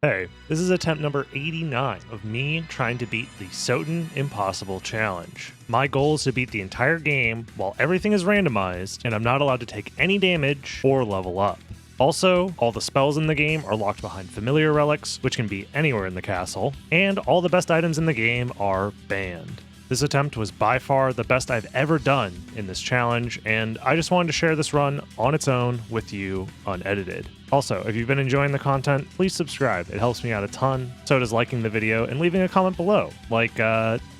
Hey, this is attempt number 89 of me trying to beat the SotN Impossible Challenge. My goal is to beat the entire game while everything is randomized and I'm not allowed to take any damage or level up. Also, all the spells in the game are locked behind familiar relics, which can be anywhere in the castle, and all the best items in the game are banned. This attempt was by far the best I've ever done in this challenge, and I just wanted to share this run on its own with you unedited. Also, if you've been enjoying the content, please subscribe. It helps me out a ton. So does liking the video and leaving a comment below. Like,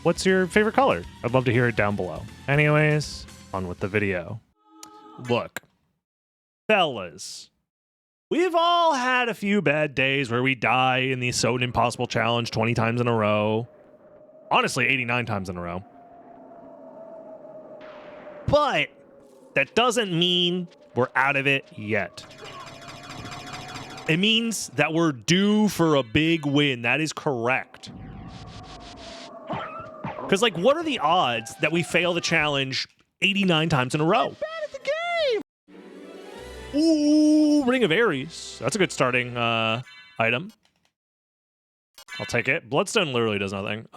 what's your favorite color? I'd love to hear it down below. Anyways, on with the video. Look, fellas, we've all had a few bad days where we die in the SotN Impossible Challenge 20 times in a row. Honestly, 89 times in a row. But that doesn't mean we're out of it yet. It means that we're due for a big win. That is correct. Because, like, what are the odds that we fail the challenge 89 times in a row? Bad at the game! Ooh, Ring of Ares. That's a good starting item. I'll take it. Bloodstone literally does nothing.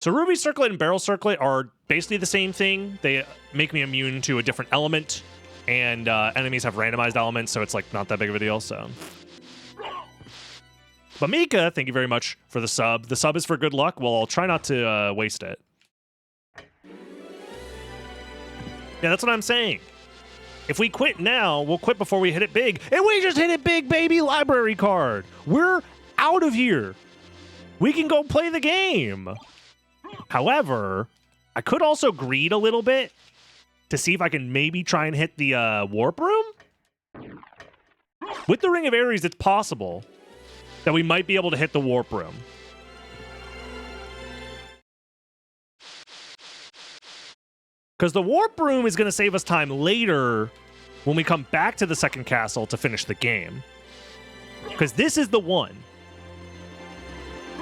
So Ruby Circlet and Barrel Circlet are basically the same thing. They make me immune to a different element, and enemies have randomized elements, so it's like not that big of a deal. So, but Mika, thank you very much for the sub. The sub is for good luck. Well, I'll try not to waste it. Yeah, that's what I'm saying. If we quit now, we'll quit before we hit it big. And we just hit it big, baby! Library card. We're out of here. We can go play the game. However, I could also greed a little bit to see if I can maybe try and hit the warp room. With the Ring of Ares, it's possible that we might be able to hit the warp room. Because the warp room is going to save us time later when we come back to the second castle to finish the game. Because this is the one.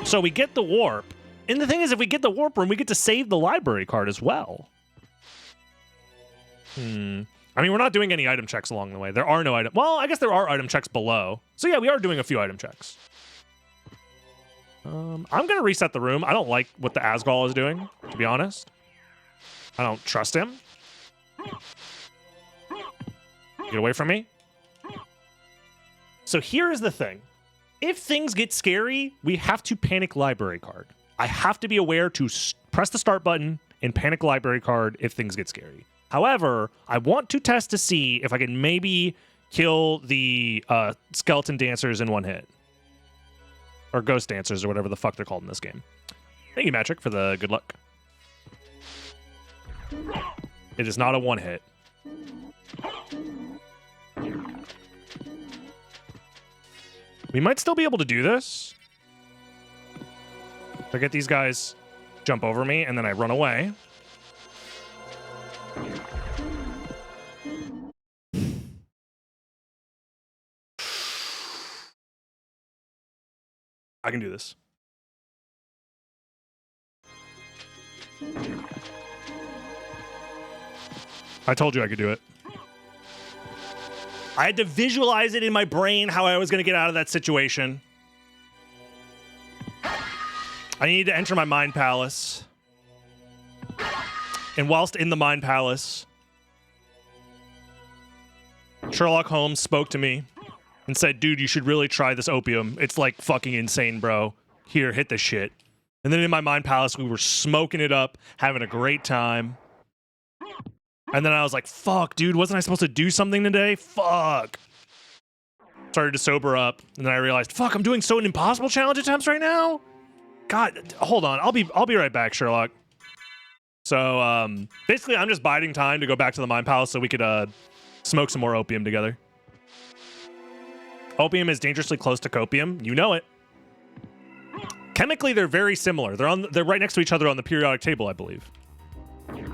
So we get the warp. And the thing is, if we get the warp room, we get to save the library card as well. I mean, we're not doing any item checks along the way. There are no item. Well, I guess there are item checks below. So yeah, we are doing a few item checks. I'm going to reset the room. I don't like what the Asgall is doing, to be honest. I don't trust him. Get away from me. So here is the thing. If things get scary, we have to panic library card. I have to be aware to press the start button and panic library card if things get scary. However, I want to test to see if I can maybe kill the skeleton dancers in one hit. Or ghost dancers, or whatever the fuck they're called in this game. Thank you, Matrick, for the good luck. It is not a one hit. We might still be able to do this. I get these guys jump over me, and then I run away. I can do this. I told you I could do it. I had to visualize it in my brain how I was going to get out of that situation. I need to enter my mind palace. And whilst in the mind palace, Sherlock Holmes spoke to me and said, dude, you should really try this opium. It's like fucking insane, bro. Here, hit this shit. And then in my mind palace, we were smoking it up, having a great time. And then I was like, fuck, dude, wasn't I supposed to do something today? Fuck. Started to sober up, and then I realized, fuck, I'm doing SotN Impossible Challenge attempts right now? God, hold on. I'll be right back, Sherlock. So, basically, I'm just biding time to go back to the Mind Palace so we could, smoke some more opium together. Opium is dangerously close to copium. You know it. Chemically, they're very similar. They're right next to each other on the periodic table, I believe.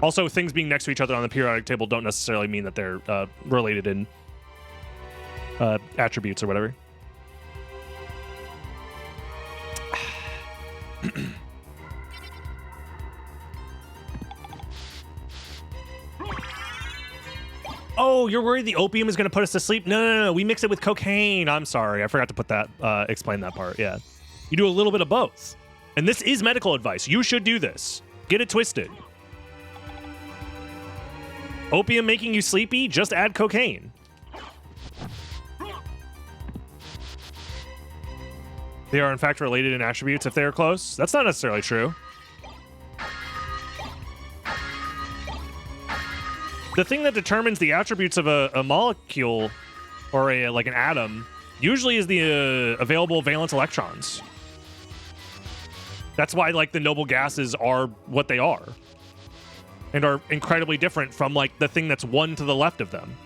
Also, things being next to each other on the periodic table don't necessarily mean that they're related in attributes or whatever. Oh, you're worried the opium is going to put us to sleep? No. We mix it with cocaine. I'm sorry. I forgot to put that, explain that part. Yeah. You do a little bit of both. And this is medical advice. You should do this. Get it twisted. Opium making you sleepy? Just add cocaine. They are, in fact, related in attributes if they are close. That's not necessarily true. The thing that determines the attributes of a molecule or like an atom usually is the available valence electrons. That's why like the noble gases are what they are and are incredibly different from like the thing that's one to the left of them.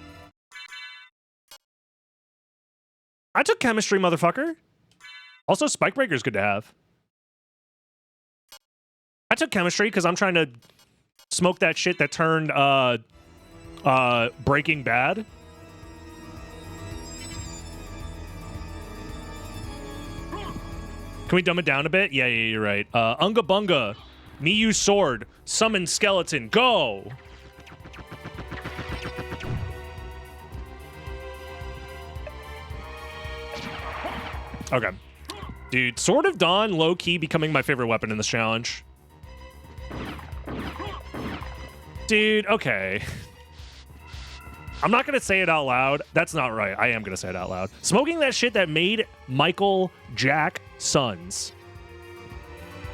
I took chemistry, motherfucker. Also, spike breaker's good to have. I took chemistry because I'm trying to smoke that shit that turned Breaking Bad. Can we dumb it down a bit? Yeah, you're right. Unga Bunga, me use sword, summon skeleton, go! Okay. Dude, Sword of Dawn, low-key becoming my favorite weapon in this challenge. Dude, okay. I'm not going to say it out loud. That's not right. I am going to say it out loud. Smoking that shit that made Michael Jack sons.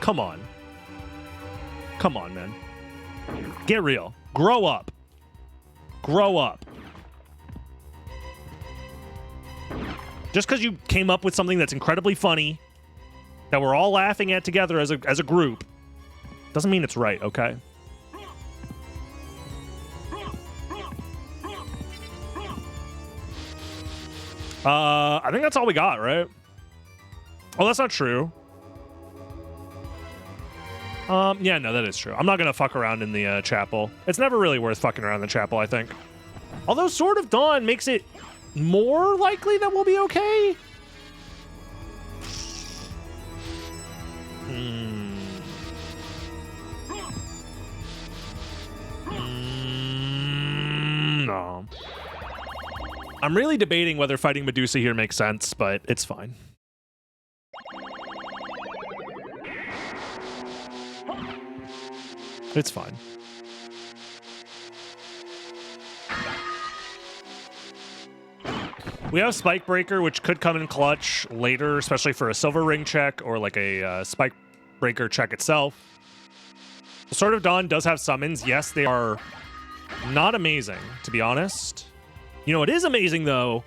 Come on. Come on, man. Get real. Grow up. Grow up. Just because you came up with something that's incredibly funny, that we're all laughing at together as a group, doesn't mean it's right, okay? I think that's all we got, right? Oh, that's not true. Yeah, no, that is true. I'm not gonna fuck around in the chapel. It's never really worth fucking around in the chapel, I think. Although Sword of Dawn makes it more likely that we'll be okay. No. I'm really debating whether fighting Medusa here makes sense, but it's fine. It's fine. We have Spike Breaker, which could come in clutch later, especially for a Silver Ring check or like a Spike Breaker check itself. The Sword of Dawn does have summons. Yes, they are not amazing, to be honest. You know what is amazing, though?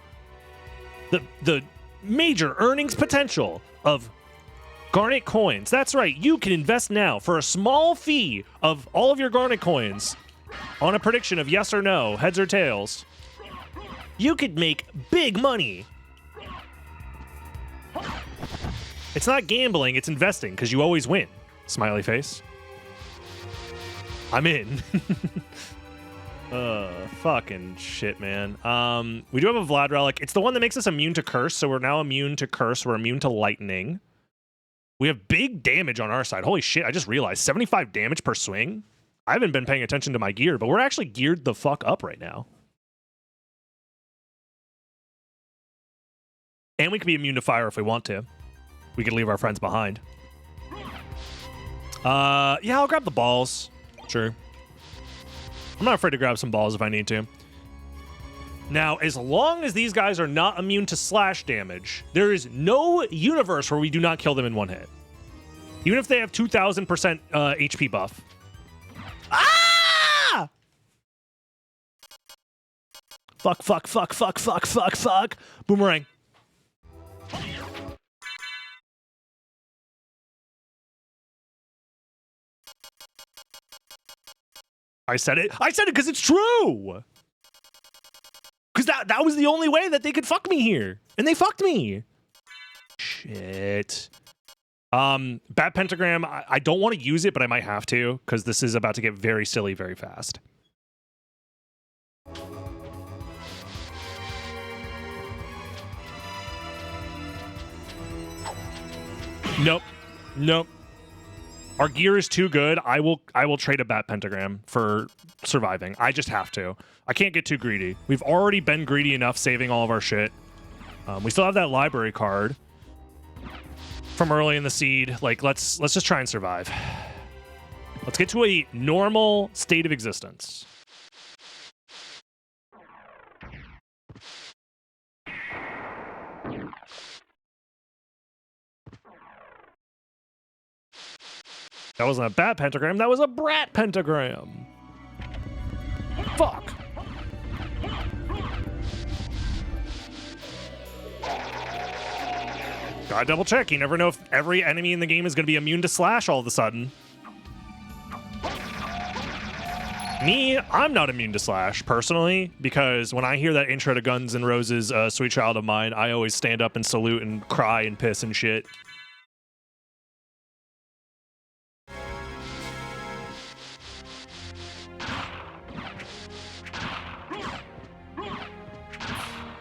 The major earnings potential of Garnet coins. That's right. You can invest now for a small fee of all of your Garnet coins on a prediction of yes or no, heads or tails. You could make big money. It's not gambling, it's investing, because you always win. Smiley face. I'm in. Fucking shit, man. We do have a Vlad relic. It's the one that makes us immune to curse, so we're now immune to curse. We're immune to lightning. We have big damage on our side. Holy shit, I just realized 75 damage per swing. I haven't been paying attention to my gear, but we're actually geared the fuck up right now. And we can be immune to fire if we want to. We could leave our friends behind. Yeah, I'll grab the balls. Sure. I'm not afraid to grab some balls if I need to. Now, as long as these guys are not immune to slash damage, there is no universe where we do not kill them in one hit. Even if they have 2,000% HP buff. Ah! Fuck, fuck, fuck, fuck, fuck, fuck, fuck. Boomerang. I said it. I said it because it's true. Because that was the only way that they could fuck me here. And they fucked me. Shit. Bat Pentagram, I don't want to use it, but I might have to, because this is about to get very silly very fast. Nope. Nope. Our gear is too good. I will trade a bat pentagram for surviving. I just have to. I can't get too greedy. We've already been greedy enough saving all of our shit. We still have that library card from early in the seed. Like, let's just try and survive. Let's get to a normal state of existence. That wasn't a bat pentagram, that was a brat pentagram. Fuck. Gotta double check. You never know if every enemy in the game is gonna be immune to slash all of a sudden. Me, I'm not immune to slash, personally, because when I hear that intro to Guns N' Roses, Sweet Child of Mine, I always stand up and salute and cry and piss and shit.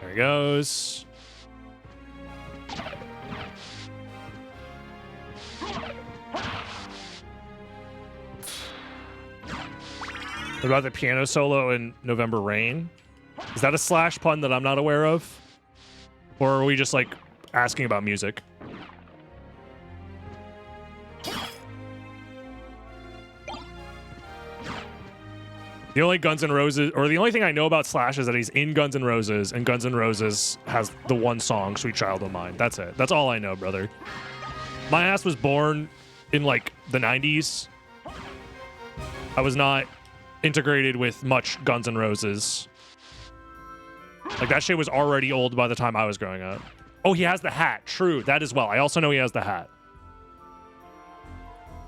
There he goes. What about the piano solo in November Rain? Is that a slash pun that I'm not aware of? Or are we just, like, asking about music? The only Guns N' Roses, or the only thing I know about Slash is that he's in Guns N' Roses, and Guns N' Roses has the one song, Sweet Child of Mine. That's it. That's all I know, brother. My ass was born in, like, the 90s. I was not integrated with much Guns N' Roses. Like, that shit was already old by the time I was growing up. Oh, he has the hat. True, that as well. I also know he has the hat.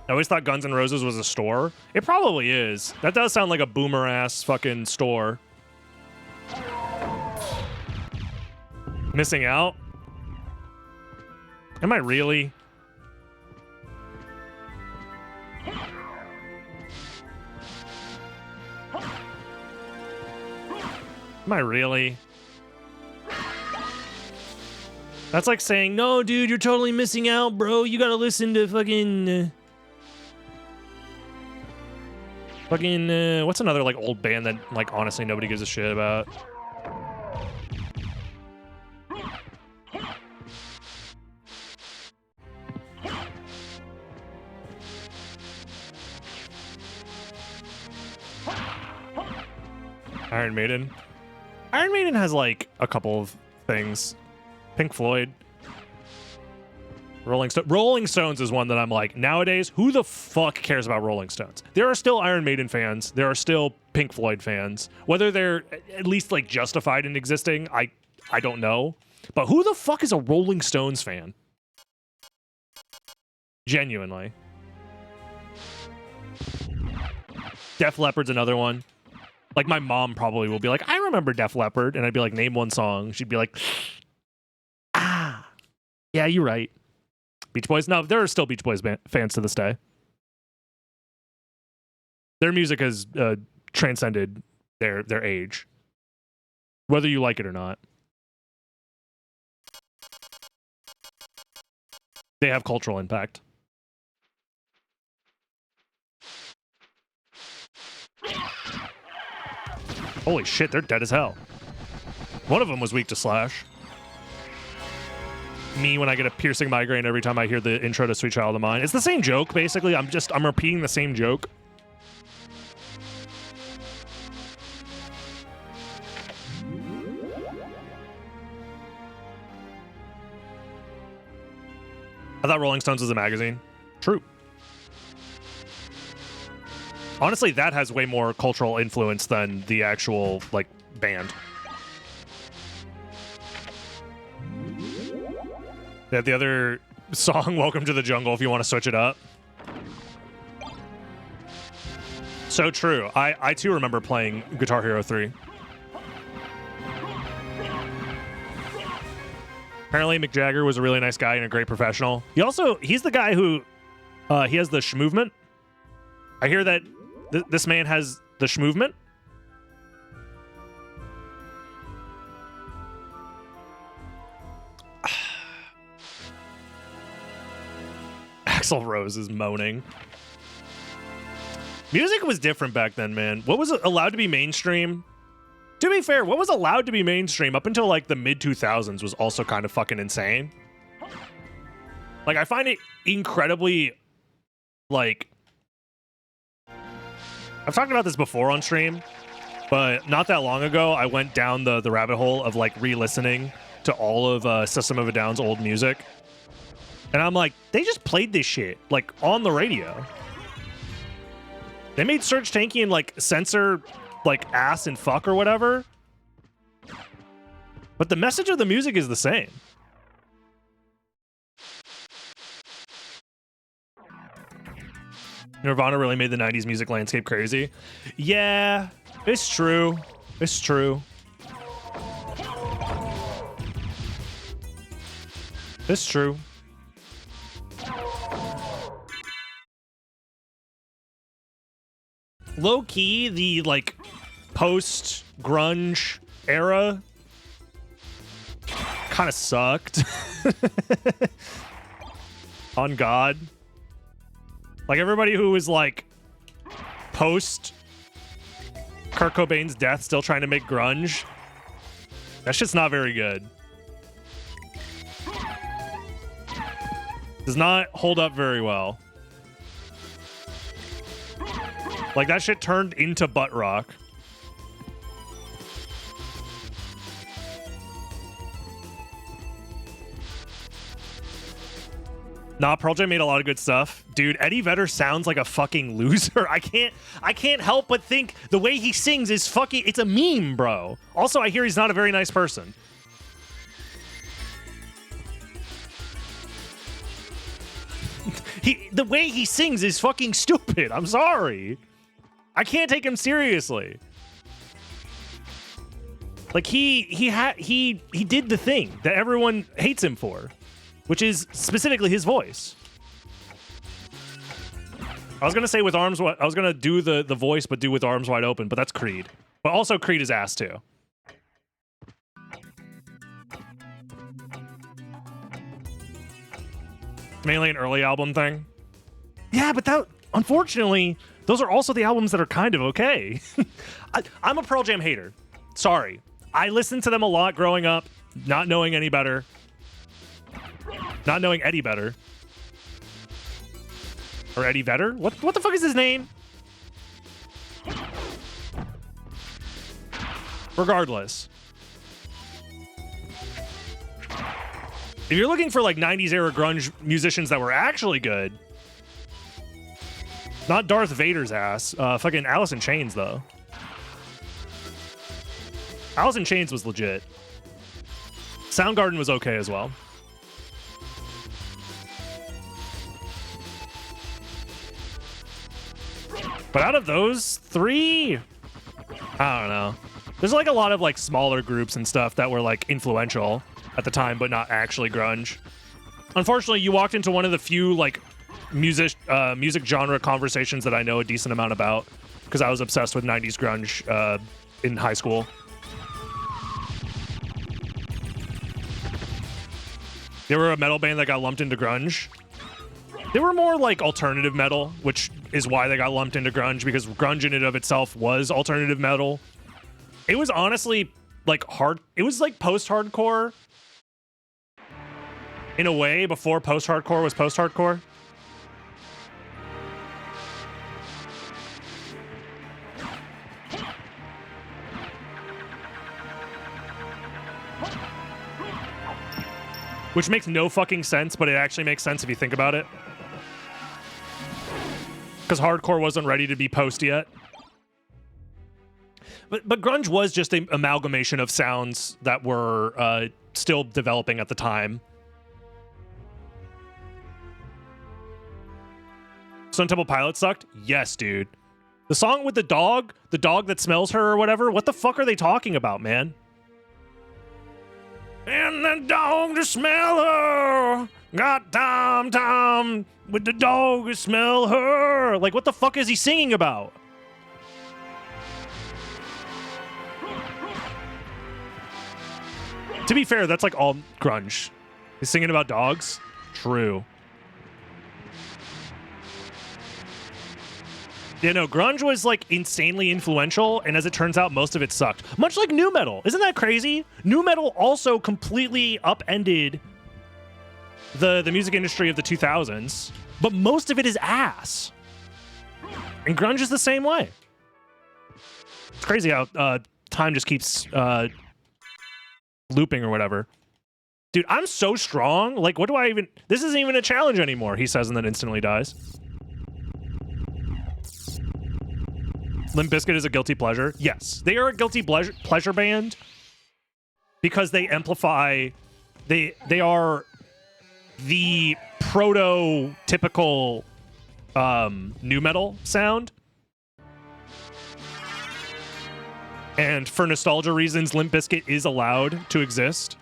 I always thought Guns N' Roses was a store. It probably is. That does sound like a boomer-ass fucking store. Missing out? Am I really? Am I really? That's like saying, no, dude, you're totally missing out, bro. You gotta listen to fucking... what's another, like, old band that, like, honestly nobody gives a shit about? Iron Maiden. Iron Maiden has, like, a couple of things. Pink Floyd. Rolling Stones is one that I'm like, nowadays, who the fuck cares about Rolling Stones? There are still Iron Maiden fans. There are still Pink Floyd fans. Whether they're at least, like, justified in existing, I don't know. But who the fuck is a Rolling Stones fan? Genuinely. Def Leppard's another one. Like, my mom probably will be like, I remember Def Leppard. And I'd be like, name one song. She'd be like, ah, yeah, you're right. Beach Boys? No, there are still Beach Boys fans to this day. Their music has transcended their age, whether you like it or not. They have cultural impact. Holy shit, they're dead as hell. One of them was weak to Slash. Me when I get a piercing migraine every time I hear the intro to Sweet Child of Mine. It's the same joke, basically. I'm repeating the same joke. I thought Rolling Stones was a magazine. True. Honestly, that has way more cultural influence than the actual, like, band. Yeah, the other song, Welcome to the Jungle, if you want to switch it up. So true. I too remember playing Guitar Hero 3. Apparently, Mick Jagger was a really nice guy and a great professional. He's the guy who, he has the schmovement. I hear that this man has the schmovement. Axl Rose is moaning. Music was different back then, man. What was allowed to be mainstream? To be fair, what was allowed to be mainstream up until like the mid-2000s was also kind of fucking insane. Like, I find it incredibly, like... I've talked about this before on stream, but not that long ago, I went down the rabbit hole of, like, re-listening to all of System of a Down's old music. And I'm like, they just played this shit, like, on the radio. They made Serj Tankian, like, censor, like, ass and fuck or whatever. But the message of the music is the same. Nirvana really made the 90s music landscape crazy. Yeah, it's true. It's true. It's true. Low-key, the, like, post-grunge era kind of sucked. On God. Like, everybody who was, like, post Kurt Cobain's death still trying to make grunge, that shit's not very good. Does not hold up very well. Like, that shit turned into butt rock. Nah, Pearl Jam made a lot of good stuff. Dude, Eddie Vedder sounds like a fucking loser. I can't help but think the way he sings is fucking... It's a meme, bro. Also, I hear he's not a very nice person. The way he sings is fucking stupid. I'm sorry. I can't take him seriously. Like, he did the thing that everyone hates him for, which is specifically his voice. I was gonna say with arms wide, I was gonna do the voice, but do with arms wide open, but that's Creed. But also Creed is ass too. Mainly an early album thing. Yeah, but that, unfortunately, those are also the albums that are kind of okay. I'm a Pearl Jam hater. Sorry. I listened to them a lot growing up, not knowing any better. Not knowing Eddie better. Or Eddie Vedder? What the fuck is his name? Regardless. If you're looking for like 90s era grunge musicians that were actually good, not Darth Vader's ass, fucking Alice in Chains though. Alice in Chains was legit. Soundgarden was okay as well. But out of those three, I don't know. There's like a lot of like smaller groups and stuff that were like influential at the time, but not actually grunge. Unfortunately, you walked into one of the few like music genre conversations that I know a decent amount about, because I was obsessed with 90s grunge in high school. They were a metal band that got lumped into grunge. They were more like alternative metal, which is why they got lumped into grunge, because grunge in and of itself was alternative metal. It was honestly like it was like post-hardcore in a way before post-hardcore was post-hardcore. Which makes no fucking sense, but it actually makes sense if you think about it. Because hardcore wasn't ready to be post yet. But grunge was just an amalgamation of sounds that were still developing at the time. Stone Temple Pilots sucked? Yes, dude. The song with the dog that smells her or whatever, what the fuck are they talking about, man? And the dog to smell her. Got Tom with the dog to smell her. Like, what the fuck is he singing about? To be fair, that's like all grunge. He's singing about dogs. True. Yeah, no, grunge was like insanely influential, and as it turns out, most of it sucked. Much like nu metal. Isn't that crazy? Nu metal also completely upended the music industry of the 2000s, but most of it is ass. And grunge is the same way. It's crazy how time just keeps looping or whatever. Dude, I'm so strong. Like, what do I even... This isn't even a challenge anymore, he says, and then instantly dies. Limp Bizkit is a guilty pleasure. Yes, they are a guilty pleasure band because they amplify... They are the prototypical nu metal sound. And for nostalgia reasons, Limp Bizkit is allowed to exist.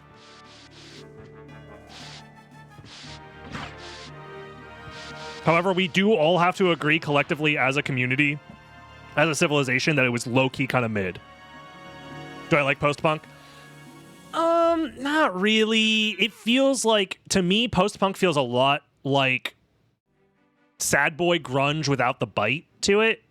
However, we do all have to agree collectively as a community, as a civilization, that it was low-key kind of mid. Do I like post-punk? Not really. It feels like, to me, post-punk feels a lot like sad boy grunge without the bite to it.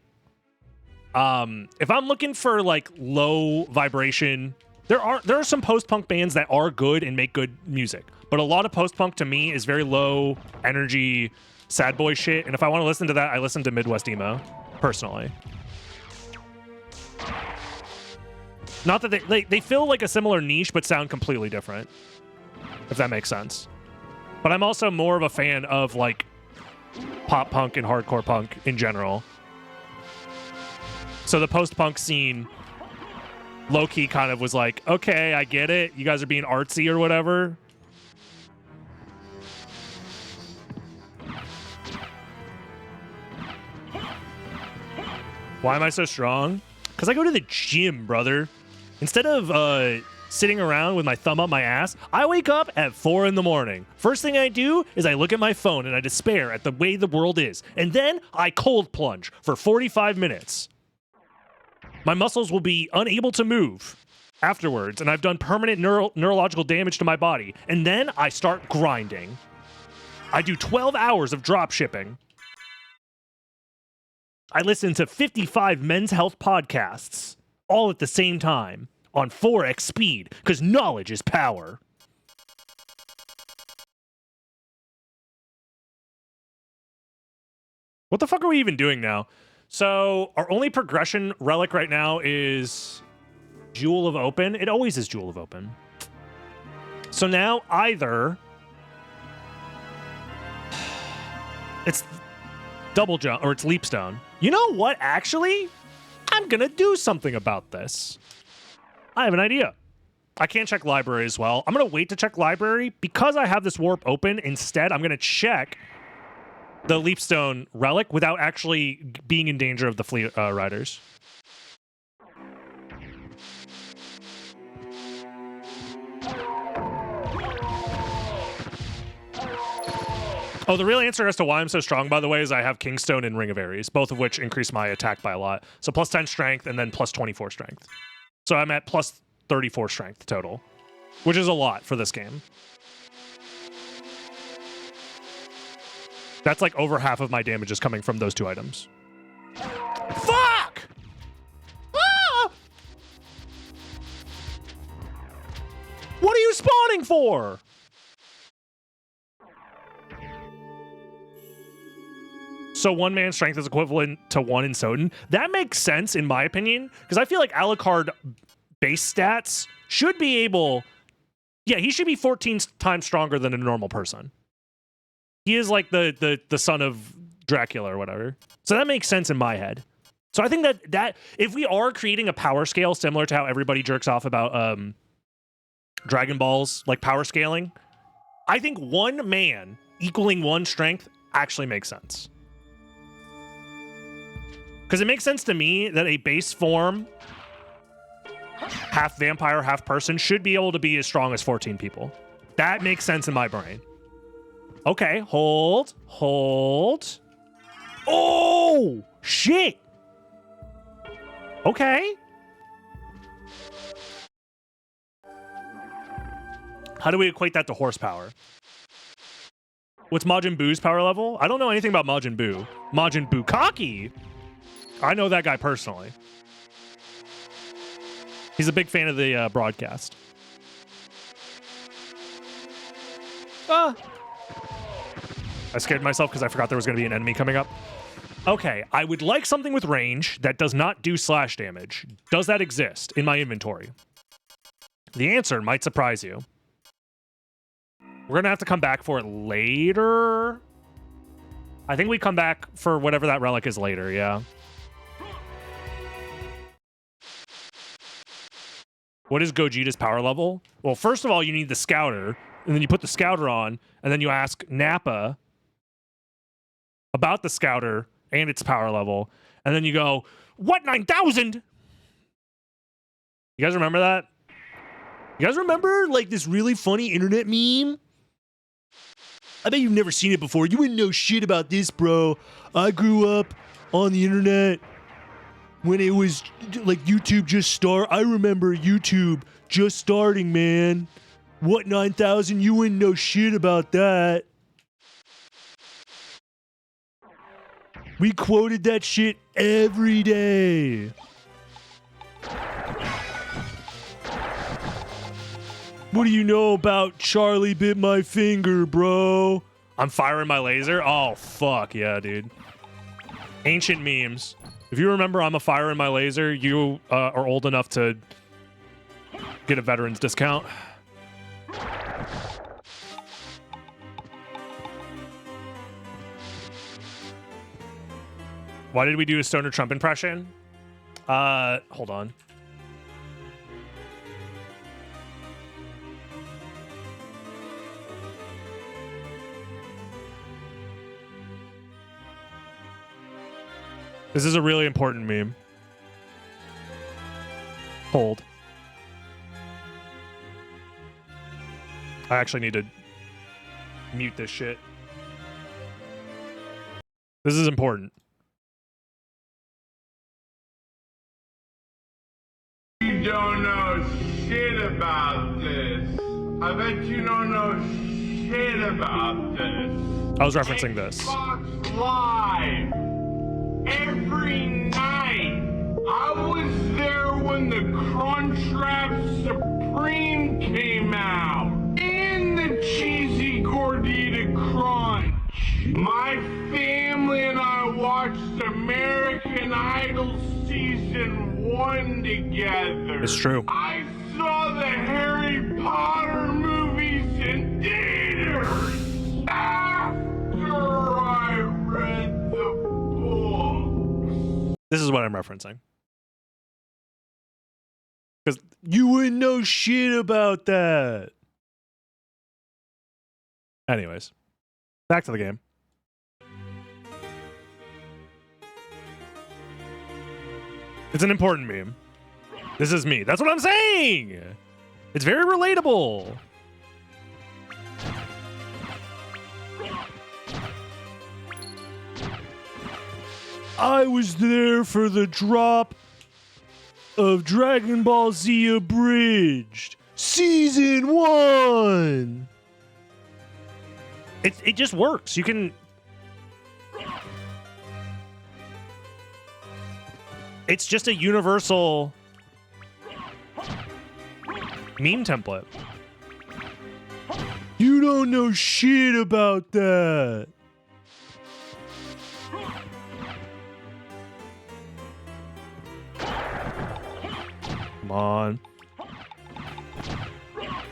If I'm looking for like low vibration, there are some post-punk bands that are good and make good music, but a lot of post-punk to me is very low energy, sad boy shit. And if I want to listen to that, I listen to Midwest emo, personally. Not that they feel like a similar niche, but sound completely different, if that makes sense. But I'm also more of a fan of like pop punk and hardcore punk in general. So the post-punk scene, low-key kind of was like, okay, I get it. You guys are being artsy or whatever. Why am I so strong? Because I go to the gym, brother. Instead of sitting around with my thumb up my ass, I wake up at 4 in the morning. First thing I do is I look at my phone and I despair at the way the world is. And then I cold plunge for 45 minutes. My muscles will be unable to move afterwards, and I've done permanent neurological damage to my body. And then I start grinding. I do 12 hours of drop shipping. I listen to 55 men's health podcasts, all at the same time, on 4x speed, because knowledge is power. What the fuck are we even doing now? So, our only progression relic right now is Jewel of Open. It always is Jewel of Open. So now, either it's double jump or it's leapstone. You know what, actually? I'm gonna do something about this. I have an idea. I can't check library as well. I'm gonna wait to check library. Because I have this warp open, instead, I'm gonna check the leapstone relic without actually being in danger of the fleet riders. Oh, the real answer as to why I'm so strong, by the way, is I have Kingstone and Ring of Ares, both of which increase my attack by a lot. So plus 10 strength and then plus 24 strength. So I'm at plus 34 strength total, which is a lot for this game. That's like over half of my damage is coming from those two items. Fuck! Ah! What are you spawning for? So one man's strength is equivalent to 1 in SotN. That makes sense in my opinion, because I feel like Alucard base stats should be able... Yeah, he should be 14 times stronger than a normal person. He is like the son of Dracula or whatever. So that makes sense in my head. So I think that if we are creating a power scale similar to how everybody jerks off about Dragon Balls, like power scaling, I think one man equaling 1 strength actually makes sense. Because it makes sense to me that a base form, half vampire, half person, should be able to be as strong as 14 people. That makes sense in my brain. Okay, hold. Oh, shit. Okay. How do we equate that to horsepower? What's Majin Buu's power level? I don't know anything about Majin Buu. Majin Bukkake? I know that guy personally. He's a big fan of the broadcast. I scared myself because I forgot there was going to be an enemy coming up. Okay, I would like something with range that does not do slash damage. Does that exist in my inventory? The answer might surprise you. We're going to have to come back for it later. I think we come back for whatever that relic is later, yeah. What is Gogeta's power level? Well, first of all, you need the scouter, and then you put the scouter on, and then you ask Nappa about the scouter and its power level, and then you go, what, 9,000? You guys remember that? You guys remember, like, this really funny internet meme? I bet you've never seen it before. You wouldn't know shit about this, bro. I grew up on the internet when it was, like, YouTube just start. I remember YouTube just starting, man. What, 9,000? You wouldn't know shit about that. We quoted that shit every day. What do you know about Charlie bit my finger, bro? I'm firing my laser? Oh, fuck. Yeah, dude. Ancient memes. If you remember I'm a fire in my laser, you are old enough to get a veteran's discount. Why did we do a Stoner Trump impression? Hold on. This is a really important meme. Hold. I actually need to mute this shit. This is important. You don't know shit about this. I bet you don't know shit about this. I was referencing this. Xbox Live. Every night. I was there when the Crunchwrap Supreme came out. And the Cheesy Gordita Crunch. My family and I watched American Idol Season 1 together. It's true. I saw the Harry Potter movies in theaters after I read the book. This is what I'm referencing. Because you wouldn't know shit about that. Anyways, back to the game. It's an important meme. This is me. That's what I'm saying. It's very relatable. I was there for the drop of Dragon Ball Z Abridged Season 1. It just works. You can... It's just a universal meme template. You don't know shit about that. Come on.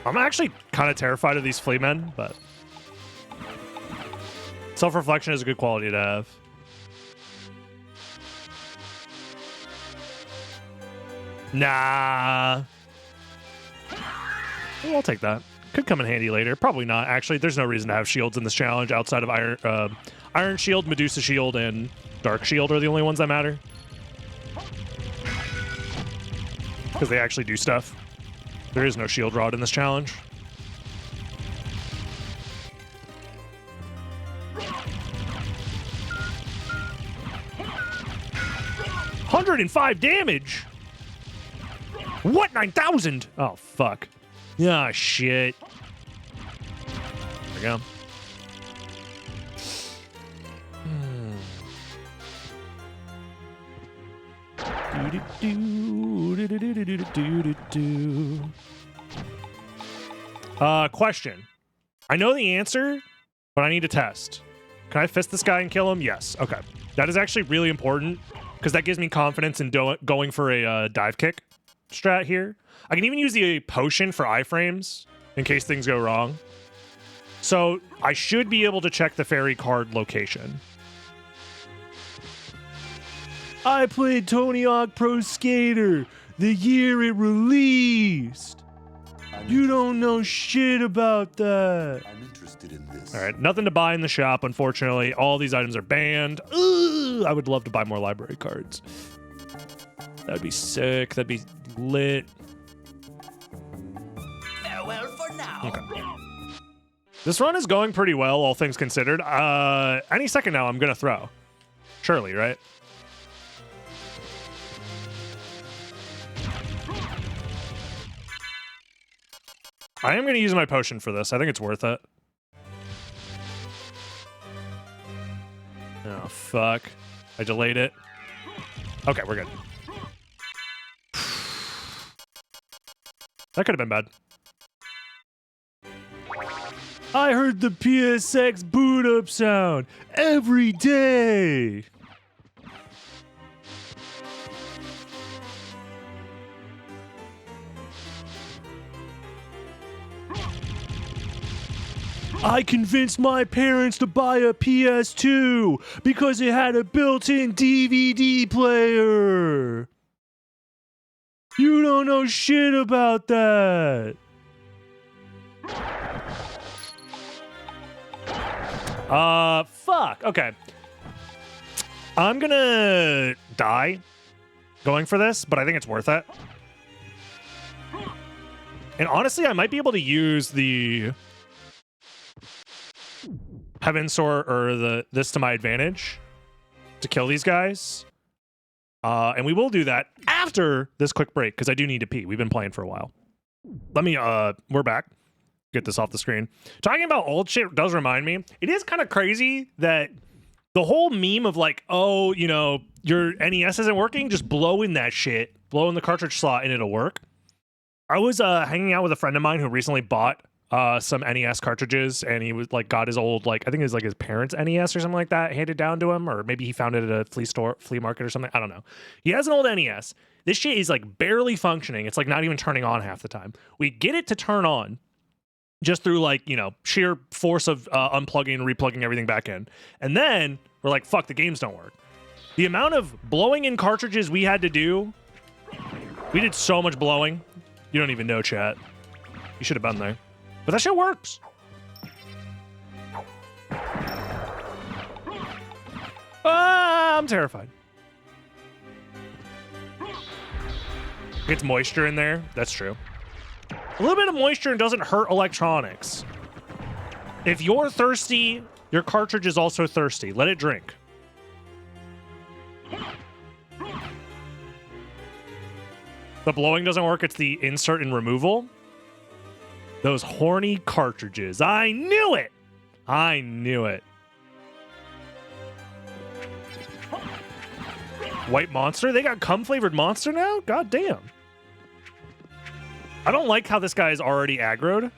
I'm actually kind of terrified of these flea men, but self-reflection is a good quality to have. Nah. Well, I'll take that. Could come in handy later. Probably not. Actually, there's no reason to have shields in this challenge outside of Iron Shield, Medusa Shield, and Dark Shield are the only ones that matter. Because they actually do stuff. There is no shield rod in this challenge. $105 damage! What? 9,000? Oh, fuck. Ah, shit. There we go. Question. I know the answer, but I need to test. Can I fist this guy and kill him? Yes. Okay. That is actually really important because that gives me confidence in going for a dive kick strat here. I can even use the potion for iframes in case things go wrong. So I should be able to check the fairy card location. I played Tony Hawk Pro Skater the year it released. You don't know shit about that. I'm interested in this. All right, nothing to buy in the shop, unfortunately. All these items are banned. Ugh, I would love to buy more library cards. That'd be sick. That'd be lit. Farewell for now. Okay. This run is going pretty well, all things considered. Any second now, I'm gonna throw. Surely, right? I am going to use my potion for this. I think it's worth it. Oh, fuck. I delayed it. Okay, we're good. That could have been bad. I heard the PSX boot up sound every day. I convinced my parents to buy a PS2 because it had a built-in DVD player. You don't know shit about that. Fuck. Okay. I'm gonna die going for this, but I think it's worth it. And honestly, I might be able to use the Heaven Sword or this to my advantage to kill these guys. And we will do that after this quick break because I do need to pee. We've been playing for a while. Let me, we're back. Get this off the screen. Talking about old shit does remind me. It is kind of crazy that the whole meme of like, oh, you know, your NES isn't working, just blow in that shit, blow in the cartridge slot and it'll work. I was hanging out with a friend of mine who recently bought some NES cartridges, and he was like got his old, like, I think it was like his parents' NES or something like that handed down to him, or maybe he found it at a flea market or something. I don't know. He has an old NES. This shit is like barely functioning. It's like not even turning on half the time. We get it to turn on just through like, you know, sheer force of unplugging and replugging everything back in. And then we're like, fuck, the games don't work. The amount of blowing in cartridges we had to do, we did so much blowing. You don't even know, chat. You should have been there. But that shit works. I'm terrified. Gets moisture in there. That's true. A little bit of moisture doesn't hurt electronics. If you're thirsty, your cartridge is also thirsty. Let it drink. The blowing doesn't work. It's the insert and removal. Those horny cartridges. I knew it! I knew it. White Monster? They got cum-flavored Monster now? God damn. I don't like how this guy is already aggroed.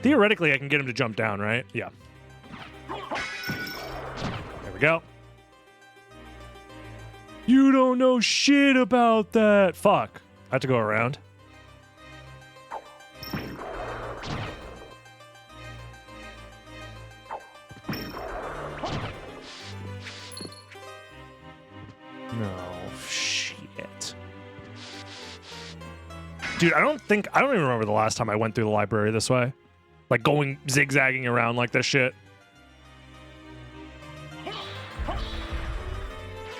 Theoretically, I can get him to jump down, right? Yeah. There we go. You don't know shit about that. Fuck. I have to go around. No shit. Dude, I don't even remember the last time I went through the library this way. Like going zigzagging around like this shit.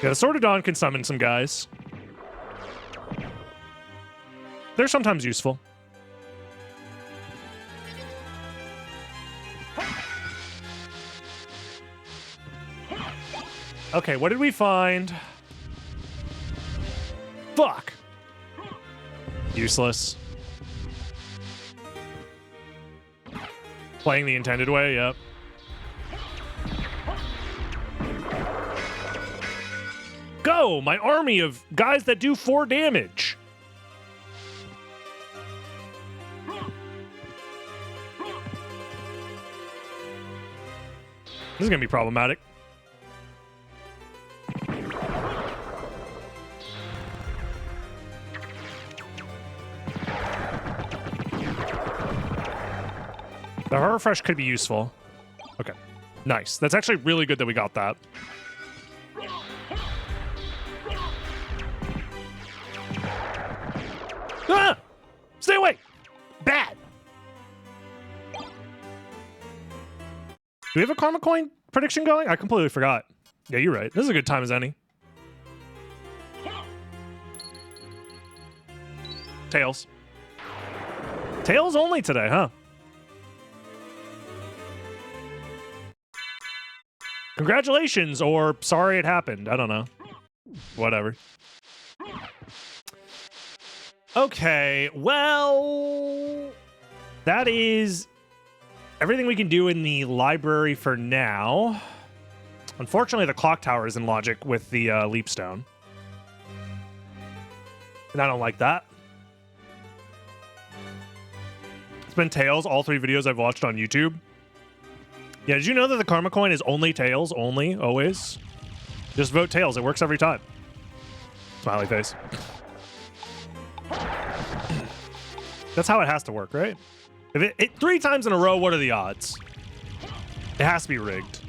Yeah, the Sword of Dawn can summon some guys. They're sometimes useful. Okay, what did we find? Fuck. Useless. Playing the intended way, yep. go! My army of guys that do 4 damage. This is gonna be problematic. The Horror Fresh could be useful. Okay, nice. That's actually really good that we got that. Ah! Stay away! Bad! Do we have a Karma Coin prediction going? I completely forgot. Yeah, you're right. This is a good time as any. Tails. Tails only today, huh? Congratulations, or sorry it happened. I don't know. Whatever. Okay, well, that is everything we can do in the library for now. Unfortunately, the clock tower is in logic with the leap stone. And I don't like that. It's been Tails, all 3 videos I've watched on YouTube. Yeah, did you know that the Karma Coin is only Tails? Only, always? Just vote Tails. It works every time. Smiley face. That's how it has to work, right? If it 3 times in a row, what are the odds? It has to be rigged.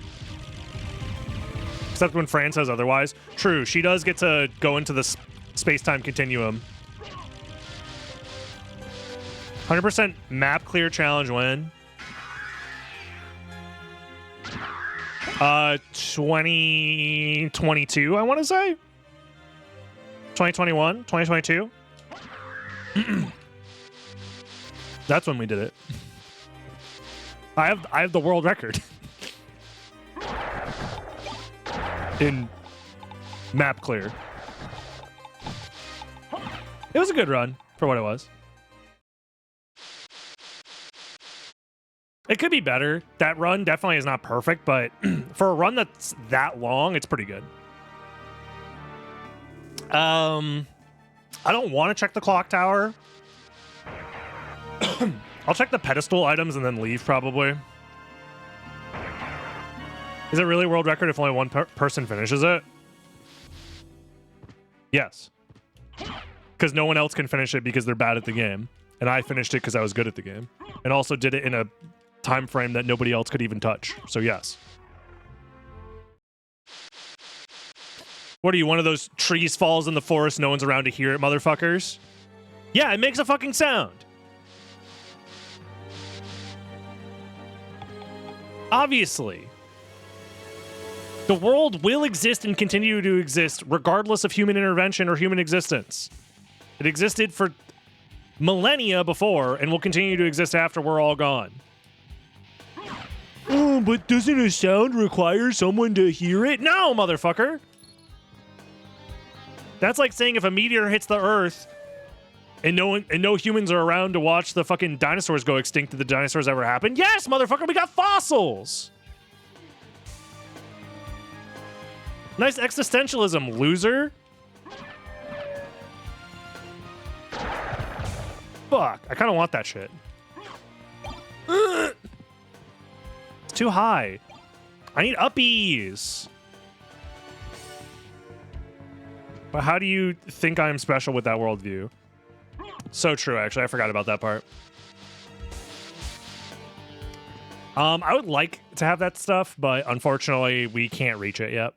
Except when Fran says otherwise. True, she does get to go into the space-time continuum. 100% map clear challenge win. 2022, I want to say. 2021, 2022. That's when we did it. I have the world record in map clear. It was a good run for what it was. It could be better. That run definitely is not perfect, but for a run that's that long, it's pretty good. I don't want to check the clock tower. I'll check the pedestal items and then leave, probably. Is it really world record if only one person finishes it? Yes. Because no one else can finish it because they're bad at the game. And I finished it because I was good at the game. And also did it in a time frame that nobody else could even touch. So yes. What are you, one of those trees falls in the forest, no one's around to hear it, motherfuckers? Yeah, it makes a fucking sound. Obviously. The world will exist and continue to exist regardless of human intervention or human existence. It existed for millennia before and will continue to exist after we're all gone. Oh, but doesn't a sound require someone to hear it? No, motherfucker! That's like saying if a meteor hits the Earth and no humans are around to watch the fucking dinosaurs go extinct, did the dinosaurs ever happen? Yes, motherfucker, we got fossils! Nice existentialism, loser. Fuck, I kind of want that shit. It's too high. I need uppies. But how do you think I'm special with that worldview? So true, actually. I forgot about that part. I would like to have that stuff, but unfortunately, we can't reach it yet.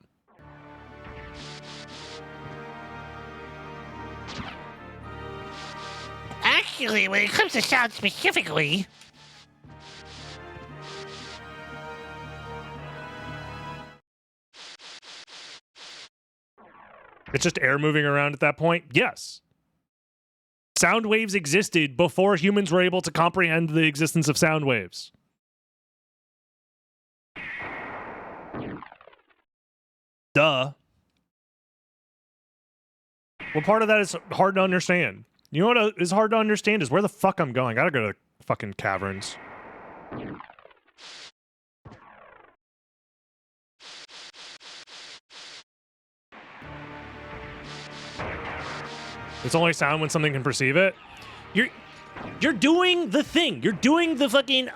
Actually, when it comes to sound specifically... It's just air moving around at that point? Yes. Sound waves existed before humans were able to comprehend the existence of sound waves. Duh. What part of that is hard to understand? You know what is hard to understand is where the fuck I'm going. I gotta go to fucking caverns. It's only sound when something can perceive it. You're doing the thing. You're doing the fucking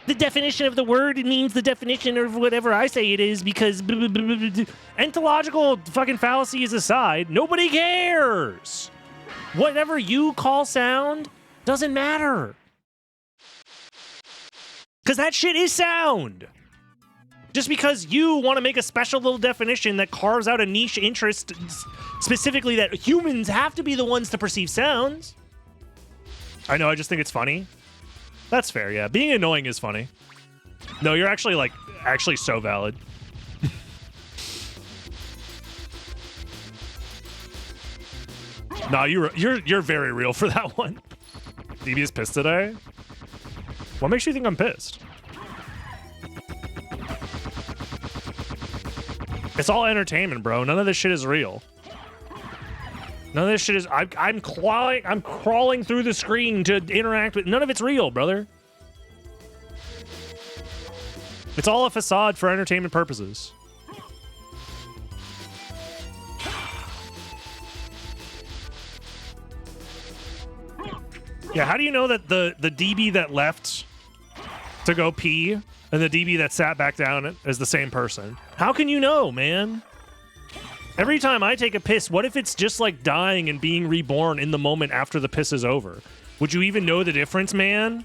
the definition of the word. It means the definition of whatever I say it is because ontological fucking fallacies aside, nobody cares. Whatever you call sound doesn't matter. Because that shit is sound. Just because you want to make a special little definition that carves out a niche interest, specifically that humans have to be the ones to perceive sounds. I know, I just think it's funny. That's fair, yeah. Being annoying is funny. No, you're actually, actually so valid. Nah, you're very real for that one. DB is pissed today? What makes you think I'm pissed? It's all entertainment, bro. None of this shit is real. None of this shit is... I'm crawling through the screen to interact with... None of it's real, brother. It's all a facade for entertainment purposes. Yeah, how do you know that the DB that left to go pee and the DB that sat back down is the same person? How can you know, man? Every time I take a piss, what if it's just like dying and being reborn in the moment after the piss is over? Would you even know the difference, man?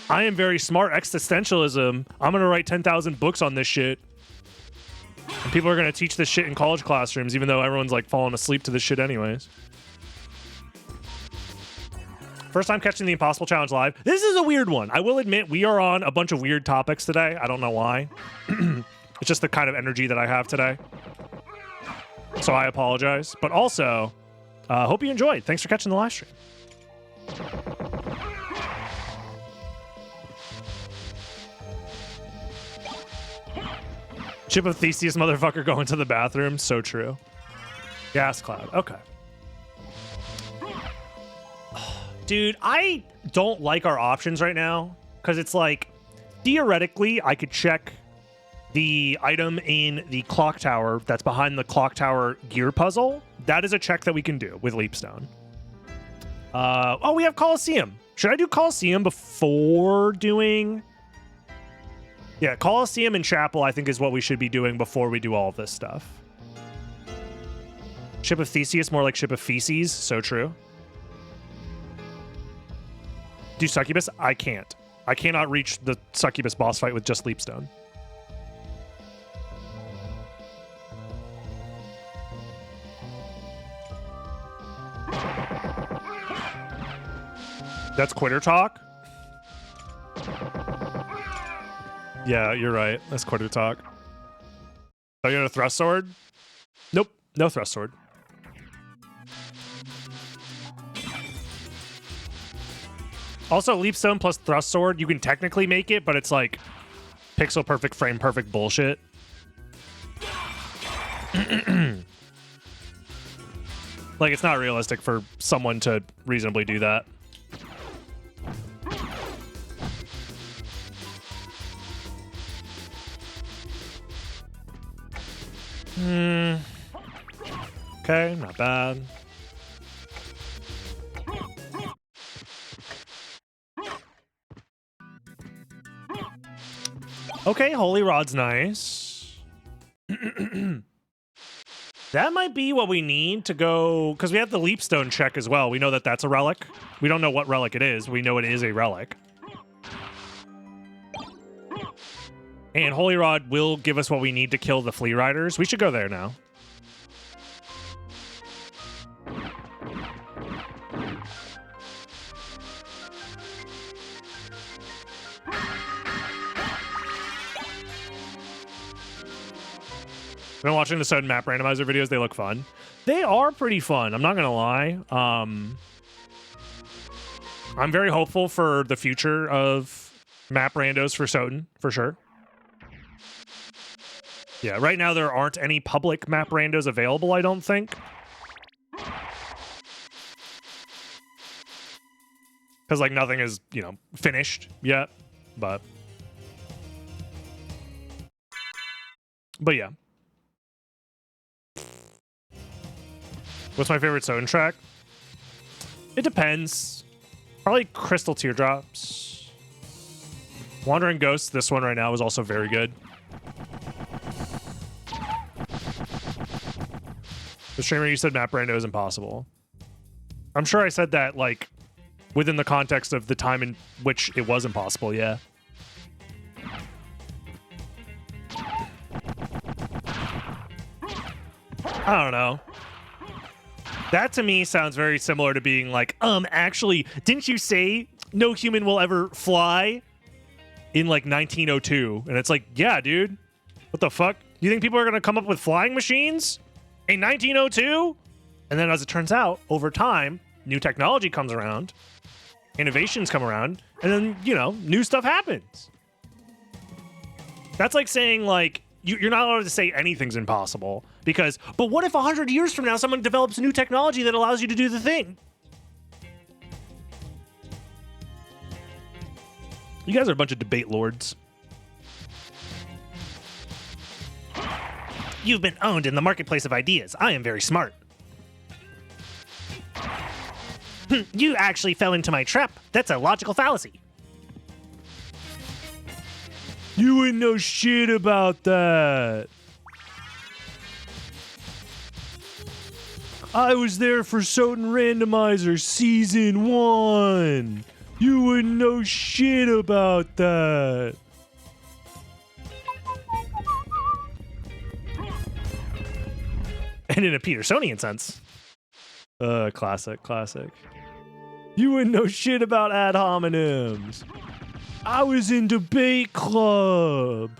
I am very smart. Existentialism. I'm going to write 10,000 books on this shit. And people are going to teach this shit in college classrooms, even though everyone's like falling asleep to this shit anyways. First time catching the Impossible Challenge live. This is a weird one. I will admit we are on a bunch of weird topics today. I don't know why. It's just the kind of energy that I have today. So I apologize. But also, hope you enjoyed. Thanks for catching the live stream. Chip of Theseus motherfucker going to the bathroom. So true. Gas cloud. Okay. Dude, I don't like our options right now because it's like, theoretically, I could check the item in the clock tower that's behind the clock tower gear puzzle. That is a check that we can do with Leapstone. Oh, we have Colosseum. Should I do Colosseum before doing... Yeah, Colosseum and Chapel, I think, is what we should be doing before we do all of this stuff. Ship of Theseus, more like Ship of Feces. So true. Do Succubus? I can't. I cannot reach the Succubus boss fight with just Leapstone. That's quitter talk? Yeah, you're right. That's quitter talk. Oh, you got a thrust sword? Nope. No thrust sword. Also, Leapstone plus Thrust Sword, you can technically make it, but it's like pixel perfect, frame perfect bullshit. Like, it's not realistic for someone to reasonably do that. Okay, not bad. Okay, Holy Rod's nice. That might be what we need to go, because we have the Leapstone check as well. We know that that's a relic. We don't know what relic it is. We know it is a relic. And Holy Rod will give us what we need to kill the Flea Riders. We should go there now. Been watching the SotN map randomizer videos. They look fun. They are pretty fun. I'm not gonna lie. I'm very hopeful for the future of map randos for SotN, for sure. Yeah, right now there aren't any public map randos available, I don't think. Because, like, nothing is, you know, finished yet. But yeah. What's my favorite SotN track? It depends. Probably Crystal Teardrops. Wandering Ghosts, this one right now, is also very good. The streamer, you said Matt Brando is impossible. I'm sure I said that, like, within the context of the time in which it was impossible, yeah. I don't know. That to me sounds very similar to being like, actually, didn't you say no human will ever fly in like 1902? And it's like, yeah, dude. What the fuck? You think people are going to come up with flying machines in 1902? And then as it turns out, over time, new technology comes around, innovations come around, and then, you know, new stuff happens. That's like saying, like, you're not allowed to say anything's impossible because, but what if 100 years from now someone develops a new technology that allows you to do the thing? You guys are a bunch of debate lords. You've been owned in the marketplace of ideas. I am very smart. You actually fell into my trap. That's a logical fallacy. You wouldn't know shit about that. I was there for SotN Randomizer Season 1. You wouldn't know shit about that. And in a Petersonian sense. Classic. You wouldn't know shit about ad hominems. I was in debate club.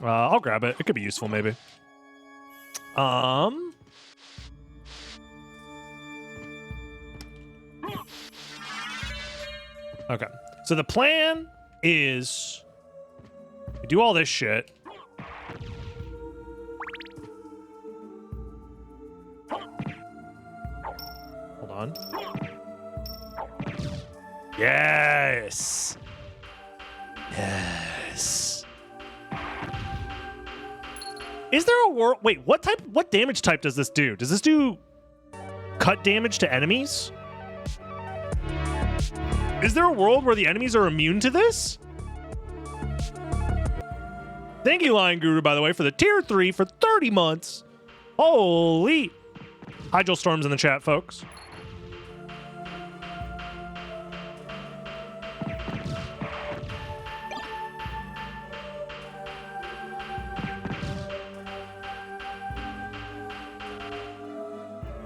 I'll grab it. It could be useful, maybe. Okay. So the plan is we do all this shit. Hold on. Yes. Is there a world? Wait, what damage type does this do? Does this do cut damage to enemies? Is there a world where the enemies are immune to this? Thank you, Lion Guru, by the way, for the tier 3 for 30 months. Holy. Hydro Storm's in the chat, folks.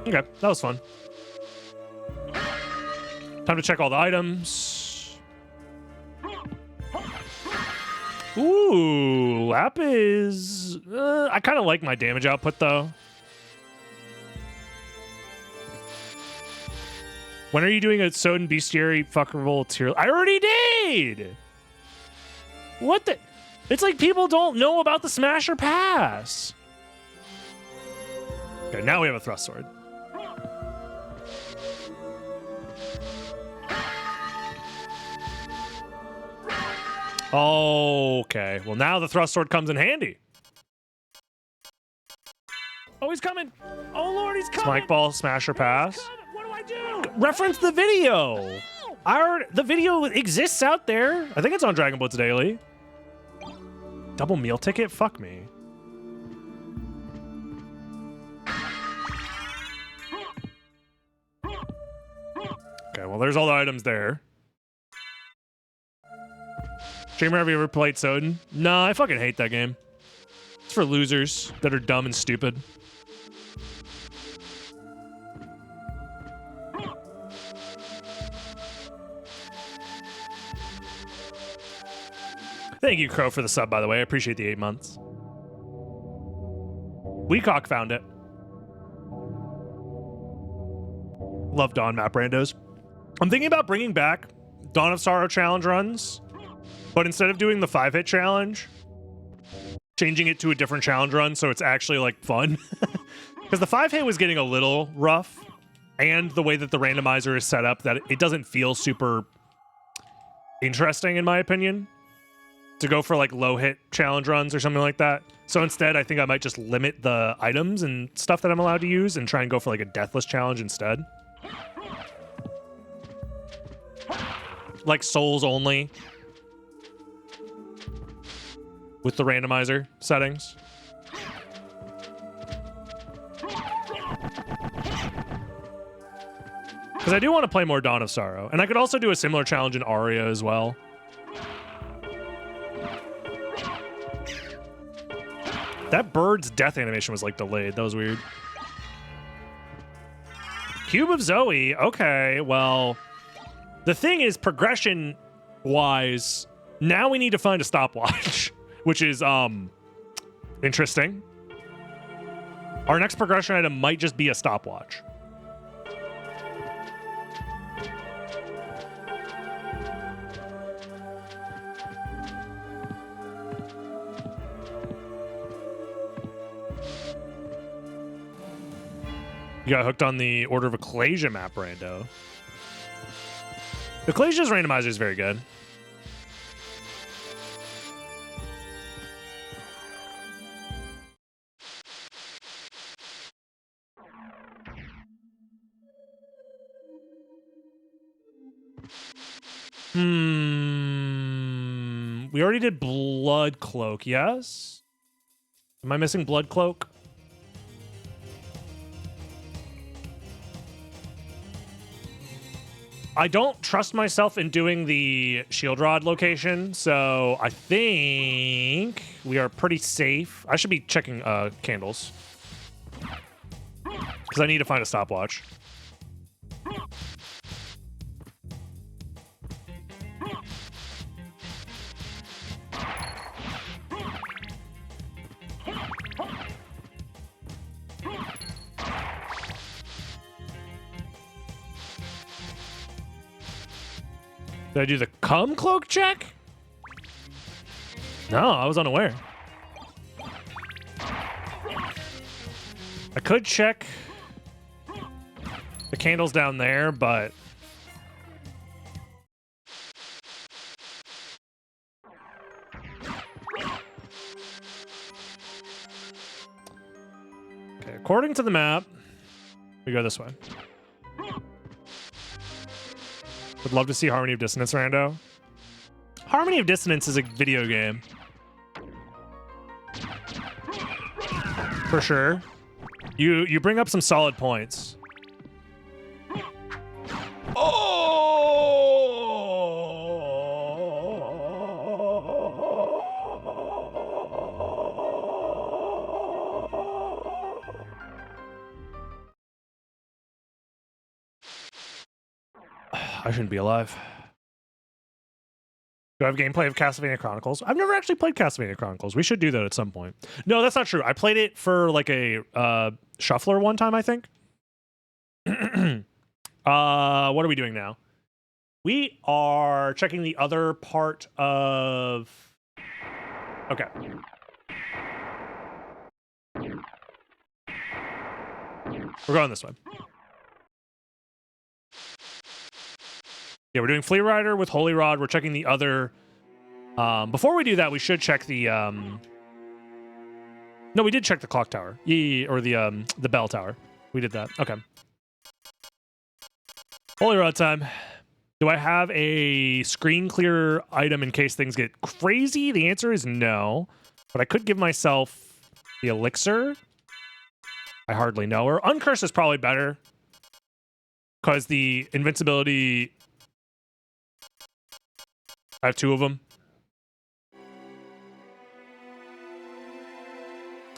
Okay, that was fun. Time to check all the items. Ooh, Lapis. I kind of like my damage output, though. When are you doing a SotN Bestiary fuckable tier? I already did! What the? It's like people don't know about the Smasher Pass. Okay, now we have a Thrust Sword. Okay, well now the Thrust Sword comes in handy. Oh, he's coming! Oh lord, he's coming! Spike Ball, Smasher Pass. What do I do? Reference the video! The video exists out there. I think it's on Dragon Blitz Daily. Double meal ticket? Fuck me. Okay, well there's all the items there. Streamer, have you ever played SotN? Nah, I fucking hate that game. It's for losers that are dumb and stupid. Thank you, Crow, for the sub, by the way. I appreciate the 8 months. Weecock found it. Love Dawn map randos. I'm thinking about bringing back Dawn of Sorrow challenge runs, but instead of doing the 5-hit challenge, changing it to a different challenge run so it's actually, like, fun. Because the 5-hit was getting a little rough, and the way that the randomizer is set up, that it doesn't feel super interesting, in my opinion. to go for like low hit challenge runs or something like that. So instead, I think I might just limit the items and stuff that I'm allowed to use and try and go for like a deathless challenge instead. Like souls only with the randomizer settings. Because I do want to play more Dawn of Sorrow. And I could also do a similar challenge in Aria as well. That bird's death animation was like delayed. That was weird. Cube of Zoe. Okay, well, the thing is, progression-wise, now we need to find a stopwatch, which is interesting. Our next progression item might just be a stopwatch. You got hooked on the Order of Ecclesia map, Rando. Ecclesia's randomizer is very good. We already did Blood Cloak, yes? Am I missing Blood Cloak? I don't trust myself in doing the shield rod location, so I think we are pretty safe. I should be checking candles because I need to find a stopwatch. Did I do the cum cloak check? No, I was unaware. I could check the candles down there, but okay, according to the map, we go this way. Would love to see Harmony of Dissonance, Rando. Harmony of Dissonance is a video game. For sure. You bring up some solid points. I shouldn't be alive. Do I have gameplay of Castlevania Chronicles? I've never actually played Castlevania Chronicles. We should do that at some point. No, that's not true. I played it for like a shuffler one time, I think. What are we doing now? We are checking the other part of... Okay. We're going this way. Yeah, we're doing Flea Rider with Holy Rod. We're checking the other... before we do that, we should check the... No, we did check the clock tower. Yeah, or the bell tower. We did that. Okay. Holy Rod time. Do I have a screen clear item in case things get crazy? The answer is no. But I could give myself the elixir. I hardly know. Or Uncurse is probably better. Because the invincibility... I have two of them.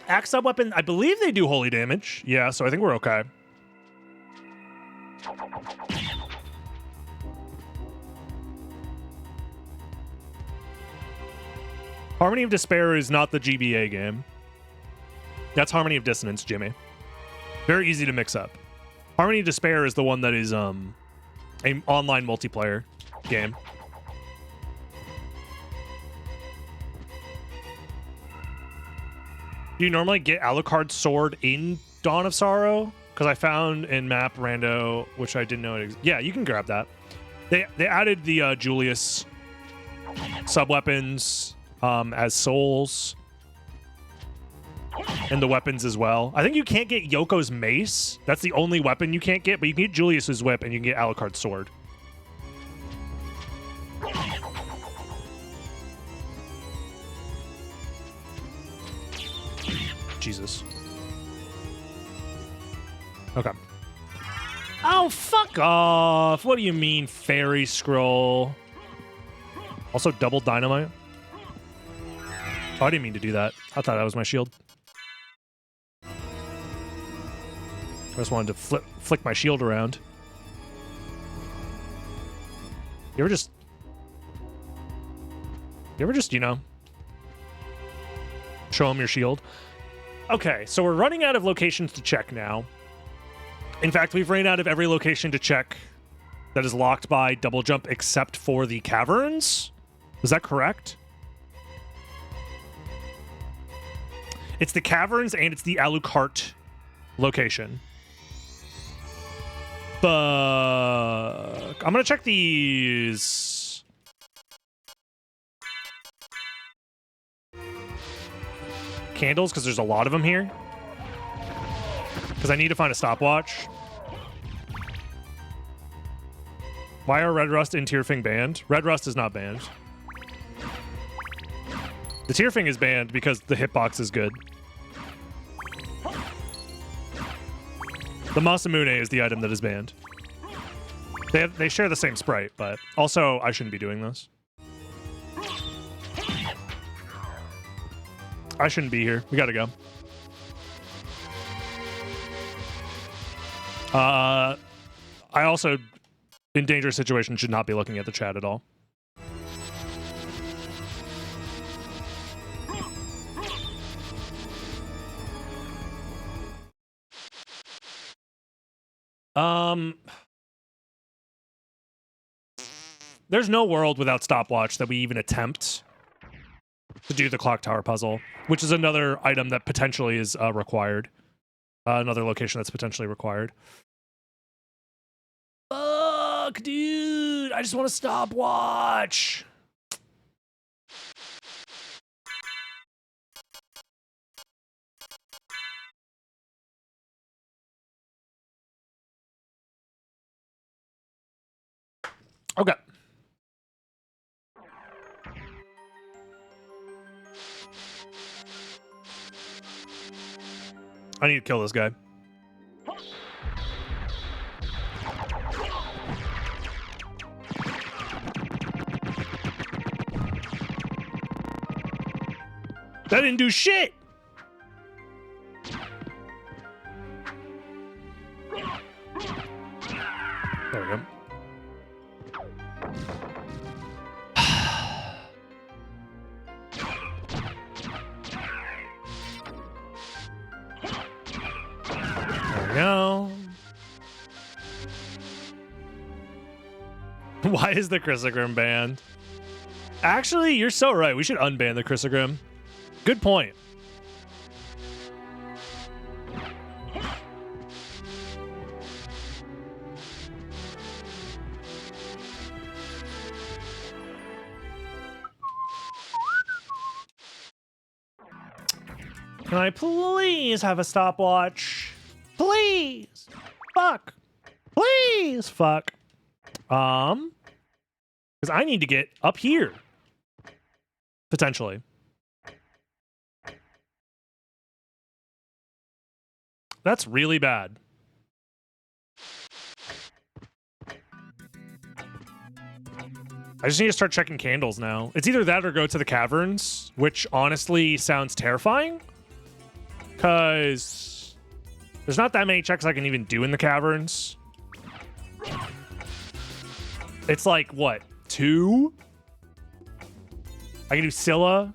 Axe sub-weapon, I believe they do holy damage. Yeah, so I think we're okay. Harmony of Despair is not the GBA game. That's Harmony of Dissonance, Jimmy. Very easy to mix up. Harmony of Despair is the one that is an online multiplayer game. Do you normally get Alucard's sword in Dawn of Sorrow? Because I found in map Rando, which I didn't know it existed. Yeah, you can grab that. They added the Julius sub-weapons as souls. And the weapons as well. I think you can't get Yoko's mace. That's the only weapon you can't get, but you can get Julius's whip and you can get Alucard's sword. Jesus. Okay. Oh, fuck off. What do you mean, fairy scroll? Also, double dynamite. Oh, I didn't mean to do that. I thought that was my shield. I just wanted to flick my shield around. You ever just, you know, show them your shield? Okay, so we're running out of locations to check now. In fact, we've ran out of every location to check that is locked by double jump except for the caverns. Is that correct? It's the caverns and it's the Alucard location. Fuck. I'm gonna check these. Candles, because there's a lot of them here. Because I need to find a stopwatch. Why are Red Rust and Tearfing banned? Red Rust is not banned. The Tearfing is banned because the hitbox is good. The Masamune is the item that is banned. They share the same sprite, but also I shouldn't be doing this. I shouldn't be here. We gotta go. I also, in dangerous situations, should not be looking at the chat at all. There's no world without stopwatch that we even attempt to do the clock tower puzzle, which is another item that potentially is required. Another location that's potentially required. Fuck, dude! I just want a stopwatch. Okay. I need to kill this guy. That didn't do shit! There we go. No. Why is the Chrysogrim banned? Actually, you're so right. We should unban the Chrysogrim. Good point. Can I please have a stopwatch? Please. Fuck. Please. Fuck. Because I need to get up here. Potentially. That's really bad. I just need to start checking candles now. It's either that or go to the caverns, which honestly sounds terrifying. Because there's not that many checks I can even do in the caverns. It's like, what, 2? I can do Scylla.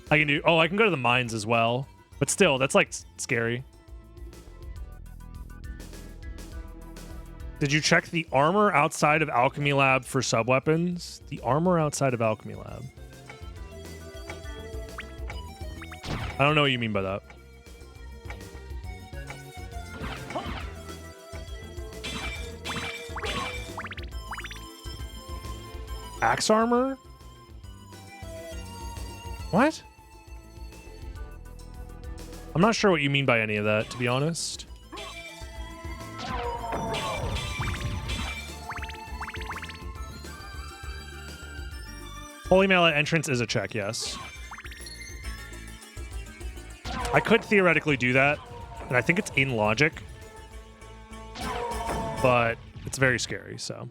I can do... Oh, I can go to the mines as well. But still, that's, like, scary. Did you check the armor outside of Alchemy Lab for sub-weapons? The armor outside of Alchemy Lab. I don't know what you mean by that. Axe armor? What? I'm not sure what you mean by any of that, to be honest. Holy Mail at entrance is a check, yes. I could theoretically do that, and I think it's in logic, but it's very scary, so.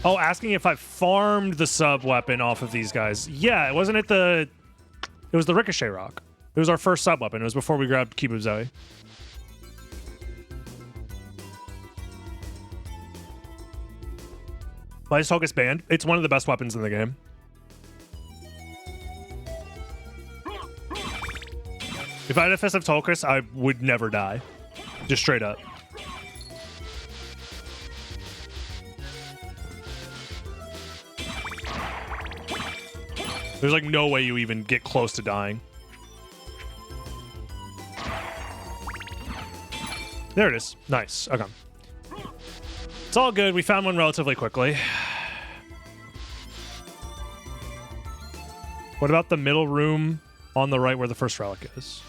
Oh, asking if I farmed the sub weapon off of these guys. Yeah, wasn't it the... It was the Ricochet Rock. It was our first sub weapon. It was before we grabbed Cube of Zoe. Why is Focus banned? It's one of the best weapons in the game. If I had a Fist of Tolkis, I would never die. Just straight up. There's like no way you even get close to dying. There it is. Nice. Okay. It's all good. We found one relatively quickly. What about the middle room on the right where the first relic is?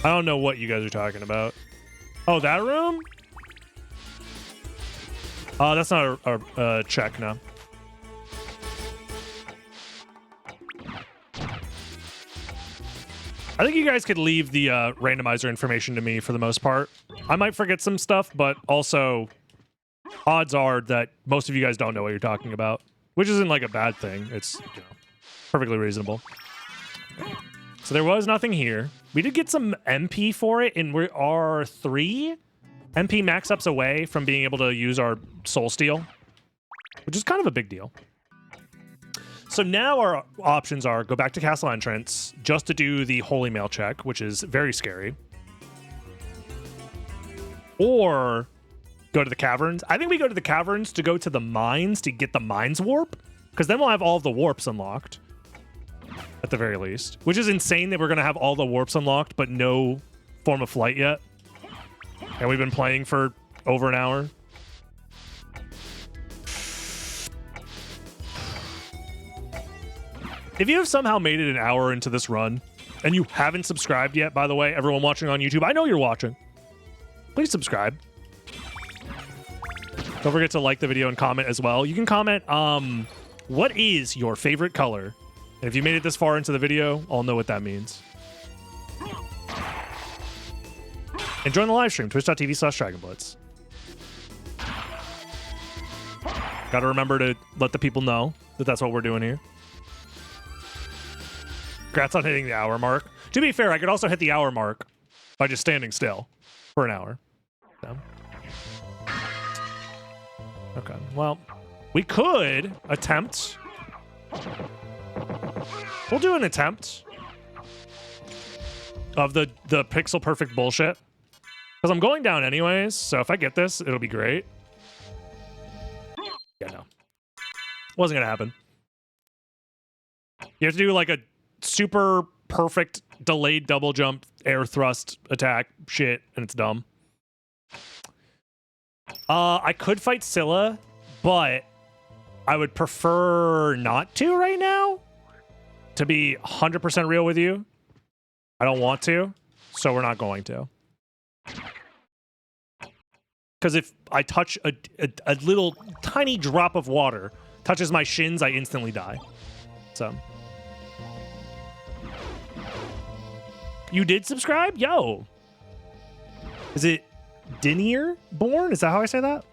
I don't know what you guys are talking about. Oh, that room? That's not a check, no. I think you guys could leave the randomizer information to me for the most part. I might forget some stuff, but also odds are that most of you guys don't know what you're talking about, which isn't like a bad thing. It's, you know, perfectly reasonable. So there was nothing here. We did get some MP for it, and we are 3 MP max ups away from being able to use our Soul Steel, which is kind of a big deal. So now our options are go back to Castle Entrance just to do the Holy Mail check, which is very scary. Or go to the caverns. I think we go to the caverns to go to the mines to get the mines warp, because then we'll have all of the warps unlocked at the very least, which is insane that we're going to have all the warps unlocked, but no form of flight yet. And we've been playing for over an hour. If you have somehow made it an hour into this run and you haven't subscribed yet, by the way, everyone watching on YouTube, I know you're watching. Please subscribe. Don't forget to like the video and comment as well. You can comment, what is your favorite color? And if you made it this far into the video, I'll know what that means. And join the live stream, twitch.tv/DragonBlitz. Gotta remember to let the people know that that's what we're doing here. Congrats on hitting the hour mark. To be fair, I could also hit the hour mark by just standing still for an hour. So. Okay, well, we could attempt. We'll do an attempt of the pixel perfect bullshit. Because I'm going down anyways, so if I get this, it'll be great. Yeah, no. Wasn't gonna happen. You have to do like a super perfect delayed double jump air thrust attack shit, and it's dumb. I could fight Scylla, but I would prefer not to right now. To be 100% real with you, I don't want to, so we're not going to. Because if I touch a little tiny drop of water touches my shins, I instantly die. So. You did subscribe? Yo. Is it Dinier Born? Is that how I say that?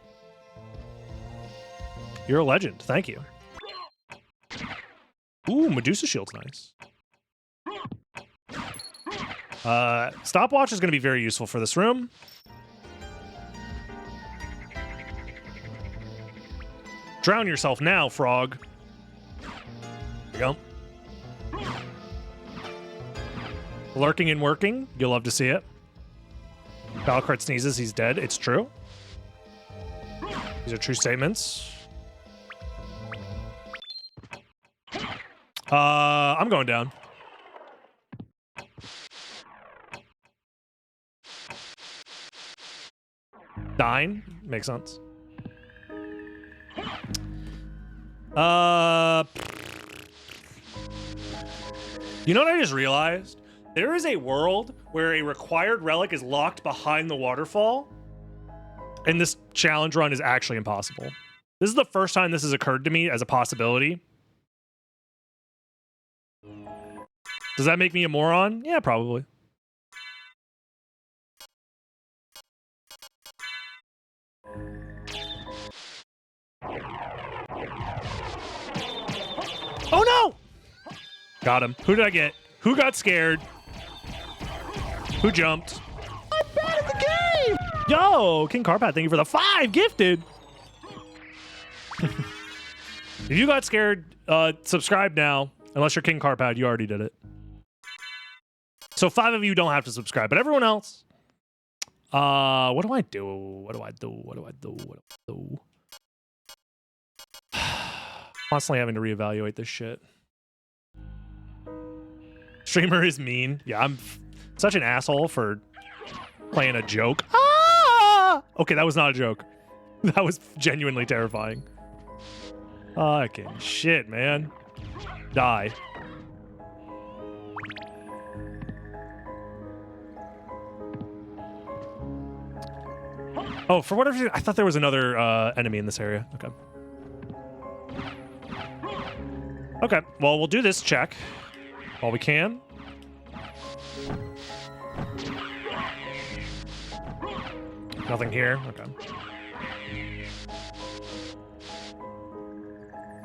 You're a legend. Thank you. Ooh, Medusa Shield's nice. Stopwatch is going to be very useful for this room. Drown yourself now, frog. There you go. Lurking and working. You'll love to see it. Valcart sneezes, he's dead. It's true. These are true statements. I'm going down. Dying? Makes sense. You know what I just realized? There is a world where a required relic is locked behind the waterfall, and this challenge run is actually impossible. This is the first time this has occurred to me as a possibility. Does that make me a moron? Yeah, probably. Oh no! Got him. Who did I get? Who got scared? Who jumped? I'm bad at the game! Yo, King Carpat, thank you for the 5 gifted. If you got scared, subscribe now. Unless you're King Carpad, you already did it. So 5 of you don't have to subscribe, but everyone else. What do I do? What do I do? What do I do? What do I do? Constantly having to reevaluate this shit. Streamer is mean. Yeah, I'm such an asshole for playing a joke. Ah! Okay, that was not a joke. That was genuinely terrifying. Fucking shit, man. Die. Oh, for whatever reason, I thought there was another enemy in this area. Okay. Okay, well, we'll do this check while we can. Nothing here. Okay.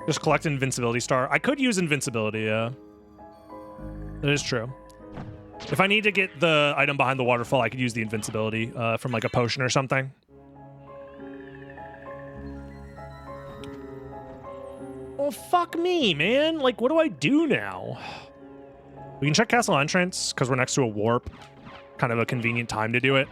Just collect an invincibility star. I could use invincibility, yeah. That is true. If I need to get the item behind the waterfall, I could use the invincibility from like a potion or something. Oh, fuck me, man. Like, what do I do now? We can check castle entrance because we're next to a warp. Kind of a convenient time to do it.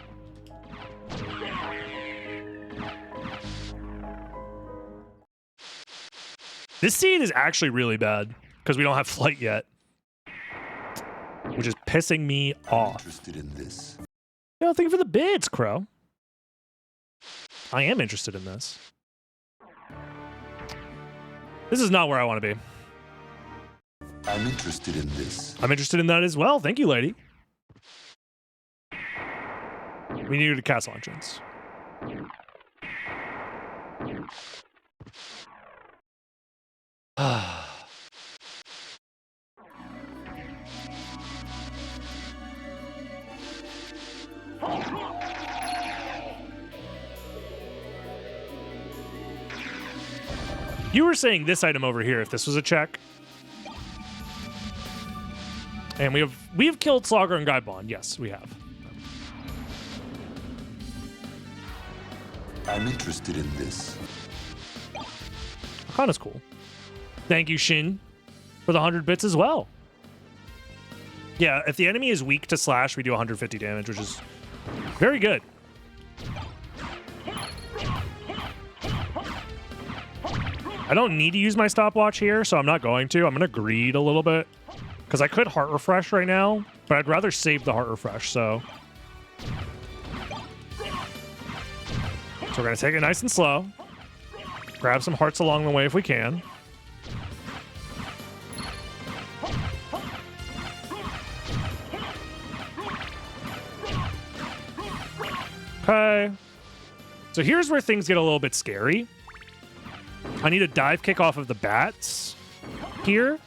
This seed is actually really bad because we don't have flight yet, which is pissing me off. Interested in this. Yo, thank you for the bids, Crow. I am interested in this. This is not where I want to be. I'm interested in this. I'm interested in that as well. Thank you, lady. We need a castle entrance. You were saying this item over here, if this was a check. And we have killed Slogger and Gaibon. Yes, we have. I'm interested in this. Arcana's cool. Thank you, Shin, for the 100 bits as well. Yeah, if the enemy is weak to slash, we do 150 damage, which is very good. I don't need to use my stopwatch here, so I'm not going to. I'm going to greed a little bit, because I could heart refresh right now, but I'd rather save the heart refresh, so. So we're going to take it nice and slow. Grab some hearts along the way if we can. Okay. So here's where things get a little bit scary. I need a dive kick off of the bats here.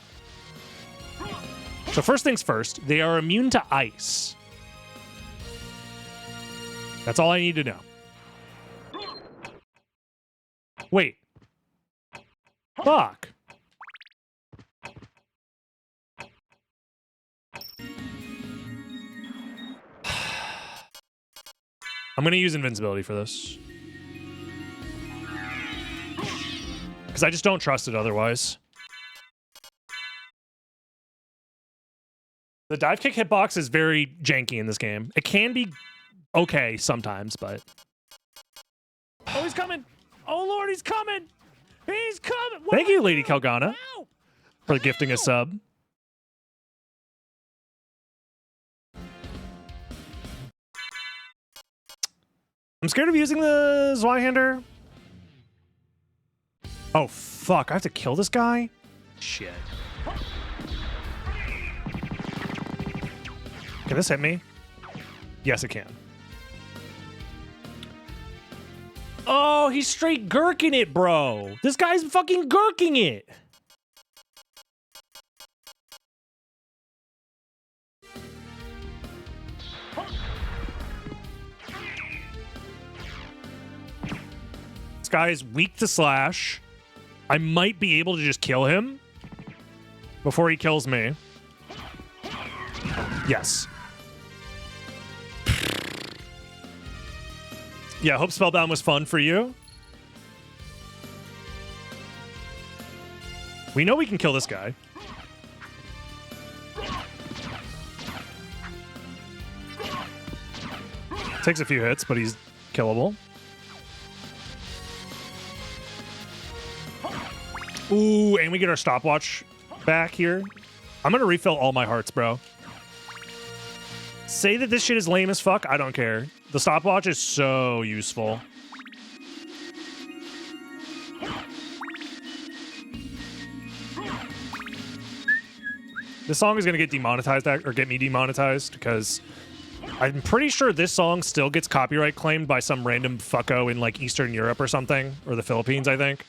So first things first, they are immune to ice. That's all I need to know. Wait. Fuck. I'm going to use invincibility for this. Because I just don't trust it otherwise. The dive kick hitbox is very janky in this game. It can be okay sometimes, but... Oh, he's coming! Oh, Lord, he's coming! He's coming! What Thank you, Lady Kalgana, for gifting a sub. I'm scared of using the Zweihander. Oh, fuck. I have to kill this guy? Shit. Can this hit me? Yes, it can. Oh, he's straight gurking it, bro. This guy's fucking gurking it. This guy is weak to slash. I might be able to just kill him before he kills me. Yes. Yeah, hope Spellbound was fun for you. We know we can kill this guy. Takes a few hits, but he's killable. Ooh, and we get our stopwatch back here. I'm gonna refill all my hearts, bro. Say that this shit is lame as fuck, I don't care. The stopwatch is so useful. This song is gonna get demonetized, or get me demonetized, because I'm pretty sure this song still gets copyright claimed by some random fucko in like Eastern Europe or something, or the Philippines, I think.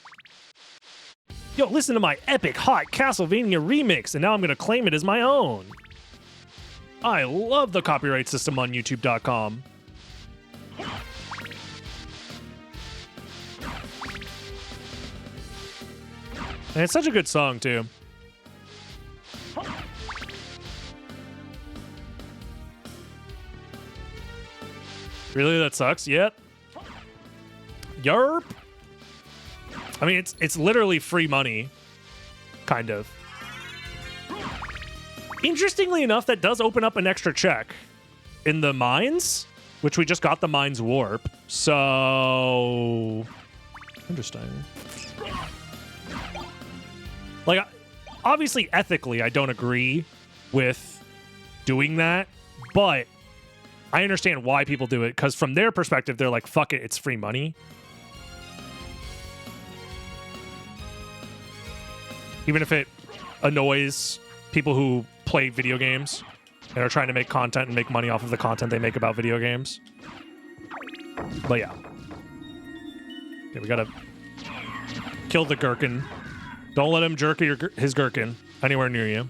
Yo, listen to my epic hot Castlevania remix, and now I'm gonna claim it as my own. I love the copyright system on YouTube.com. And it's such a good song, too. Really? That sucks? Yep. Yerp. I mean, it's literally free money. Kind of. Interestingly enough, that does open up an extra check in the mines, which we just got the mines warp. So interesting. Like, obviously, ethically, I don't agree with doing that, but I understand why people do it, because from their perspective, they're like, fuck it, it's free money. Even if it annoys people who play video games and are trying to make content and make money off of the content they make about video games. But yeah. Okay, we gotta kill the gherkin. Don't let him jerk his gherkin anywhere near you.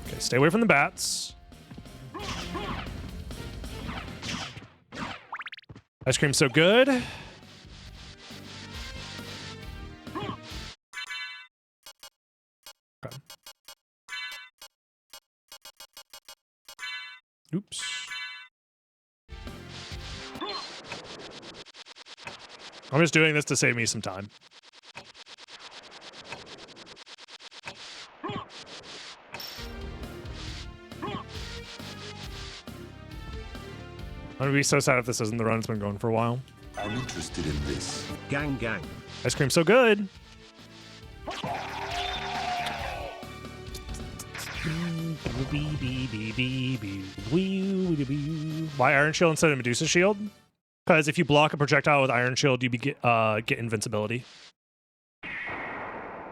Okay, stay away from the bats. Ice cream's so good. Okay. Oops. I'm just doing this to save me some time. I'm gonna be so sad if this isn't the run. It's been going for a while. I'm interested in this. Gang, gang. Ice cream's so good. Why Iron Shield instead of Medusa Shield? Because if you block a projectile with Iron Shield, you get invincibility.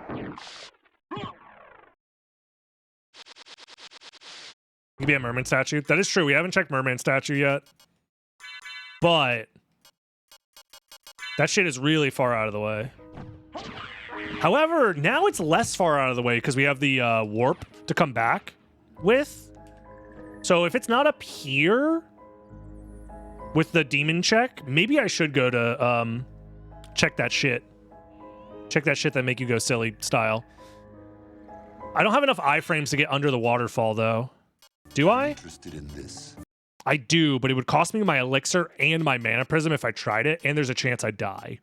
You can be a merman statue. That is true. We haven't checked merman statue yet. But that shit is really far out of the way. However, now it's less far out of the way because we have the warp to come back with. So if it's not up here with the demon check, maybe I should go to check that shit. Check that shit that make you go silly style. I don't have enough iframes to get under the waterfall though. Do I? Interested in this. I do, but it would cost me my elixir and my mana prism if I tried it, and there's a chance I'd die.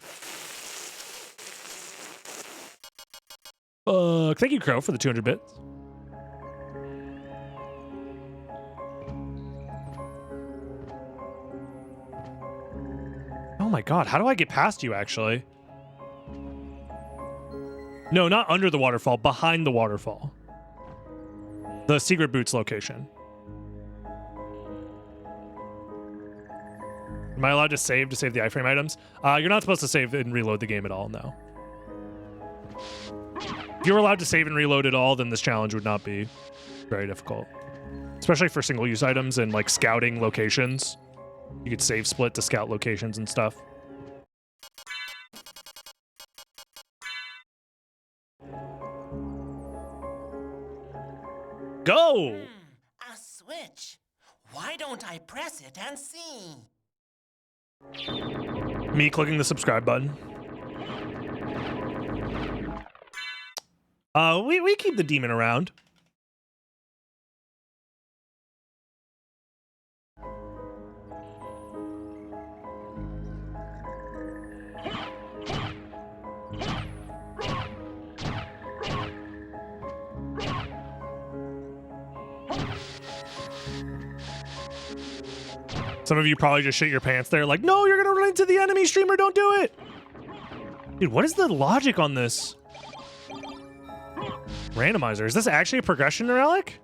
Thank you, Crow, for the 200 bits. Oh my god, how do I get past you, actually? No, not under the waterfall, behind the waterfall. The Secret Boots location. Am I allowed to save the iframe items? You're not supposed to save and reload the game at all, no. If you were allowed to save and reload at all, then this challenge would not be very difficult. Especially for single-use items and, like, scouting locations. You could save split to scout locations and stuff. Go! A switch. Why don't I press it and see? Me clicking the subscribe button. We keep the demon around. Some of you probably just shit your pants there, like, no, you're gonna run into the enemy streamer, don't do it! Dude, what is the logic on this? Randomizer, is this actually a progression relic?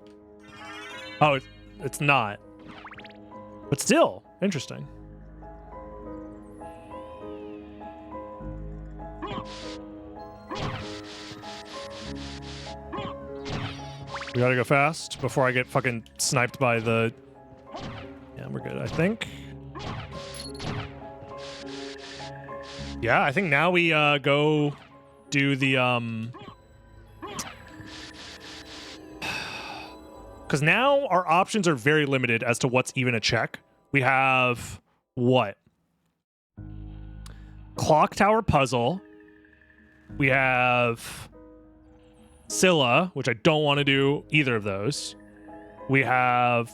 Oh, it's not. But still, interesting. We gotta go fast before I get fucking sniped by the... Yeah, we're good, I think. Yeah, I think now we go do the... Because now our options are very limited as to what's even a check. We have what? Clock Tower Puzzle. We have Scylla, which I don't want to do either of those. We have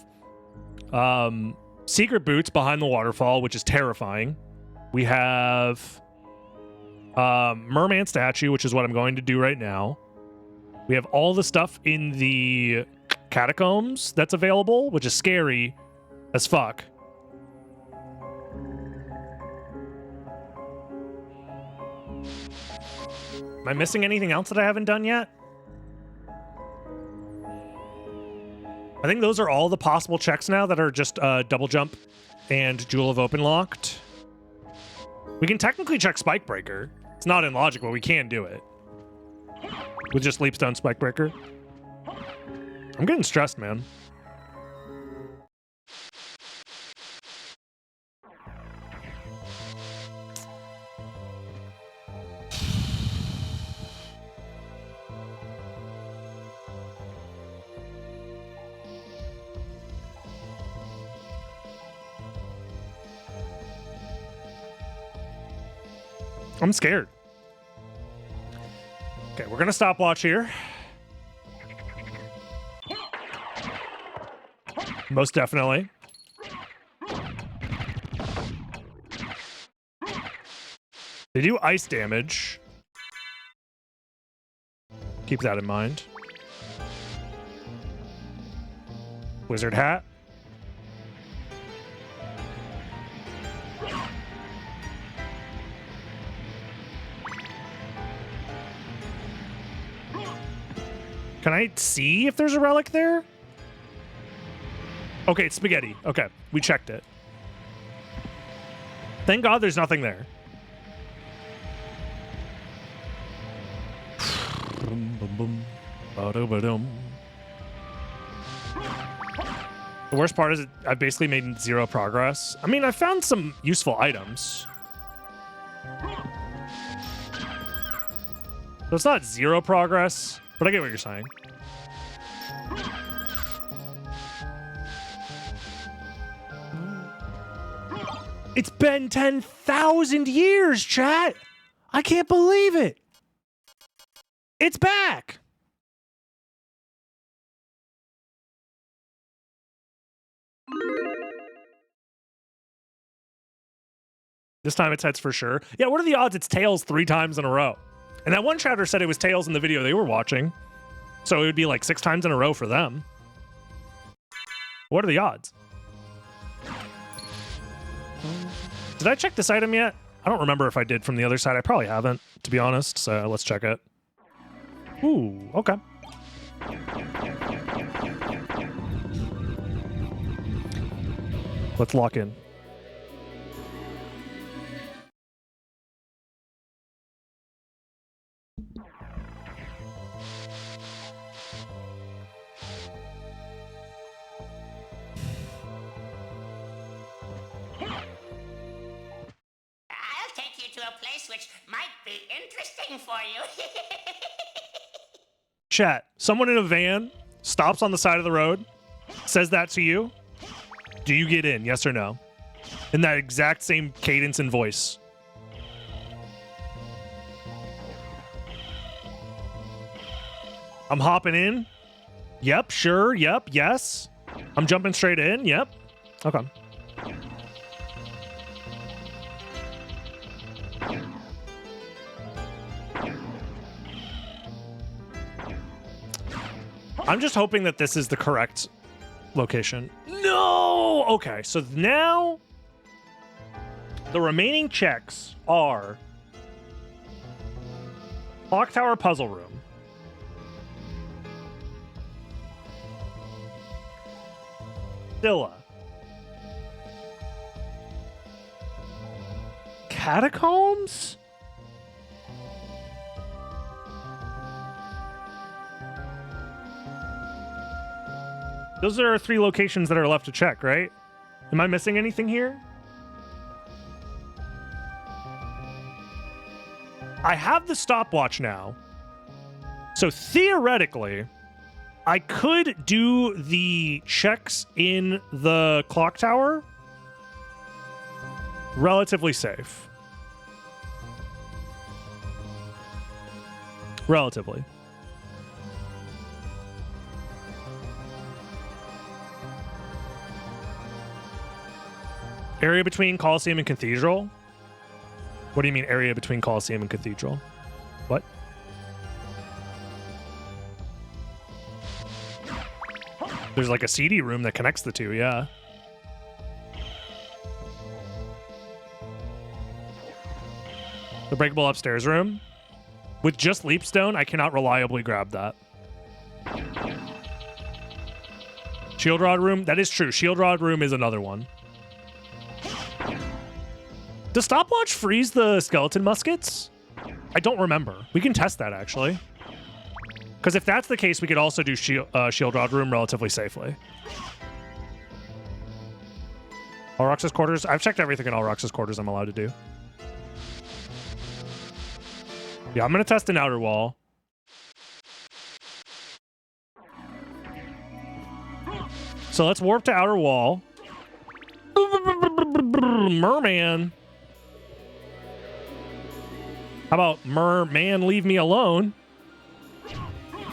Secret Boots behind the waterfall, which is terrifying. We have Merman Statue, which is what I'm going to do right now. We have all the stuff in the Catacombs that's available, which is scary as fuck. Am I missing anything else that I haven't done yet? I think those are all the possible checks now that are just double jump and Jewel of Open Locked. We can technically check Spike Breaker. It's not in logic, but we can do it. With just Leapstone Spike Breaker. I'm getting stressed, man. I'm scared. Okay, we're gonna stopwatch here. Most definitely. They do ice damage. Keep that in mind. Wizard hat. Can I see if there's a relic there? Okay, it's spaghetti. Okay, we checked it. Thank God there's nothing there. The worst part is I've basically made zero progress. I mean, I found some useful items. So it's not zero progress, but I get what you're saying. It's been 10,000 years, chat. I can't believe it. It's back. This time it's heads for sure. Yeah, what are the odds it's tails 3 times in a row? And that one chatter said it was tails in the video they were watching. So it would be like 6 times in a row for them. What are the odds? Did I check this item yet? I don't remember if I did from the other side. I probably haven't, to be honest. So let's check it. Ooh, okay. Let's lock in. to a place which might be interesting for you. Chat, someone in a van stops on the side of the road, says that to you. Do you get in? Yes or no? In that exact same cadence and voice. I'm hopping in. Yep, sure. Yep, yes. I'm jumping straight in. Yep. Okay. I'm just hoping that this is the correct location. No! Okay, so now the remaining checks are Clock Tower Puzzle Room, Scylla, Catacombs? Those are 3 locations that are left to check, right? Am I missing anything here? I have the stopwatch now. So theoretically, I could do the checks in the clock tower relatively safe. Relatively. Area between Colosseum and Cathedral? What do you mean area between Colosseum and Cathedral? What? There's like a CD room that connects the two, yeah. The breakable upstairs room? With just Leapstone, I cannot reliably grab that. Shield Rod room? That is true. Shield Rod room is another one. Does stopwatch freeze the skeleton muskets? I don't remember. We can test that, actually. Because if that's the case, we could also do Shield Rod room relatively safely. Alrox's quarters? I've checked everything in Alrox's quarters I'm allowed to do. Yeah, I'm going to test an outer wall. So let's warp to outer wall. Merman. How about Merman leave me alone?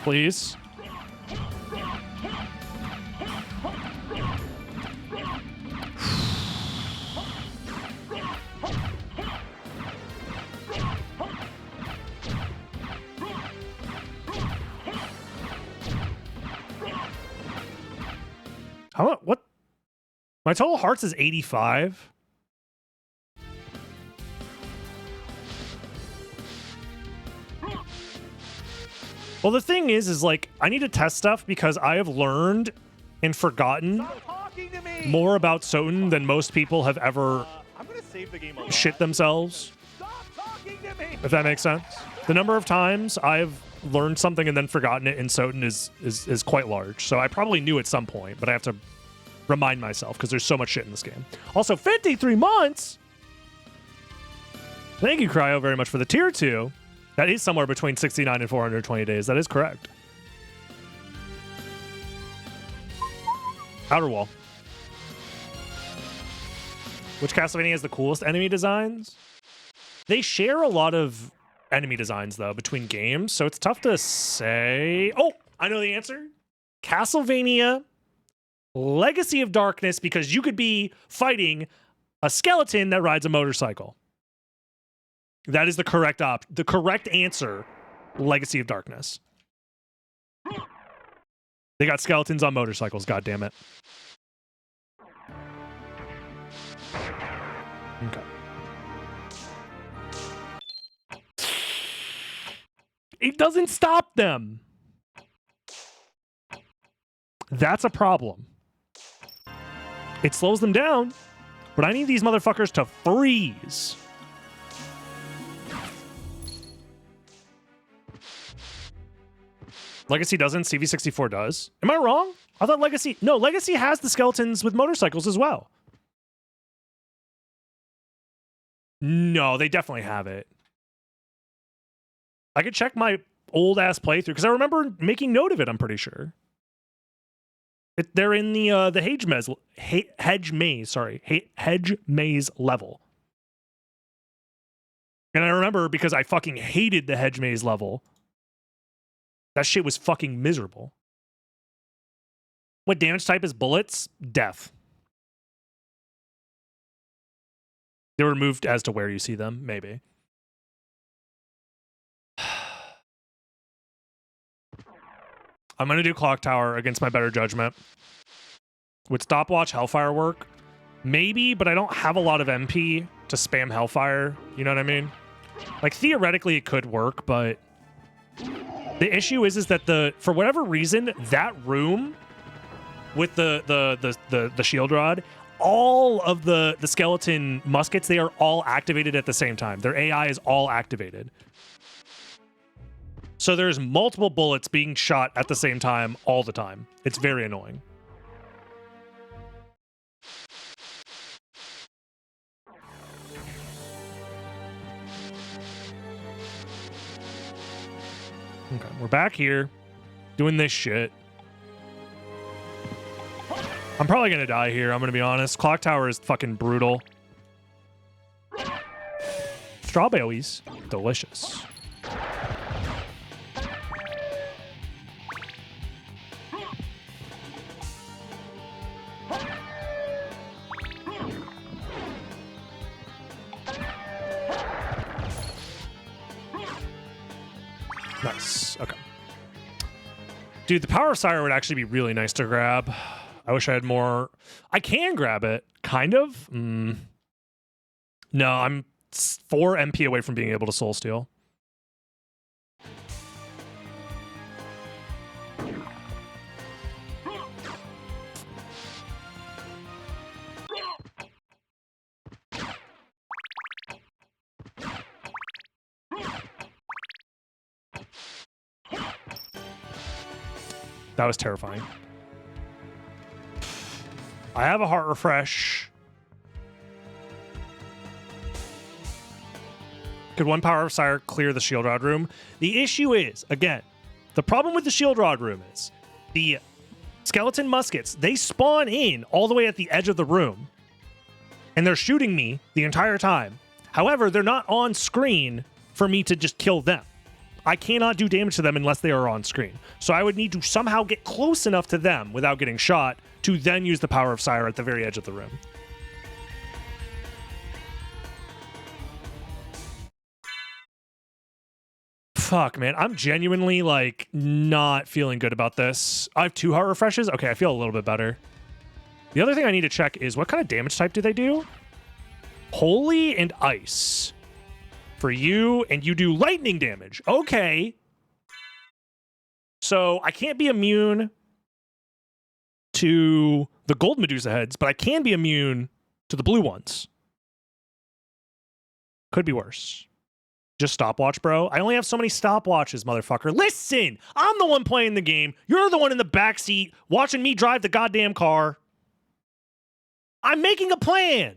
Please. What? My total hearts is 85. Well, the thing is like, I need to test stuff because I have learned and forgotten more about SotN than most people have ever shit themselves. If that makes sense. The number of times I've learned something and then forgotten it in SotN is quite large. So I probably knew at some point, but I have to remind myself because there's so much shit in this game. Also, 53 months! Thank you, Cryo, very much for the tier 2. That is somewhere between 69 and 420 days. That is correct. Outer wall. Which Castlevania has the coolest enemy designs? They share a lot of enemy designs, though, between games, so it's tough to say. Oh, I know the answer. Castlevania Legacy of Darkness, because you could be fighting a skeleton that rides a motorcycle. That is the correct answer. Legacy of Darkness. They got skeletons on motorcycles, god damn it. Okay. It doesn't stop them. That's a problem. It slows them down, but I need these motherfuckers to freeze. Legacy doesn't, CV64 does. Am I wrong? I thought Legacy... No, Legacy has the skeletons with motorcycles as well. No, they definitely have it. I could check my old ass playthrough because I remember making note of it. I'm pretty sure. They're in the hedge maze level. And I remember because I fucking hated the hedge maze level. That shit was fucking miserable. What damage type is bullets? Death. They were moved as to where you see them, maybe. I'm going to do Clock Tower against my better judgment. Would Stopwatch Hellfire work? Maybe, but I don't have a lot of MP to spam Hellfire. You know what I mean? Like, theoretically, it could work, but the issue is that for whatever reason, that room with the shield rod, all of the skeleton muskets, they are all activated at the same time. Their AI is all activated. So there's multiple bullets being shot at the same time all the time. It's very annoying. Okay, we're back here doing this shit. I'm probably gonna die here, I'm gonna be honest. Clock Tower is fucking brutal. Strawberries, delicious. Nice. Okay. Dude, the Power of Sire would actually be really nice to grab. I wish I had more. I can grab it, kind of. No, I'm 4 MP away from being able to Soul Steal. That was terrifying. I have a heart refresh. Could one Power of Sire clear the Shield Rod room? The issue is, again, the problem with the Shield Rod room is the skeleton muskets, they spawn in all the way at the edge of the room, and they're shooting me the entire time. However, they're not on screen for me to just kill them. I cannot do damage to them unless they are on screen. So I would need to somehow get close enough to them without getting shot to then use the Power of Sire at the very edge of the room. Fuck, man. I'm genuinely, like, not feeling good about this. I have 2 heart refreshes. Okay, I feel a little bit better. The other thing I need to check is what kind of damage type do they do? Holy and Ice. For you, and you do lightning damage. Okay. So I can't be immune to the gold Medusa heads, but I can be immune to the blue ones. Could be worse. Just stopwatch, bro. I only have so many stopwatches, motherfucker. Listen! I'm the one playing the game. You're the one in the backseat watching me drive the goddamn car. I'm making a plan.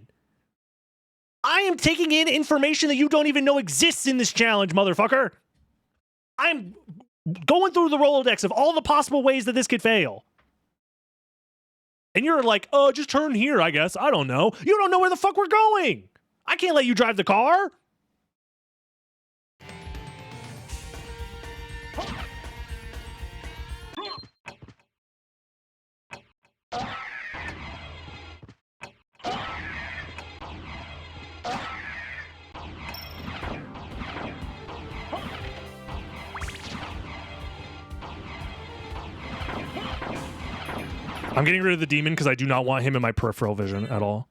I am taking in information that you don't even know exists in this challenge, motherfucker. I'm going through the Rolodex of all the possible ways that this could fail. And you're like, oh, just turn here, I guess. I don't know. You don't know where the fuck we're going. I can't let you drive the car. I'm getting rid of the demon because I do not want him in my peripheral vision at all.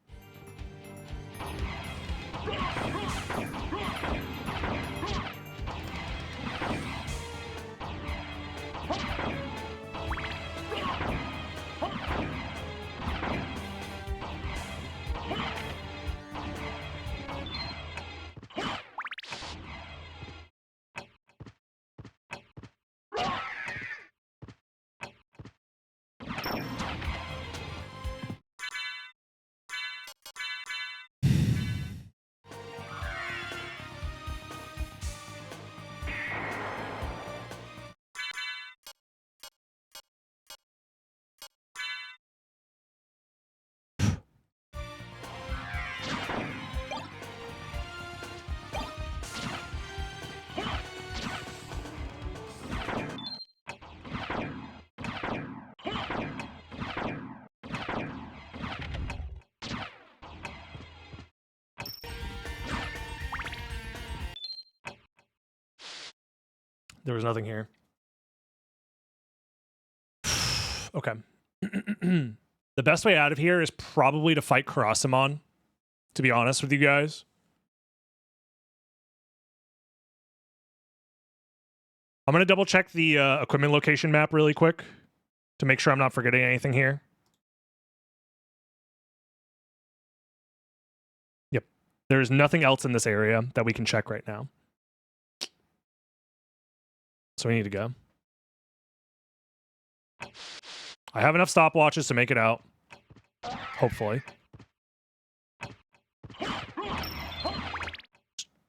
there was nothing here. Okay. The best way out of here is probably to fight Karasamon, to be honest with you guys. I'm going to double check the equipment location map really quick to make sure I'm not forgetting anything here. Yep. There's nothing else in this area that we can check right now. So we need to go. I have enough stopwatches to make it out. Hopefully.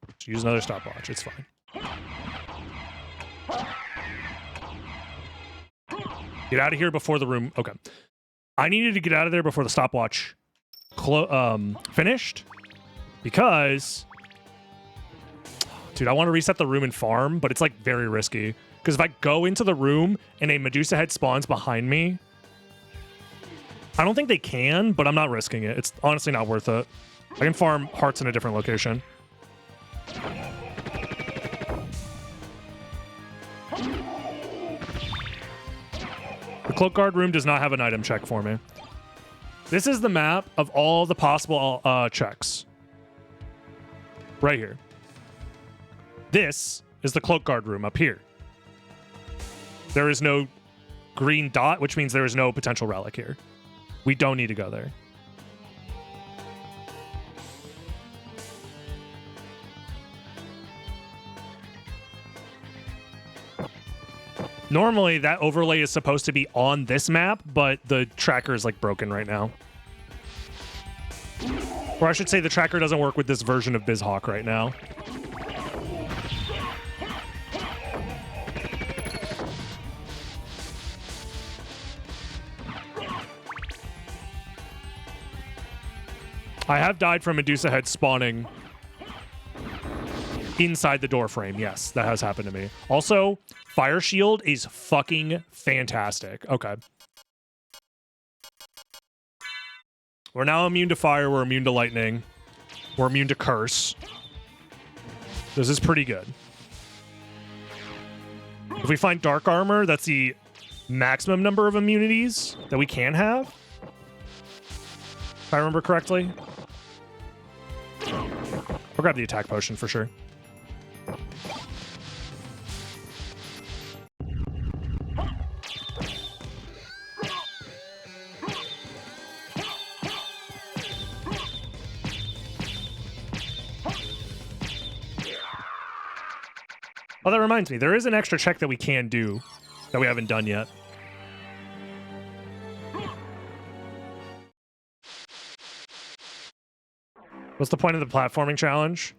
Just use another stopwatch. It's fine. Get out of here before the room... Okay. I needed to get out of there before the stopwatch finished. Because... Dude, I want to reset the room and farm, but it's like very risky. Because if I go into the room and a Medusa head spawns behind me... I don't think they can, but I'm not risking it. It's honestly not worth it. I can farm hearts in a different location. The cloak guard room does not have an item check for me. This is the map of all the possible checks. Right here. This is the cloak guard room up here. There is no green dot, which means there is no potential relic here. We don't need to go there. Normally, that overlay is supposed to be on this map, but the tracker is like broken right now. Or I should say the tracker doesn't work with this version of BizHawk right now. I have died from Medusa head spawning inside the door frame. Yes, that has happened to me. Also, Fire Shield is fucking fantastic. Okay. We're now immune to fire. We're immune to lightning. We're immune to curse. This is pretty good. If we find dark armor, that's the maximum number of immunities that we can have. If I remember correctly. I'll grab the attack potion for sure. Oh, that reminds me. There is an extra check that we can do that we haven't done yet. What's the point of the platforming challenge?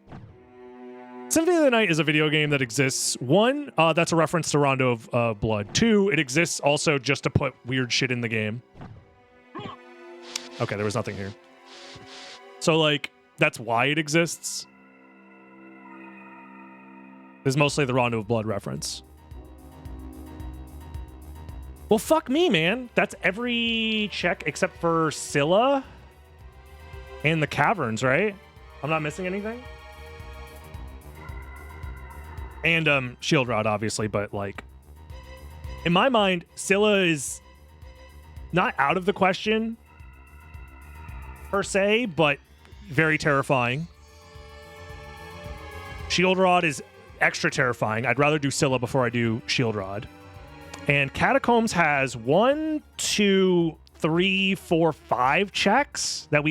Symphony of the Night is a video game that exists. One, that's a reference to Rondo of Blood. Two, it exists also just to put weird shit in the game. Okay, there was nothing here. So, like, that's why it exists. Is mostly the Rondo of Blood reference. Well, fuck me, man. That's every check except for Scylla and the caverns, right? I'm not missing anything? And Shield Rod, obviously, but, like, in my mind, Scylla is not out of the question, per se, but very terrifying. Shield Rod is extra terrifying. I'd rather do Scylla before I do Shield Rod. And Catacombs has 1, 2, 3, 4, 5 checks that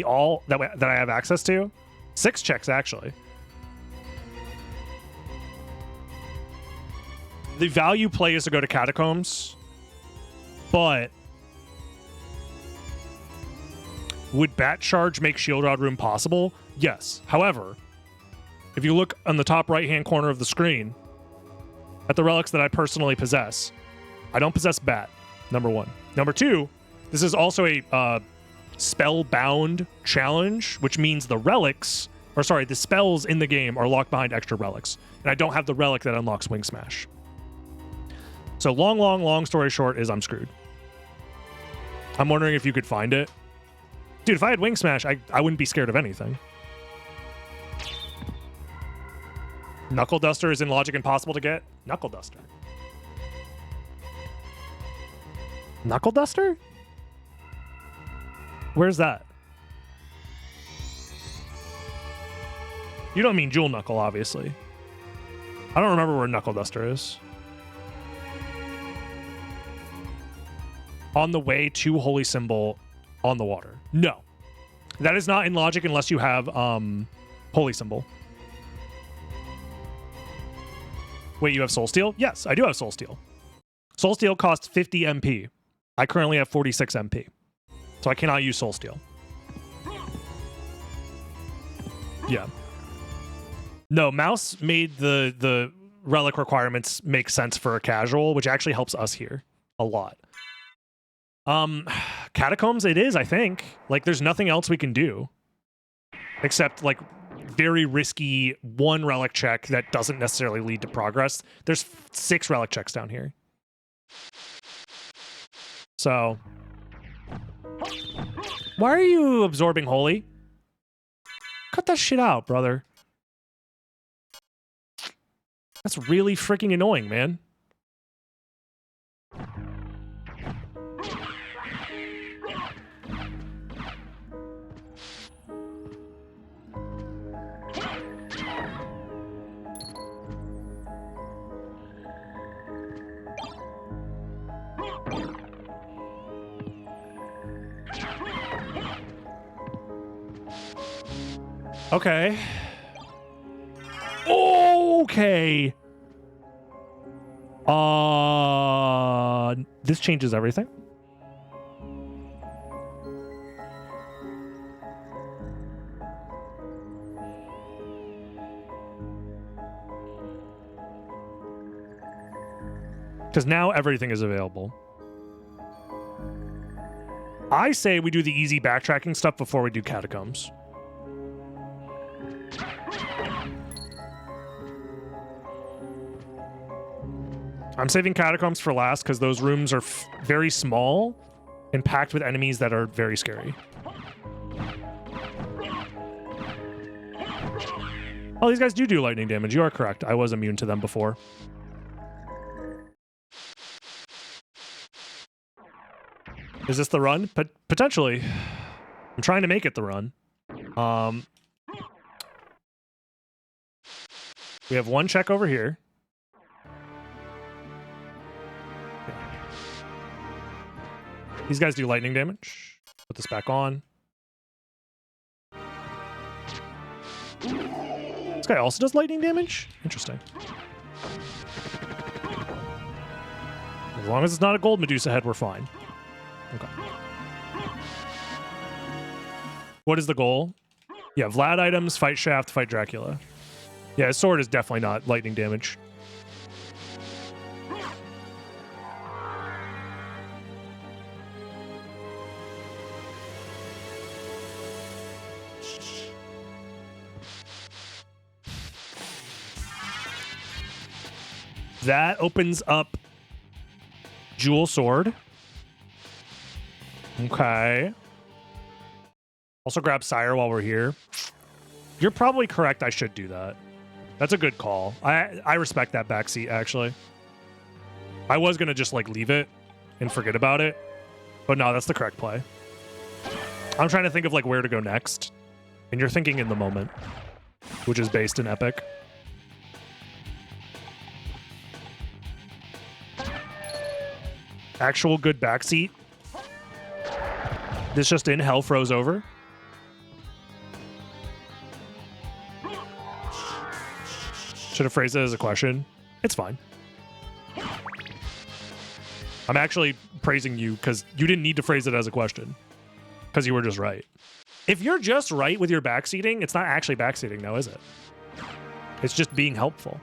that I have access to. 6 checks, actually. The value play is to go to Catacombs, but would Bat Charge make Shield Rod Room possible? Yes. However, if you look on the top right-hand corner of the screen at the relics that I personally possess, I don't possess Bat, number 1. Number 2, this is also a spellbound challenge, which means the spells in the game are locked behind extra relics. And I don't have the relic that unlocks Wing Smash. So long story short is I'm screwed. I'm wondering if you could find it. Dude, if I had Wing Smash, I wouldn't be scared of anything. Knuckle Duster is in Logic Impossible to get. Knuckle Duster. Knuckle Duster? Where's that? You don't mean Jewel Knuckle, obviously. I don't remember where Knuckle Duster is. On the way to Holy Symbol on the water. No. That is not in logic unless you have Holy Symbol. Wait, you have Soul Steel? Yes, I do have Soul Steel. Soul Steel costs 50 MP. I currently have 46 MP. So I cannot use Soul Steel. Yeah. No, Mouse made the relic requirements make sense for a casual, which actually helps us here a lot. Catacombs it is, I think. Like, there's nothing else we can do. Except, like, very risky one relic check that doesn't necessarily lead to progress. There's 6 relic checks down here. So... Why are you absorbing Holy? Cut that shit out, brother. That's really freaking annoying, man. Okay. Okay. This changes everything. Because now everything is available. I say we do the easy backtracking stuff before we do Catacombs. I'm saving Catacombs for last because those rooms are very small and packed with enemies that are very scary. Oh, these guys do lightning damage. You are correct. I was immune to them before. Is this the run? Potentially. I'm trying to make it the run. We have one check over here. These guys do lightning damage. Put this back on. This guy also does lightning damage? Interesting. As long as it's not a gold Medusa head, we're fine. Okay. What is the goal? Yeah, Vlad items, fight Shaft, fight Dracula. Yeah, his sword is definitely not lightning damage. That opens up Jewel Sword. Okay. Also grab Sire while we're here. You're probably correct. I should do that. That's a good call. I respect that backseat, actually. I was going to just, like, leave it and forget about it. But no, that's the correct play. I'm trying to think of, like, where to go next. And you're thinking in the moment, which is based in Epic. Actual good backseat. This just in, hell froze over. Should have phrased it as a question. It's fine. I'm actually praising you because you didn't need to phrase it as a question. Because you were just right. If you're just right with your backseating, it's not actually backseating now, is it? It's just being helpful.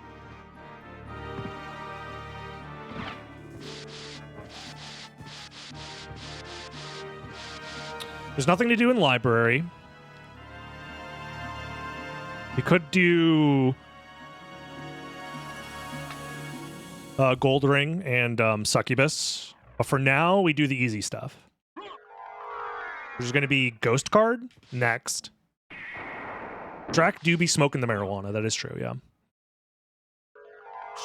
There's nothing to do in library. We could do Gold Ring and Succubus. But for now, we do the easy stuff. There's going to be Ghost Card next. Drac do be smoking the marijuana. That is true, yeah.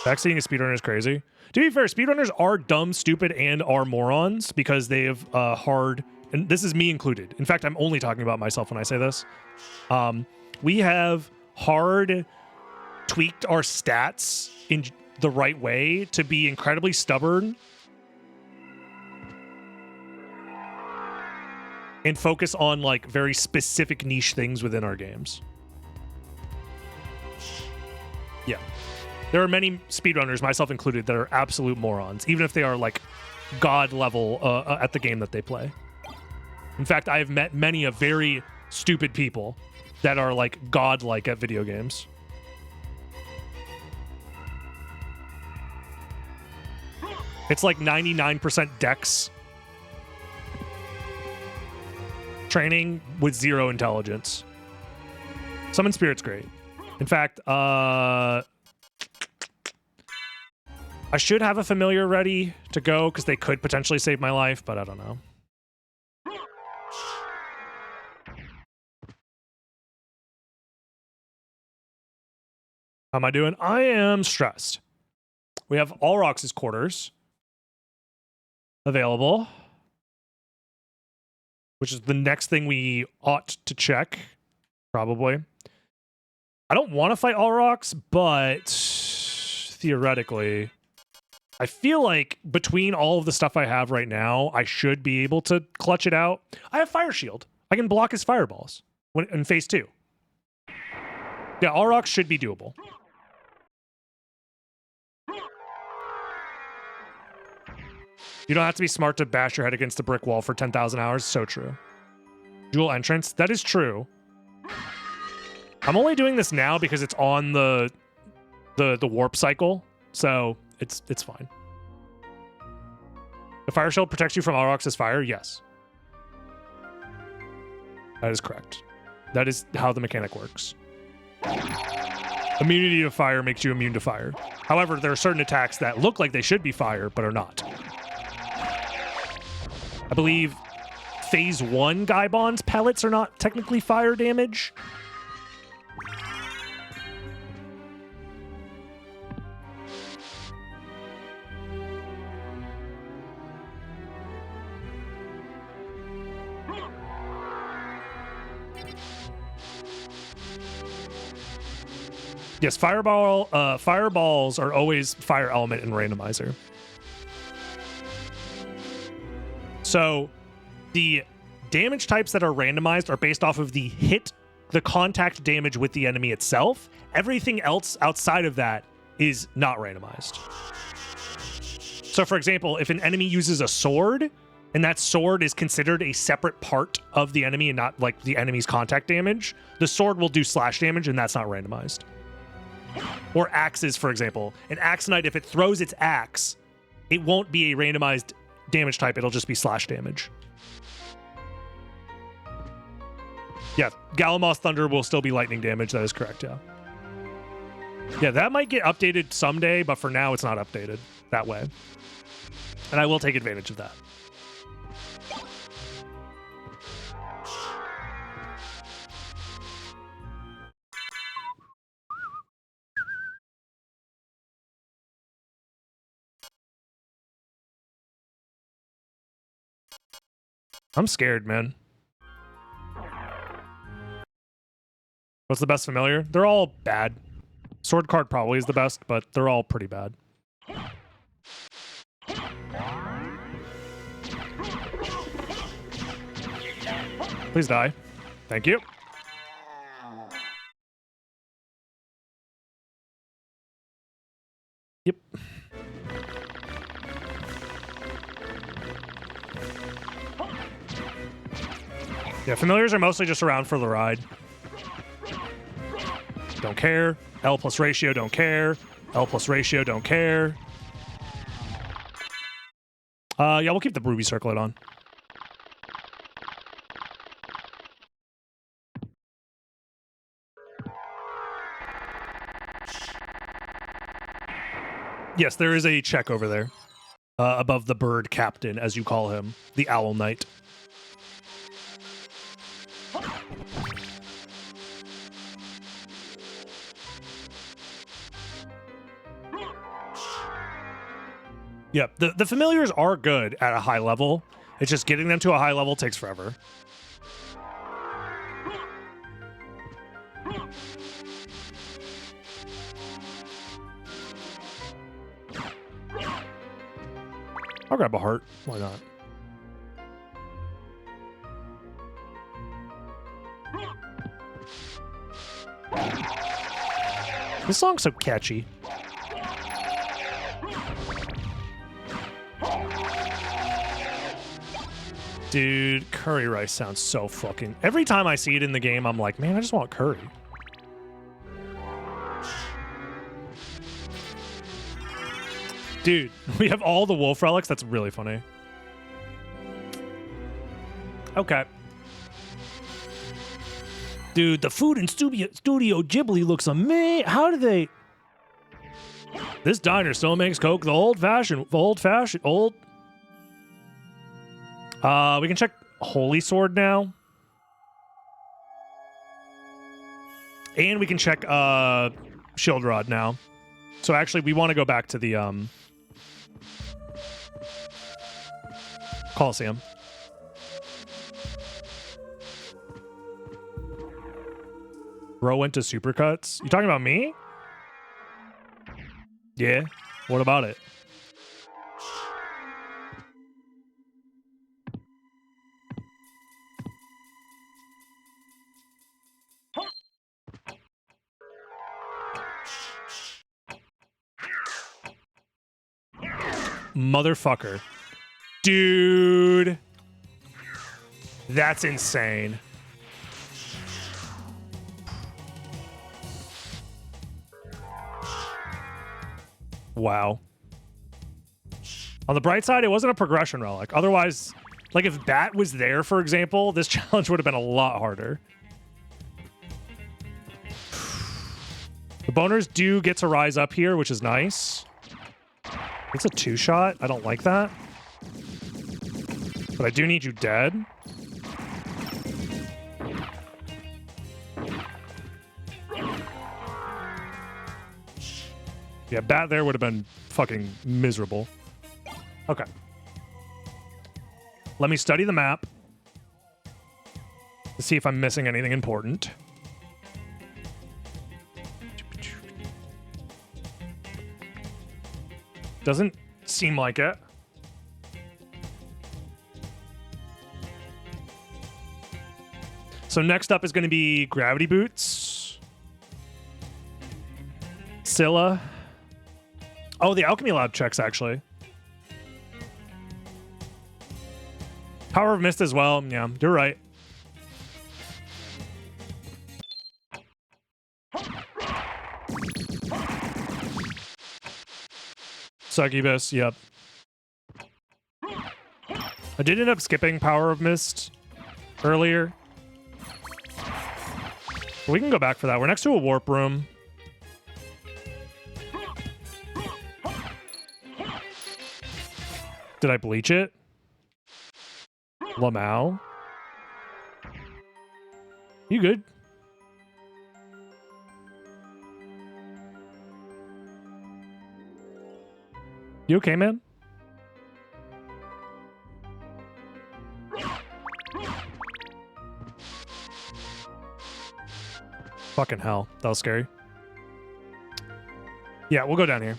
Backseating a speedrunner is crazy. To be fair, speedrunners are dumb, stupid, and are morons because they have hard, and this is me included. In fact, I'm only talking about myself when I say this. We have hard tweaked our stats in the right way to be incredibly stubborn and focus on like very specific niche things within our games. Yeah. There are many speedrunners, myself included, that are absolute morons, even if they are like god level at the game that they play. In fact, I have met many of very stupid people that are like godlike at video games. It's like 99% dex training with 0 intelligence. Summon Spirit's great. In fact, I should have a familiar ready to go because they could potentially save my life, but I don't know. How am I doing? I am stressed. We have Allrox's quarters available, which is the next thing we ought to check, probably. I don't want to fight Allrox, but theoretically, I feel like between all of the stuff I have right now, I should be able to clutch it out. I have Fire Shield. I can block his fireballs in phase 2. Yeah, Allrox should be doable. You don't have to be smart to bash your head against a brick wall for 10,000 hours. So true. Dual entrance. That is true. I'm only doing this now because it's on the warp cycle, so it's fine. The Fire Shield protects you from Allrox's fire? Yes. That is correct. That is how the mechanic works. Immunity to fire makes you immune to fire. However, there are certain attacks that look like they should be fire, but are not. I believe phase 1 Gaibon's pellets are not technically fire damage. Yes, fireballs are always fire element in Randomizer. So the damage types that are randomized are based off of the contact damage with the enemy itself. Everything else outside of that is not randomized. So for example, if an enemy uses a sword and that sword is considered a separate part of the enemy and not like the enemy's contact damage, the sword will do slash damage and that's not randomized. Or axes, for example. An axe knight, if it throws its axe, it won't be a randomized damage type, it'll just be slash damage. Yeah, Galamoth Thunder will still be lightning damage, that is correct, yeah. Yeah, that might get updated someday, but for now it's not updated that way. And I will take advantage of that. I'm scared, man. What's the best familiar? They're all bad. Sword card probably is the best, but they're all pretty bad. Please die. Thank you. Yep. Yeah, familiars are mostly just around for the ride. Don't care. L plus ratio, don't care. L plus ratio, don't care. Yeah, we'll keep the ruby circlet on. Yes, there is a check over there. Above the bird captain, as you call him. The Owl Knight. Yep, the familiars are good at a high level. It's just getting them to a high level takes forever. I'll grab a heart. Why not? This song's so catchy. Dude, curry rice sounds so fucking... Every time I see it in the game, I'm like, man, I just want curry. Dude, we have all the wolf relics. That's really funny. Okay. Dude, the food in Studio Ghibli looks amazing. How do they... This diner still makes Coke the old-fashioned... We can check Holy Sword now. And we can check Shield Rod now. So actually, we want to go back to the Coliseum. Bro went to Supercuts. You talking about me? Yeah. What about it? Motherfucker. Dude. That's insane. Wow. On the bright side, it wasn't a progression relic. Otherwise, like if Bat was there, for example, this challenge would have been a lot harder. The boners do get to rise up here, which is nice. It's a 2-shot. I don't like that. But I do need you dead. Yeah, Bat there would have been fucking miserable. Okay. Let me study the map to see if I'm missing anything important. Doesn't seem like it. So next up is going to be Gravity Boots. Scylla. Oh, the Alchemy Lab checks, actually. Power of Mist as well. Yeah, you're right. Succubus, yep. I did end up skipping Power of Mist earlier. We can go back for that. We're next to a warp room. Did I bleach it? Lamau? You good? You okay, man? Fucking hell. That was scary. Yeah, we'll go down here.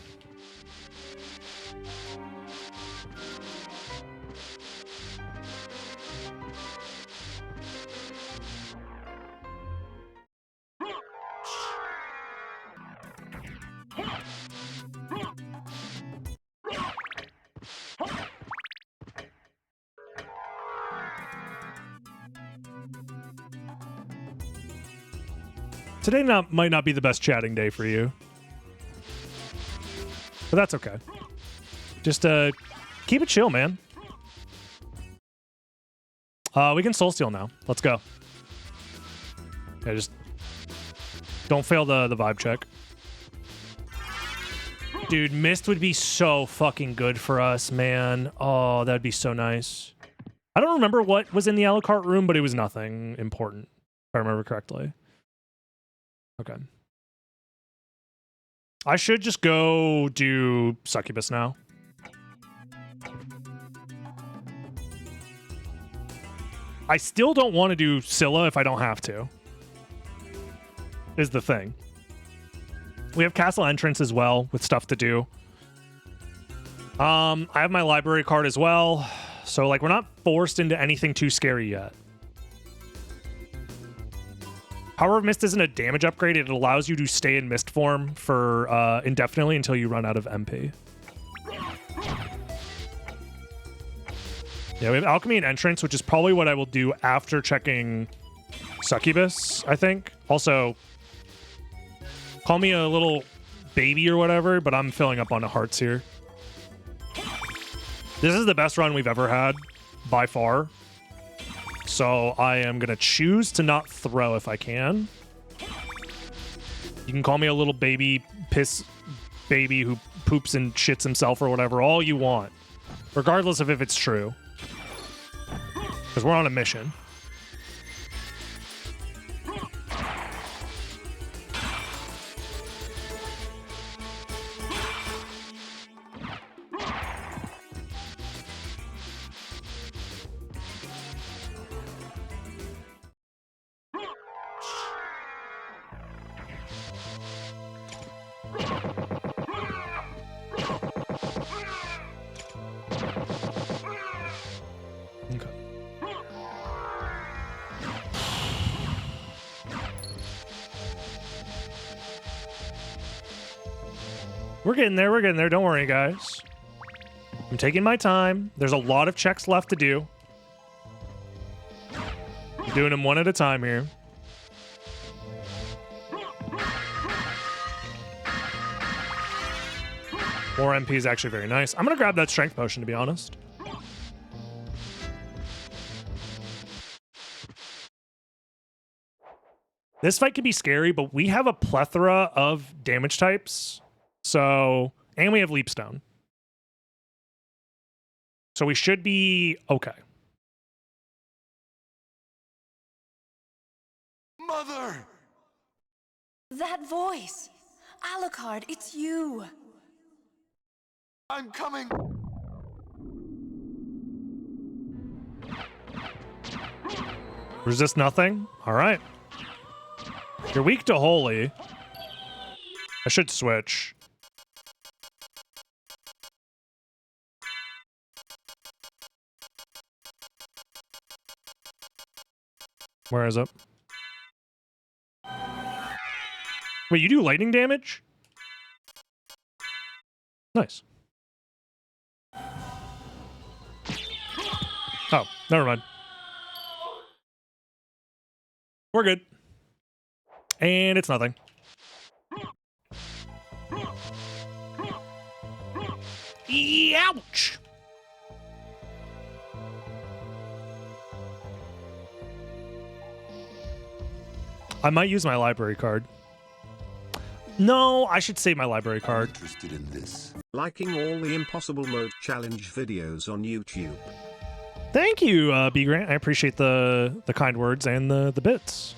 Today might not be the best chatting day for you. But that's okay. Just keep it chill, man. We can soul steal now. Let's go. Yeah, just don't fail the vibe check. Dude, Mist would be so fucking good for us, man. Oh, that'd be so nice. I don't remember what was in the a la carte room, but it was nothing important, if I remember correctly. Okay. I should just go do Succubus now. I still don't want to do Scylla if I don't have to. Is the thing. We have castle entrance as well with stuff to do. I have my library card as well. So, like, we're not forced into anything too scary yet. Power of Mist isn't a damage upgrade. It allows you to stay in Mist form for indefinitely until you run out of MP. Yeah, we have Alchemy and Entrance, which is probably what I will do after checking Succubus, I think. Also, call me a little baby or whatever, but I'm filling up on the hearts here. This is the best run we've ever had, by far. So I am going to choose to not throw if I can. You can call me a little baby, piss baby who poops and shits himself or whatever, all you want. Regardless of if it's true. Because we're on a mission. We're getting there. We're getting there. Don't worry, guys. I'm taking my time. There's a lot of checks left to do. I'm doing them one at a time here. More MP is actually very nice. I'm going to grab that strength potion, to be honest. This fight can be scary, but we have a plethora of damage types. So, and we have Leap Stone. So we should be okay. Mother! That voice! Alucard, it's you! I'm coming! Resist nothing? Alright. You're weak to Holy. I should switch. Where is it? Wait, you do lightning damage? Nice. Oh, never mind. We're good. And it's nothing. Ouch! I might use my library card. No, I should save my library card. Interested in this. Liking all the Impossible Mode challenge videos on YouTube. Thank you, B Grant. I appreciate the kind words and the bits.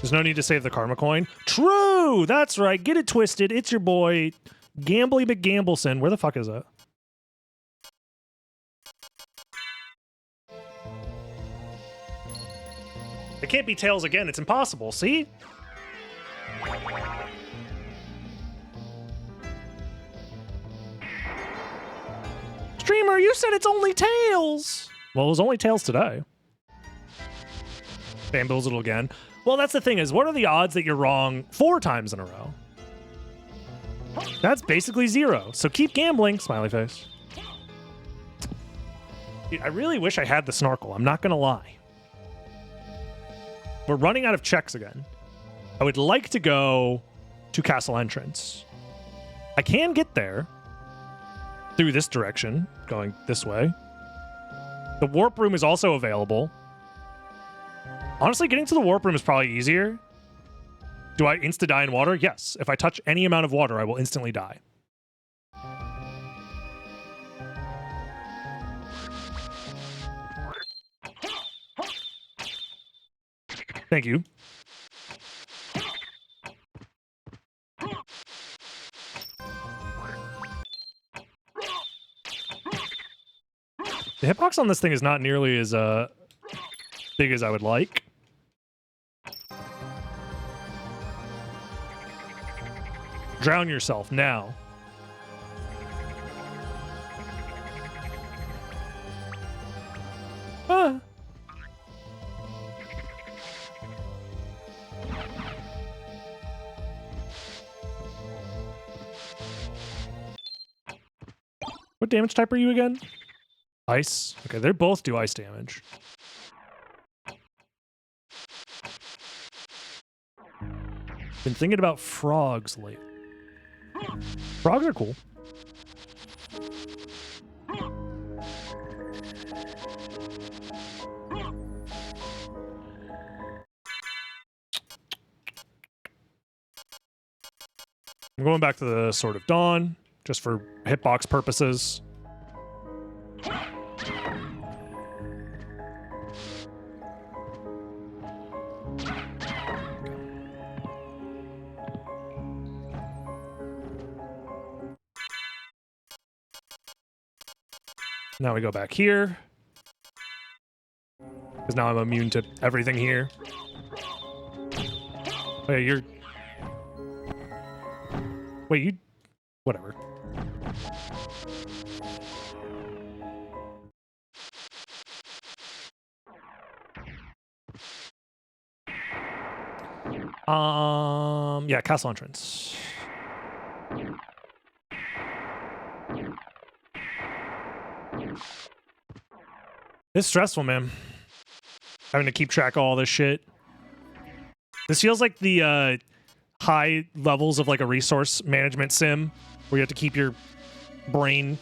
There's no need to save the karma coin. True! That's right. Get it twisted. It's your boy, Gambly McGambleson. Where the fuck is it? It can't be Tails again. It's impossible. See? Streamer, you said it's only Tails. Well, it was only Tails today. Bamboozled again. Well, that's the thing is, what are the odds that you're wrong 4 times in a row? That's basically 0. So keep gambling, smiley face. Dude, I really wish I had the snorkel. I'm not going to lie. We're running out of checks again. I would like to go to Castle Entrance. I can get there through this direction, going this way. The Warp Room is also available. Honestly, getting to the Warp Room is probably easier. Do I insta-die in water? Yes. If I touch any amount of water, I will instantly die. Thank you. The hitbox on this thing is not nearly as big as I would like. Drown yourself now. Ah. What damage type are you again? Ice. Okay, they both do ice damage. Been thinking about frogs lately. Frogs are cool. I'm going back to the Sword of Dawn, just for hitbox purposes. Now we go back here. Because now I'm immune to everything here. Wait, you're... Wait, you... Whatever. Yeah, castle entrance. It's stressful, man. Having to keep track of all this shit. This feels like the high levels of like a resource management sim where you have to keep your brain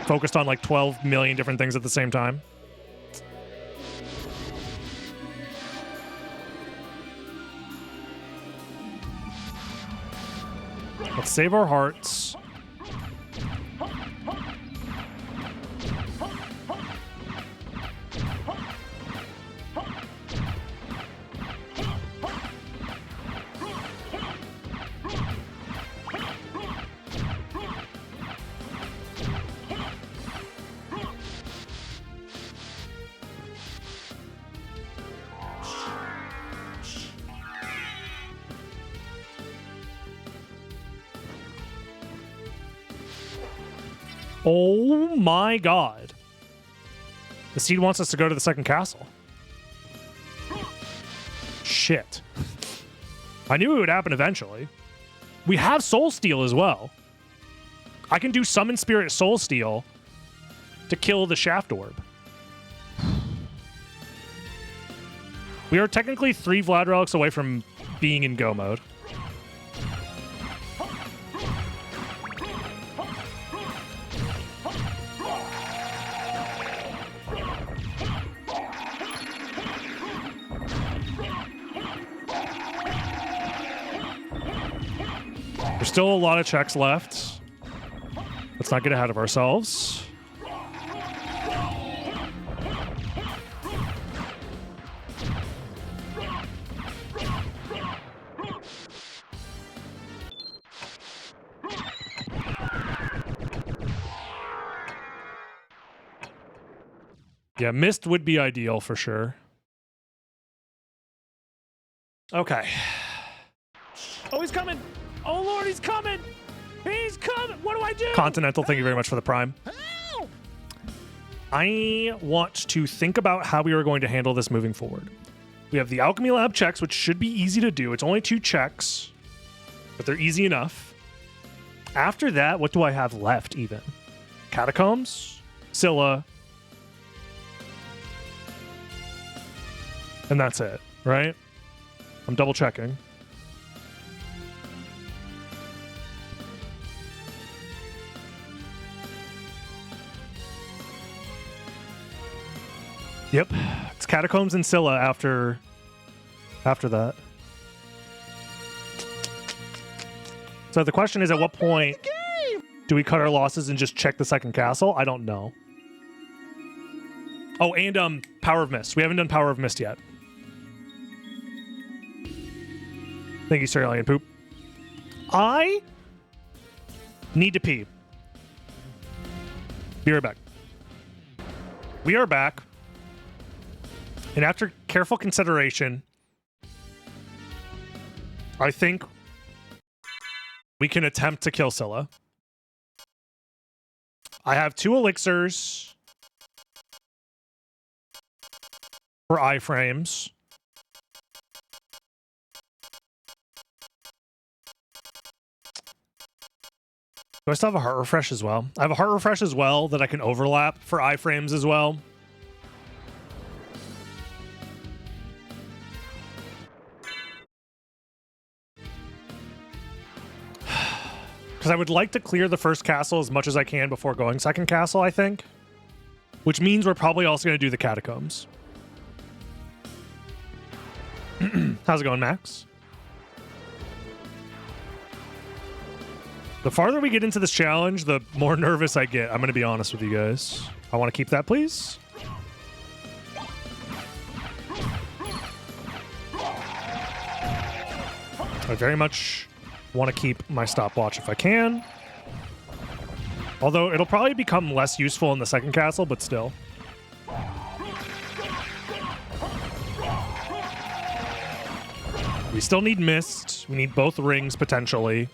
focused on like 12 million different things at the same time. Let's save our hearts. Oh my god. The seed wants us to go to the second castle. Shit. I knew it would happen eventually. We have Soul Steal as well. I can do Summon Spirit Soul Steal to kill the Shaft Orb. We are technically 3 Vlad Relics away from being in go mode. There's still a lot of checks left. Let's not get ahead of ourselves. Yeah, mist would be ideal for sure. Okay. Oh, he's coming! Oh lord, he's coming! He's coming! What do I do? Continental, thank you very much for the prime. Help! I want to think about how we are going to handle this moving forward. We have the Alchemy Lab checks, which should be easy to do. It's only 2 checks, but they're easy enough. After that, what do I have left even? Catacombs, Scylla, and that's it, right? I'm double checking. Yep, it's Catacombs and Scylla after that. So the question is, at what point do we cut our losses and just check the second castle? I don't know. Oh, and Power of Mist. We haven't done Power of Mist yet. Thank you, Sir Alien Poop. I need to pee. Be right back. We are back. And after careful consideration, I think we can attempt to kill Scylla. I have 2 elixirs for iframes. Do I still have a heart refresh as well? I have a heart refresh as well that I can overlap for iframes as well. Because I would like to clear the first castle as much as I can before going second castle, I think. Which means we're probably also going to do the Catacombs. How's it going, Max? The farther we get into this challenge, the more nervous I get. I'm going to be honest with you guys. I want to keep that, please. I very much want to keep my stopwatch if I can. Although it'll probably become less useful in the second castle, but still. We still need mist. We need both rings, potentially.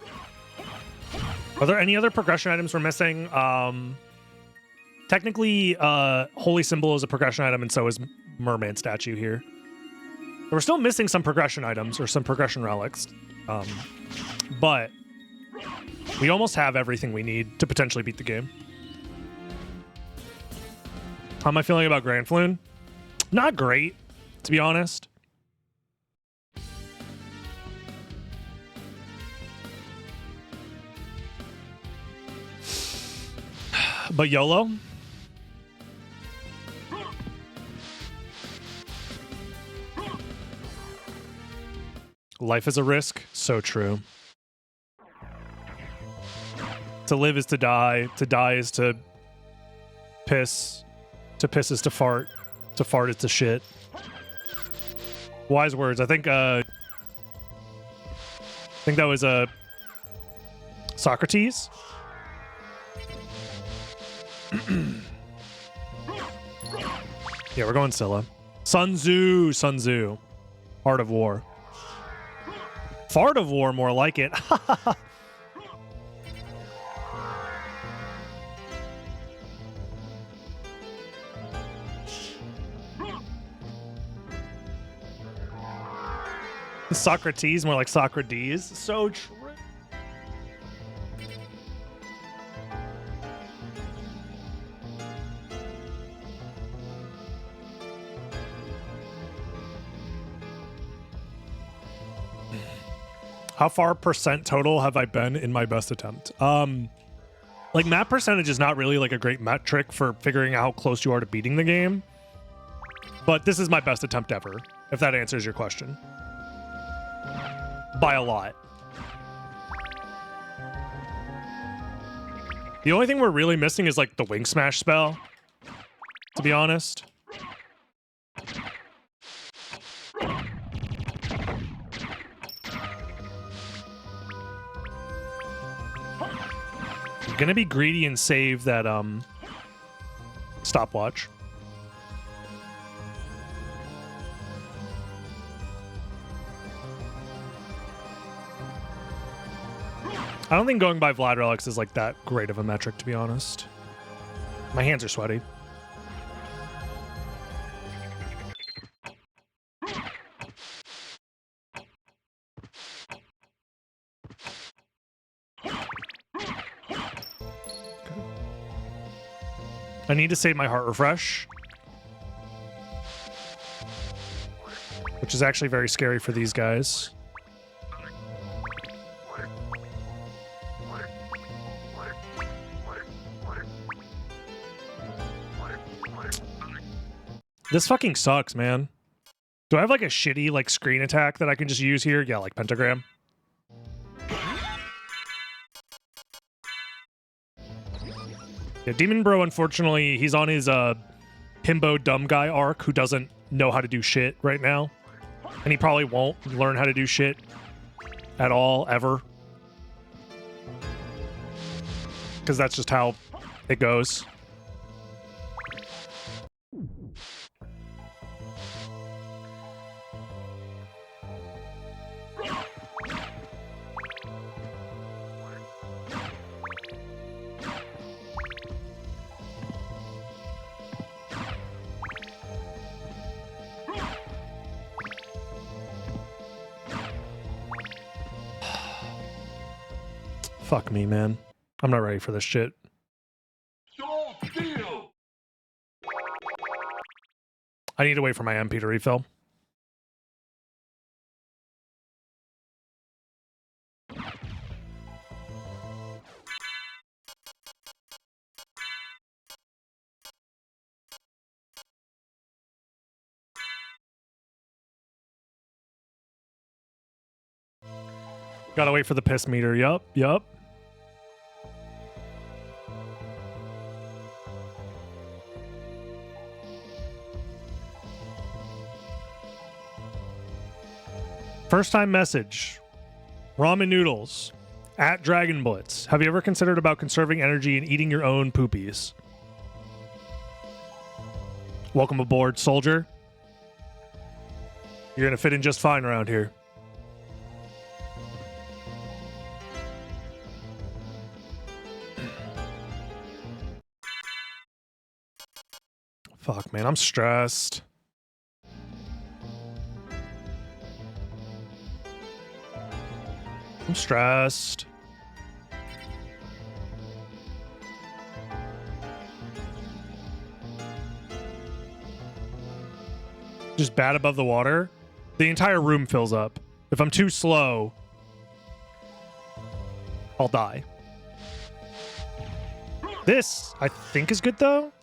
Are there any other progression items we're missing? Technically, Holy Symbol is a progression item, and so is Merman Statue here. But we're still missing some progression items, or some progression relics. But we almost have everything we need to potentially beat the game. How am I feeling about Grand Floon? Not great, to be honest. But YOLO. Life is a risk. So true. To live is to die. To die is to piss. To piss is to fart. To fart is to shit. Wise words. I think that was Socrates. Yeah, we're going Scylla. Sun Tzu. Sun Tzu. Art of War. Fart of War, more like it. Socrates, more like Socrates. So true. How far percent total have I been in my best attempt? Like, map percentage is not really like a great metric for figuring out how close you are to beating the game. But this is my best attempt ever, if that answers your question. By a lot. The only thing we're really missing is like the Wing Smash spell, to be honest. I'm gonna be greedy and save that stopwatch. I don't think going by Vlad Relics is like that great of a metric, to be honest. My hands are sweaty. I need to save my heart refresh, which is actually very scary for these guys. This fucking sucks, man. Do I have like a shitty like screen attack that I can just use here? Yeah, like Pentagram. Yeah, Demon Bro, unfortunately, he's on his himbo dumb guy arc who doesn't know how to do shit right now. And he probably won't learn how to do shit at all, ever. Because that's just how it goes. Fuck me, man. I'm not ready for this shit. I need to wait for my MP to refill. Gotta wait for the piss meter. Yup, yup. First time message. Ramen noodles. At Dragon Blitz. Have you ever considered about conserving energy and eating your own poopies? Welcome aboard, soldier. You're gonna fit in just fine around here. Fuck, man, I'm stressed. I'm stressed. Just bat above the water. The entire room fills up. If I'm too slow, I'll die. This, I think, is good, though.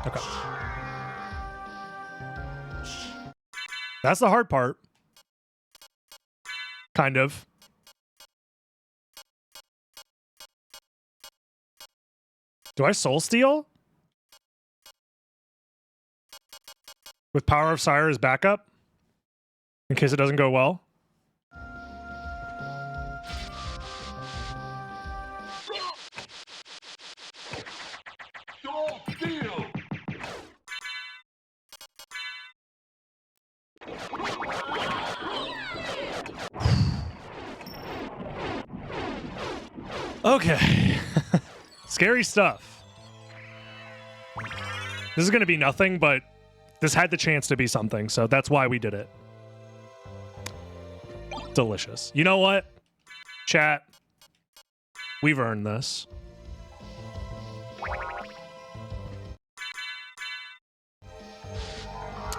Okay. That's the hard part. Kind of. Do I soul steal? With Power of Sire as backup? In case it doesn't go well? Okay. Scary stuff. This is going to be nothing, but this had the chance to be something, so that's why we did it. Delicious. You know what? Chat. We've earned this.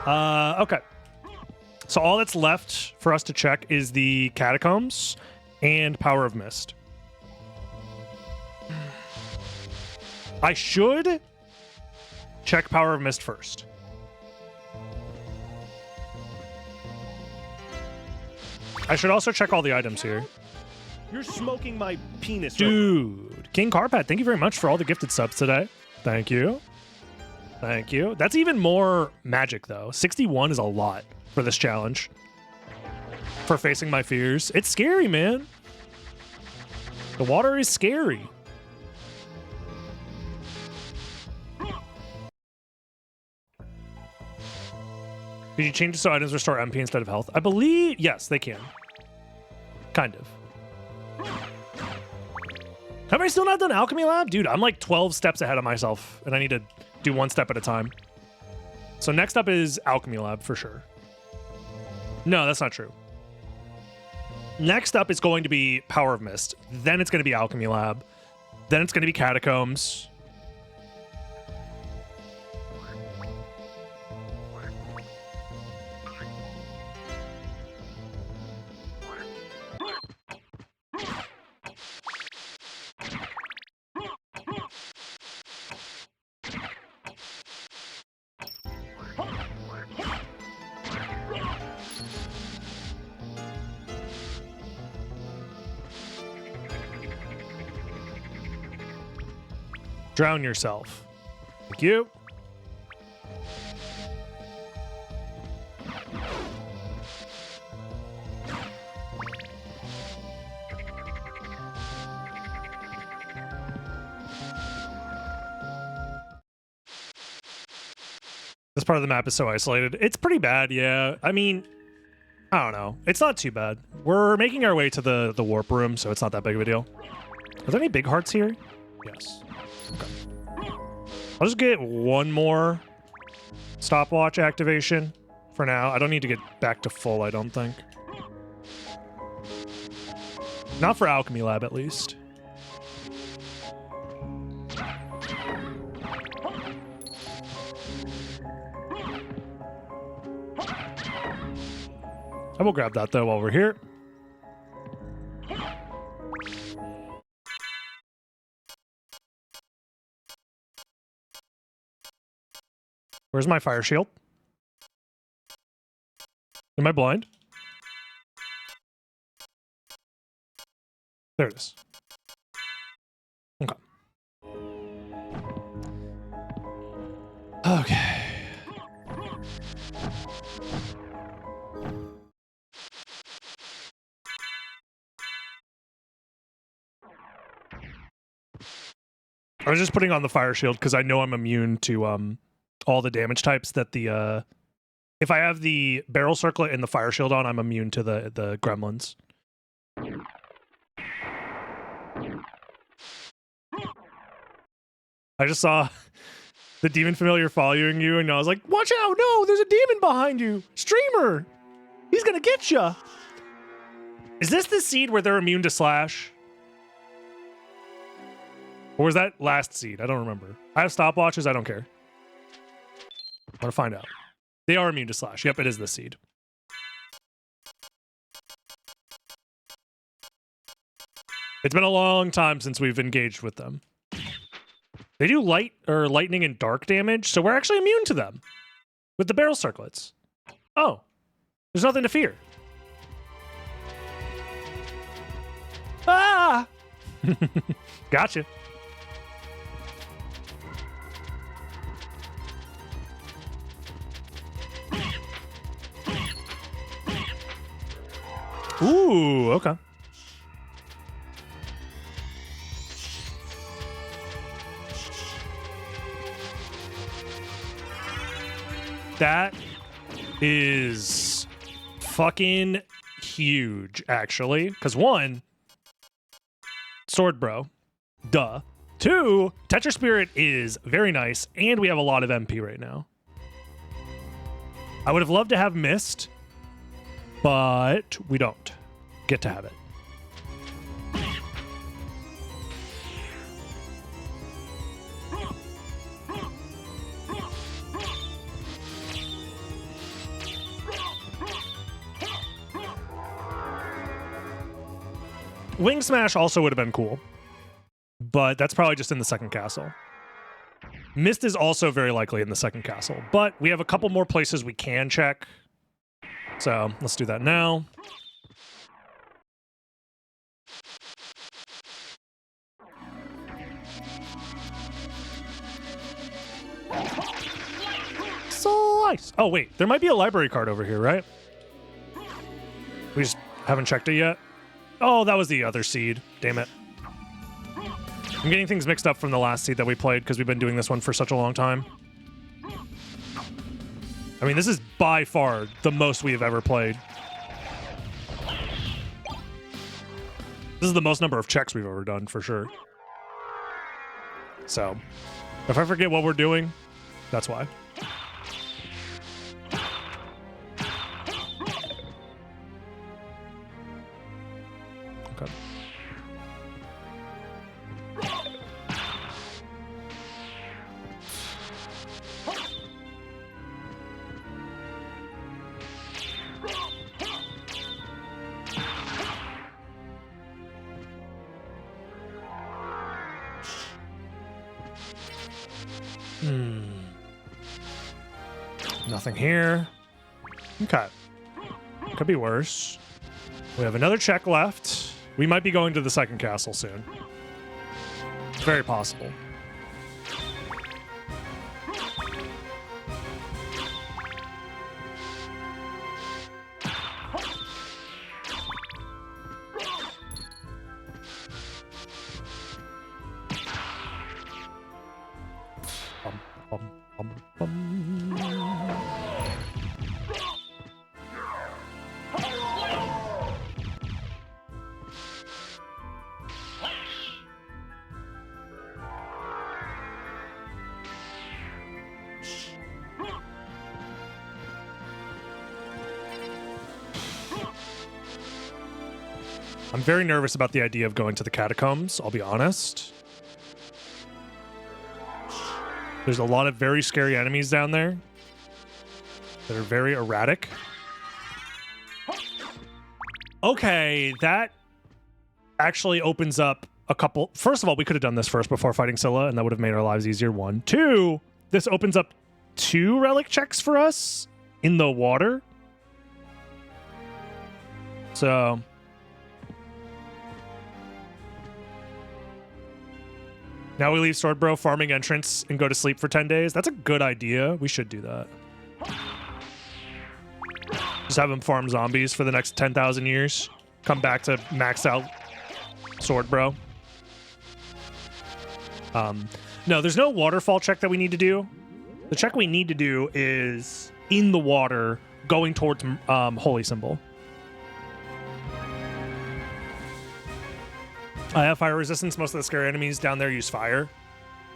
Okay. So all that's left for us to check is the Catacombs and Power of Mist. I should check Power of Mist first. I should also check all the items here. You're smoking my penis. Dude. King Carpet, thank you very much for all the gifted subs today. Thank you. Thank you. That's even more magic, though. 61 is a lot for this challenge. For facing my fears. It's scary, man. The water is scary. Did you change it so items restore MP instead of health? I believe, yes, they can. Kind of. Have I still not done Alchemy Lab? Dude, I'm like 12 steps ahead of myself, and I need to do one step at a time. So next up is Alchemy Lab for sure. No, that's not true. Next up is going to be Power of Mist. Then it's going to be Alchemy Lab. Then it's going to be Catacombs. Drown yourself. Thank you. This part of the map is so isolated. It's pretty bad, yeah. I mean, I don't know. It's not too bad. We're making our way to the warp room, so it's not that big of a deal. Are there any big hearts here? Yes. Okay. I'll just get one more stopwatch activation for now. I don't need to get back to full, I don't think. Not for Alchemy Lab, at least. I will grab that, though, while we're here. Where's my fire shield? Am I blind? There it is. Okay. Okay. I was just putting on the fire shield because I know I'm immune to all the damage types that the if I have the barrel circlet and the fire shield on, I'm immune to the gremlins. I just saw the demon familiar following you, and I was like, watch out! No, there's a demon behind you! Streamer! He's gonna get ya! Is this the seed where they're immune to slash? Or was that last seed? I don't remember. I have stopwatches, I don't care. I want to find out. They are immune to slash. Yep, it is this seed. It's been a long time since we've engaged with them. They do light or lightning and dark damage, so we're actually immune to them with the barrel circlets. Oh, there's nothing to fear. Ah! Gotcha. Ooh, okay. That is fucking huge, actually. Because one, sword bro, duh. Two, Tetra Spirit is very nice, and we have a lot of MP right now. I would have loved to have Mist, but we don't get to have it. Wing Smash also would have been cool, but that's probably just in the second castle. Mist is also very likely in the second castle, but we have a couple more places we can check. So let's do that now. Slice! Oh wait, there might be a library card over here, right? We just haven't checked it yet. Oh, that was the other seed. Damn it. I'm getting things mixed up from the last seed that we played because we've been doing this one for such a long time. I mean, this is by far the most we have ever played. This is the most number of checks we've ever done, for sure. So, if I forget what we're doing, that's why. Okay. Nothing here. Okay. Could be worse. We have another check left. We might be going to the second castle soon. Very possible. I'm very nervous about the idea of going to the Catacombs, I'll be honest. There's a lot of very scary enemies down there that are very erratic. Okay, that actually opens up a couple... First of all, we could have done this first before fighting Scylla, and that would have made our lives easier. 1. 2, this opens up 2 relic checks for us in the water. So... now we leave Sword Bro farming entrance and go to sleep for 10 days. That's a good idea. We should do that. Just have him farm zombies for the next 10,000 years. Come back to max out Sword Bro. No, there's no waterfall check that we need to do. The check we need to do is in the water going towards Holy Symbol. I have fire resistance. Most of the scary enemies down there use fire.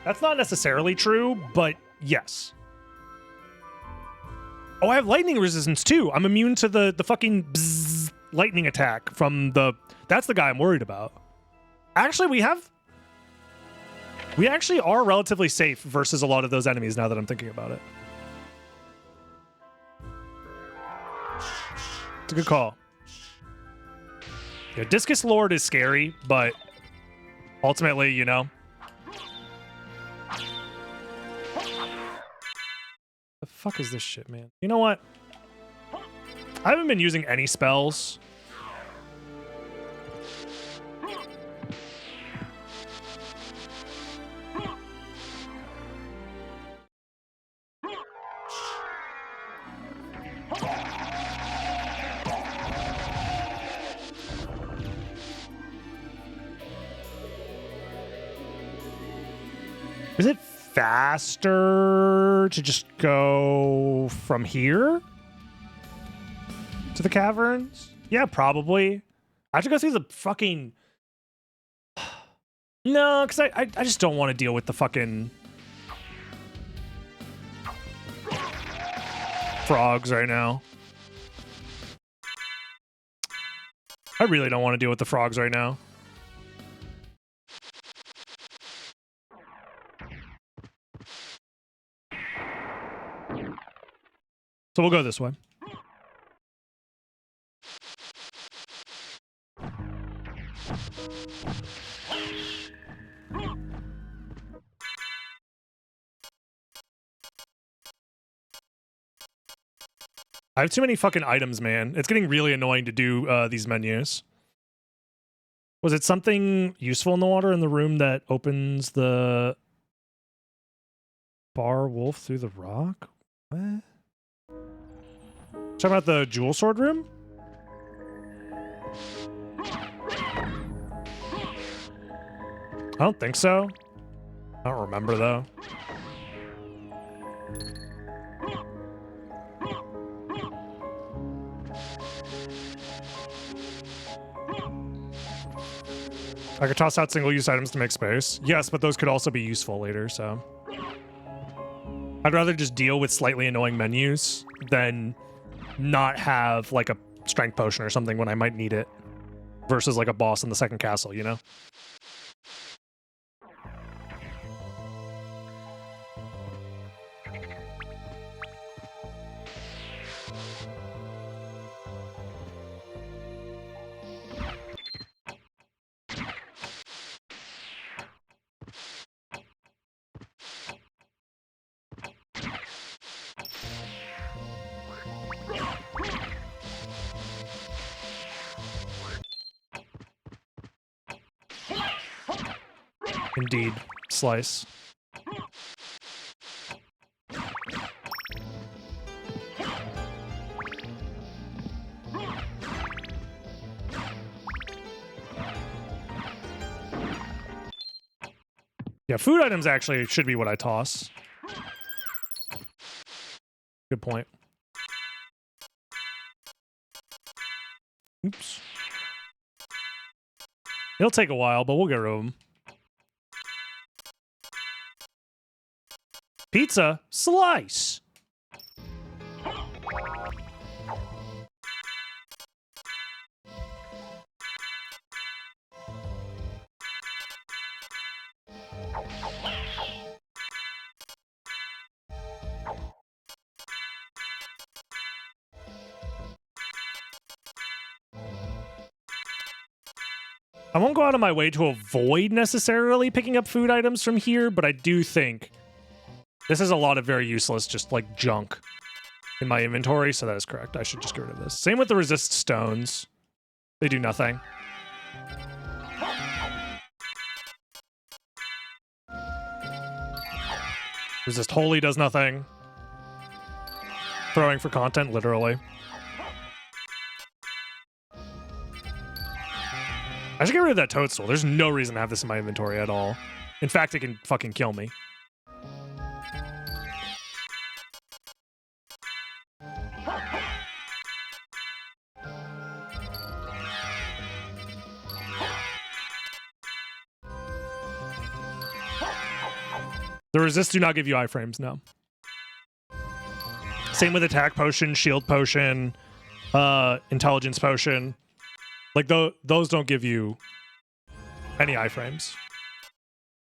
That's not necessarily true, but yes. Oh, I have lightning resistance too. I'm immune to the fucking bzzz lightning attack from the... That's the guy I'm worried about. Actually, we actually are relatively safe versus a lot of those enemies now that I'm thinking about it. It's a good call. Yeah, Discus Lord is scary, but ultimately, you know. The fuck is this shit, man? You know what? I haven't been using any spells. Is it faster to just go from here to the caverns? Yeah, probably. I have to go through the fucking... No, because I just don't want to deal with the fucking frogs right now. I really don't want to deal with the frogs right now. So we'll go this way. I have too many fucking items, man. It's getting really annoying to do these menus. Was it something useful in the water in the room that opens the bar wolf through the rock? What? Talking about the jewel sword room? I don't think so. I don't remember though. I could toss out single-use items to make space. Yes, but those could also be useful later, so. I'd rather just deal with slightly annoying menus than not have like a strength potion or something when I might need it versus like a boss in the second castle, you know? Indeed. Slice. Yeah, food items actually should be what I toss. Good point. Oops. It'll take a while, but we'll get rid of them. Pizza slice. I won't go out of my way to avoid necessarily picking up food items from here, but I do think this is a lot of very useless, just like junk in my inventory, so that is correct. I should just get rid of this. Same with the resist stones. They do nothing. Resist holy does nothing. Throwing for content, literally. I should get rid of that toadstool. There's no reason to have this in my inventory at all. In fact, it can fucking kill me. The resists do not give you iframes, no. Same with attack potion, shield potion, intelligence potion. Like, those don't give you any iframes.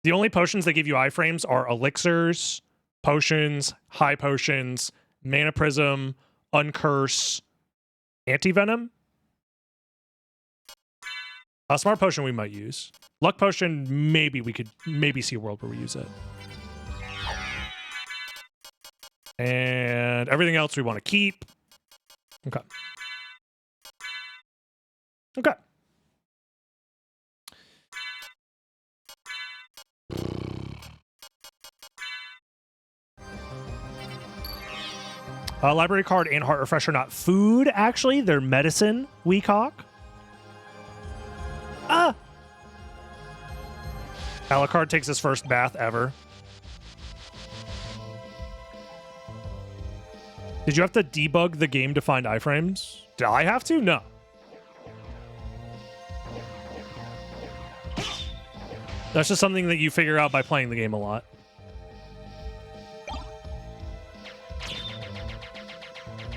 The only potions that give you iframes are elixirs, potions, high potions, mana prism, uncurse, anti-venom. A smart potion we might use. Luck potion, maybe we could see a world where we use it. And everything else we want to keep. Okay. Okay. Library card and heart refresher, not food, actually. They're medicine, Weakhawk. Ah! Alucard takes his first bath ever. Did you have to debug the game to find iframes? Did I have to? No. That's just something that you figure out by playing the game a lot.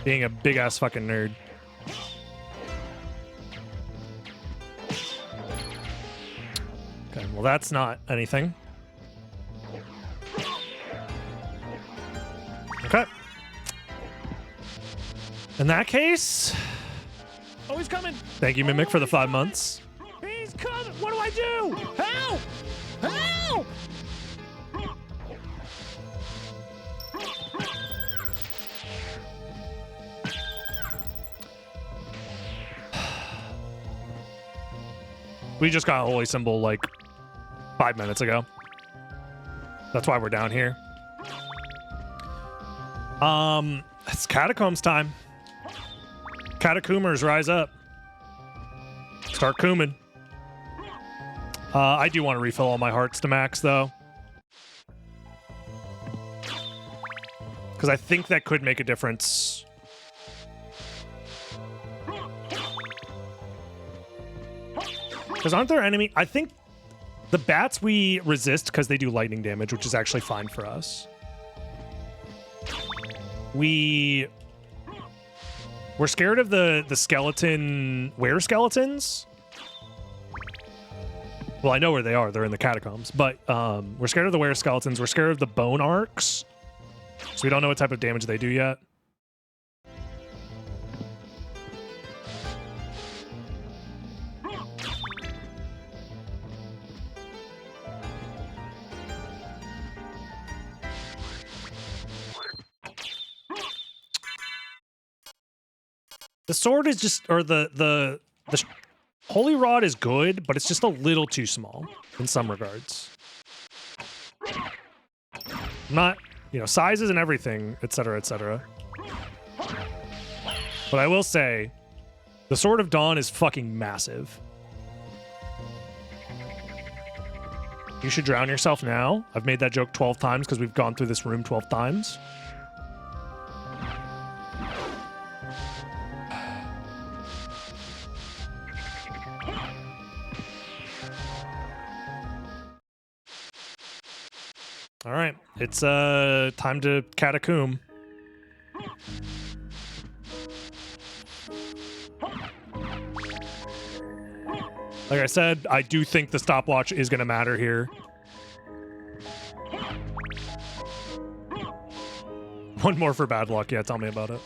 Being a big-ass fucking nerd. Okay, well that's not anything. Okay. In that case... Oh, he's coming! Thank you, Mimic, for the 5 months. He's coming! What do I do? Help! Help! We just got a holy symbol like 5 minutes ago. That's why we're down here. It's Catacombs time. Catacombers, rise up. Start cooming. I do want to refill all my hearts to max, though. Because I think that could make a difference. Because aren't there enemy... I think the bats we resist because they do lightning damage, which is actually fine for us. We're scared of the skeleton... were-skeletons? Well, I know where they are. They're in the catacombs. But we're scared of the were-skeletons. We're scared of the bone arcs. So we don't know what type of damage they do yet. The sword is just, or the holy rod is good, but it's just a little too small in some regards. Not, you know, sizes and everything, etc., etc. But I will say, the Sword of Dawn is fucking massive. You should drown yourself now. I've made that joke 12 times because we've gone through this room 12 times. All right, it's time to catacomb. Like I said, I do think the stopwatch is going to matter here. One more for bad luck. Yeah, tell me about it.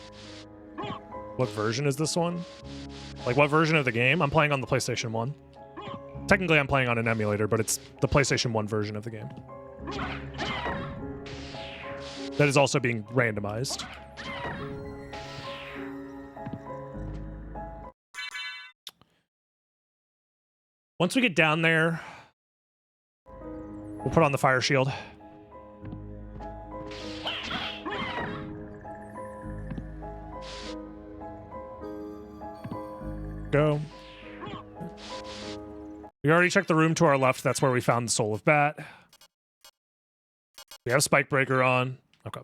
What version is this one? Like, what version of the game? I'm playing on the PlayStation 1. Technically, I'm playing on an emulator, but it's the PlayStation 1 version of the game. That is also being randomized. Once we get down there, we'll put on the fire shield. Go. We already checked the room to our left. That's where we found the Soul of Bat. We have Spike Breaker on. Okay.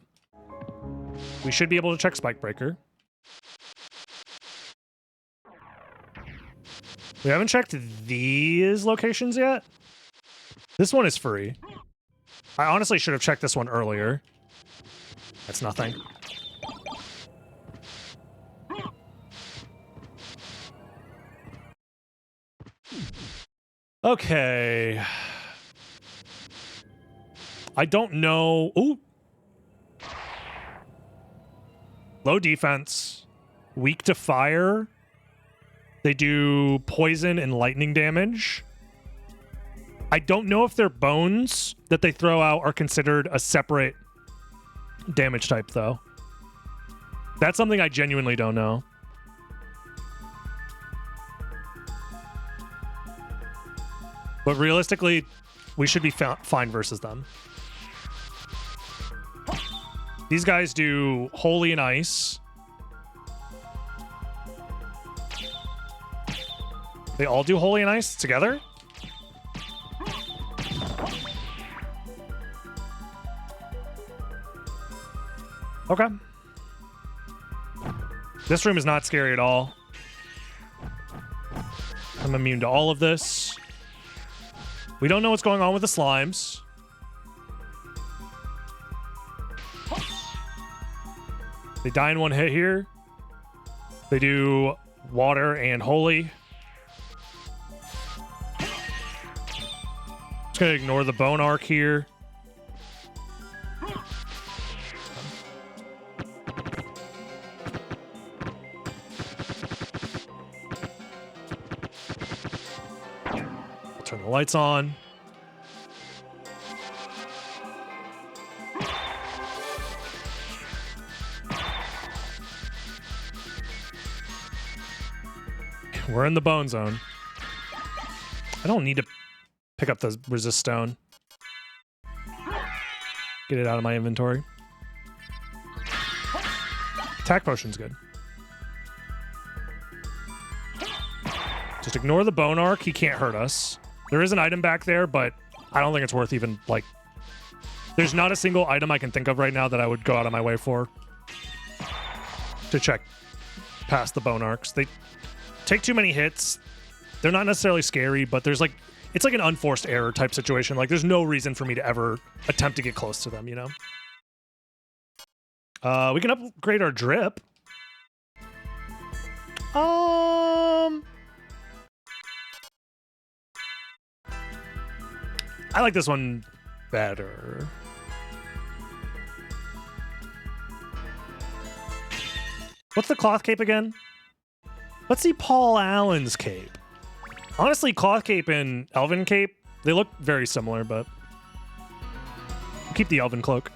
We should be able to check Spike Breaker. We haven't checked these locations yet. This one is free. I honestly should have checked this one earlier. That's nothing. Okay. I don't know. Ooh. Low defense. Weak to fire. They do poison and lightning damage. I don't know if their bones that they throw out are considered a separate damage type, though. That's something I genuinely don't know. But realistically, we should be fine versus them. These guys do Holy and Ice. They all do Holy and Ice together? Okay. This room is not scary at all. I'm immune to all of this. We don't know what's going on with the slimes. They die in one hit here. They do water and holy. Just gonna ignore the bone arc here. Turn the lights on. We're in the bone zone. I don't need to pick up the resist stone. Get it out of my inventory. Attack potion's good. Just ignore the bone arc. He can't hurt us. There is an item back there, but I don't think it's worth even, like... There's not a single item I can think of right now that I would go out of my way for to check past the bone arcs. They take too many hits. They're not necessarily scary, but there's like... It's like an unforced error type situation. Like, there's no reason for me to ever attempt to get close to them, you know? We can upgrade our drip. I like this one better. What's the cloth cape again? Let's see Paul Allen's cape. Honestly, cloth cape and elven cape, they look very similar, but we'll keep the elven cloak.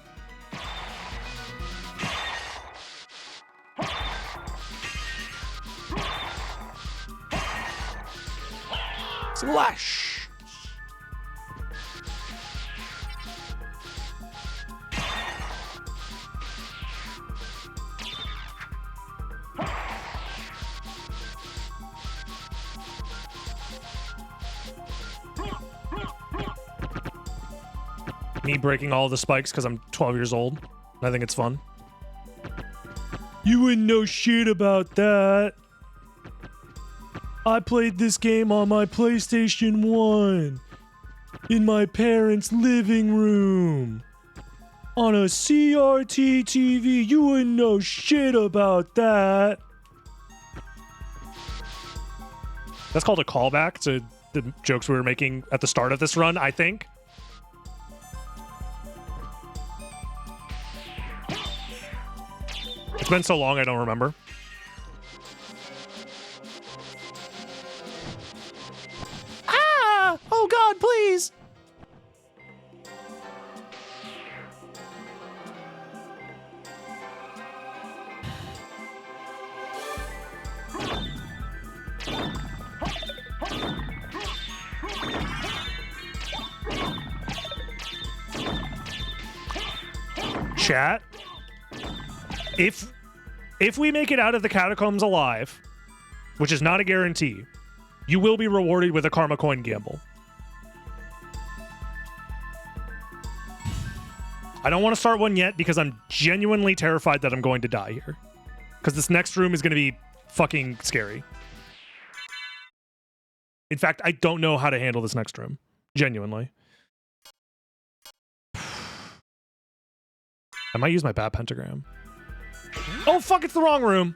Slash! Me breaking all the spikes because I'm 12 years old. I think it's fun. You wouldn't know shit about that. I played this game on my PlayStation 1 in my parents' living room on a CRT TV. You wouldn't know shit about that. That's called a callback to the jokes we were making at the start of this run, I think. It's been so long, I don't remember. Oh God, please. Chat, if we make it out of the catacombs alive, which is not a guarantee, you will be rewarded with a karma coin gamble. I don't want to start one yet because I'm genuinely terrified that I'm going to die here. Because this next room is going to be fucking scary. In fact, I don't know how to handle this next room. Genuinely. I might use my bat pentagram. Oh, fuck, it's the wrong room.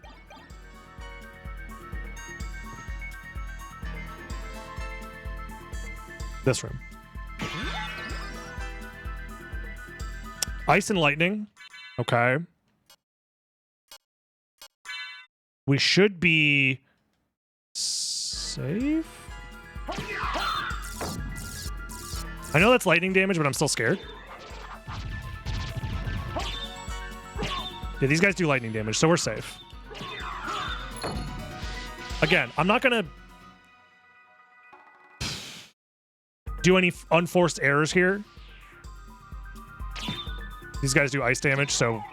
This room. Ice and lightning. Okay. We should be safe. I know that's lightning damage, but I'm still scared. Yeah, these guys do lightning damage, so we're safe. Again, I'm not gonna do any unforced errors here. These guys do ice damage, so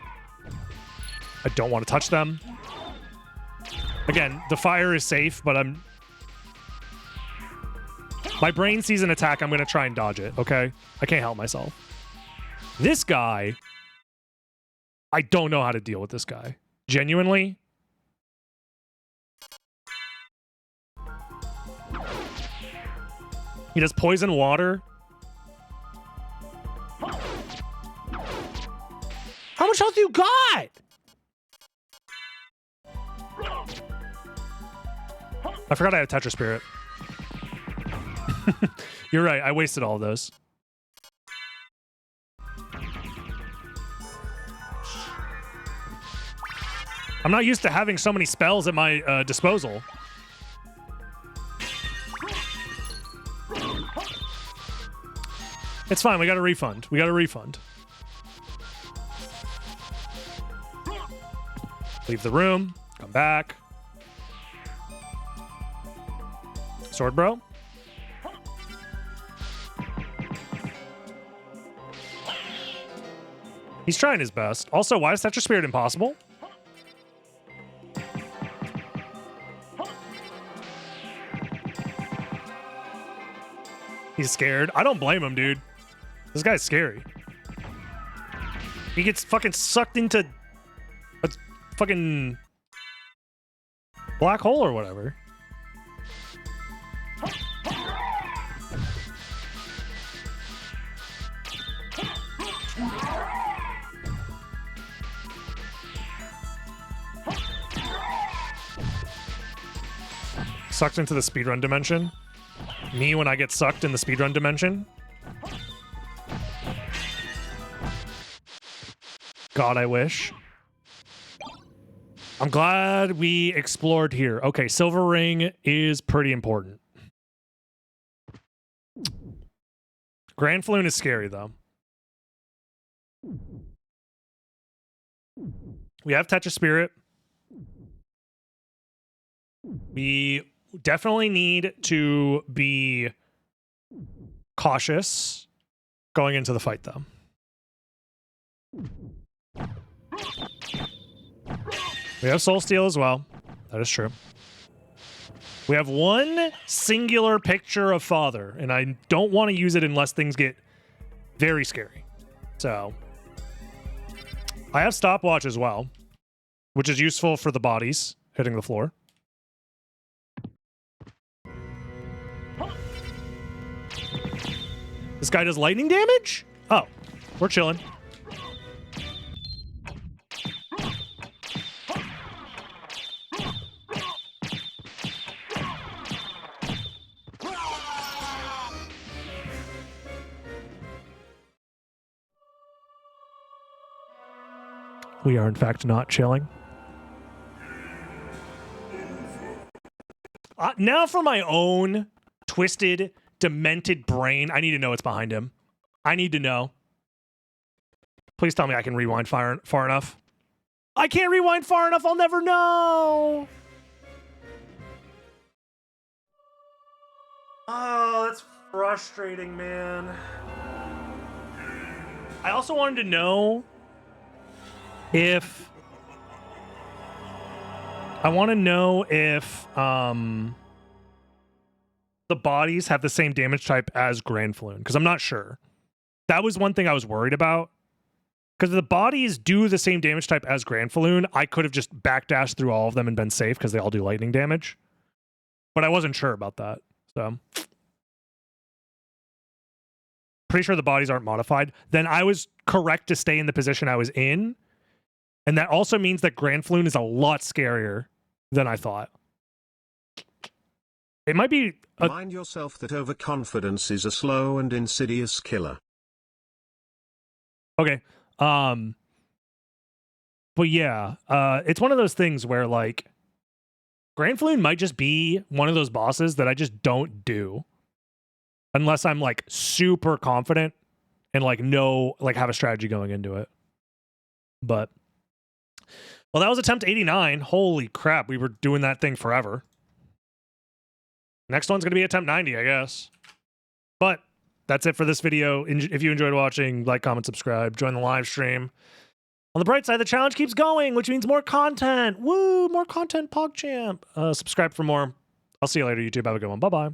I don't want to touch them. Again, the fire is safe, but my brain sees an attack, I'm going to try and dodge it, okay? I can't help myself. This guy, I don't know how to deal with this guy. Genuinely. He does poison water. How much health you got? I forgot I have Tetra Spirit. You're right, I wasted all of those. I'm not used to having so many spells at my disposal. It's fine, we got a refund. We got a refund. Leave the room, come back. Sword bro. He's trying his best. Also, why is Tetra Spirit impossible? He's scared. I don't blame him, dude. This guy's scary. He gets fucking sucked into a fucking black hole or whatever. Sucked into the speedrun dimension. Me when I get sucked in the speedrun dimension. God, I wish. I'm glad we explored here. Okay, silver ring is pretty important. Grand Floon is scary, though. We have Tetra Spirit. We definitely need to be cautious going into the fight, though. We have Soul Steal as well. That is true. We have one singular picture of Father, and I don't want to use it unless things get very scary. So, I have Stopwatch as well, which is useful for the bodies hitting the floor. This guy does lightning damage? Oh, we're chilling. We are, in fact, not chilling. Now for my own twisted demented brain. I need to know what's behind him. I need to know. Please tell me I can rewind far enough. I can't rewind far enough. I'll never know. Oh, that's frustrating, man. I also wanted to know if... I want to know if the bodies have the same damage type as Granfloon, because I'm not sure. That was one thing I was worried about. Because if the bodies do the same damage type as Granfloon, I could have just backdashed through all of them and been safe because they all do lightning damage. But I wasn't sure about that. So pretty sure the bodies aren't modified. Then I was correct to stay in the position I was in. And that also means that Granfloon is a lot scarier than I thought. It might be... Remind yourself that overconfidence is a slow and insidious killer. Okay. But yeah, it's one of those things where, like, Granfloon might just be one of those bosses that I just don't do. Unless I'm, like, super confident and, like, have a strategy going into it. But... well, that was attempt 89. Holy crap, we were doing that thing forever. Next one's going to be attempt 90, I guess. But that's it for this video. If you enjoyed watching, like, comment, subscribe, join the live stream. On the bright side, the challenge keeps going, which means more content. Woo, more content, PogChamp. Subscribe for more. I'll see you later, YouTube. Have a good one. Bye-bye.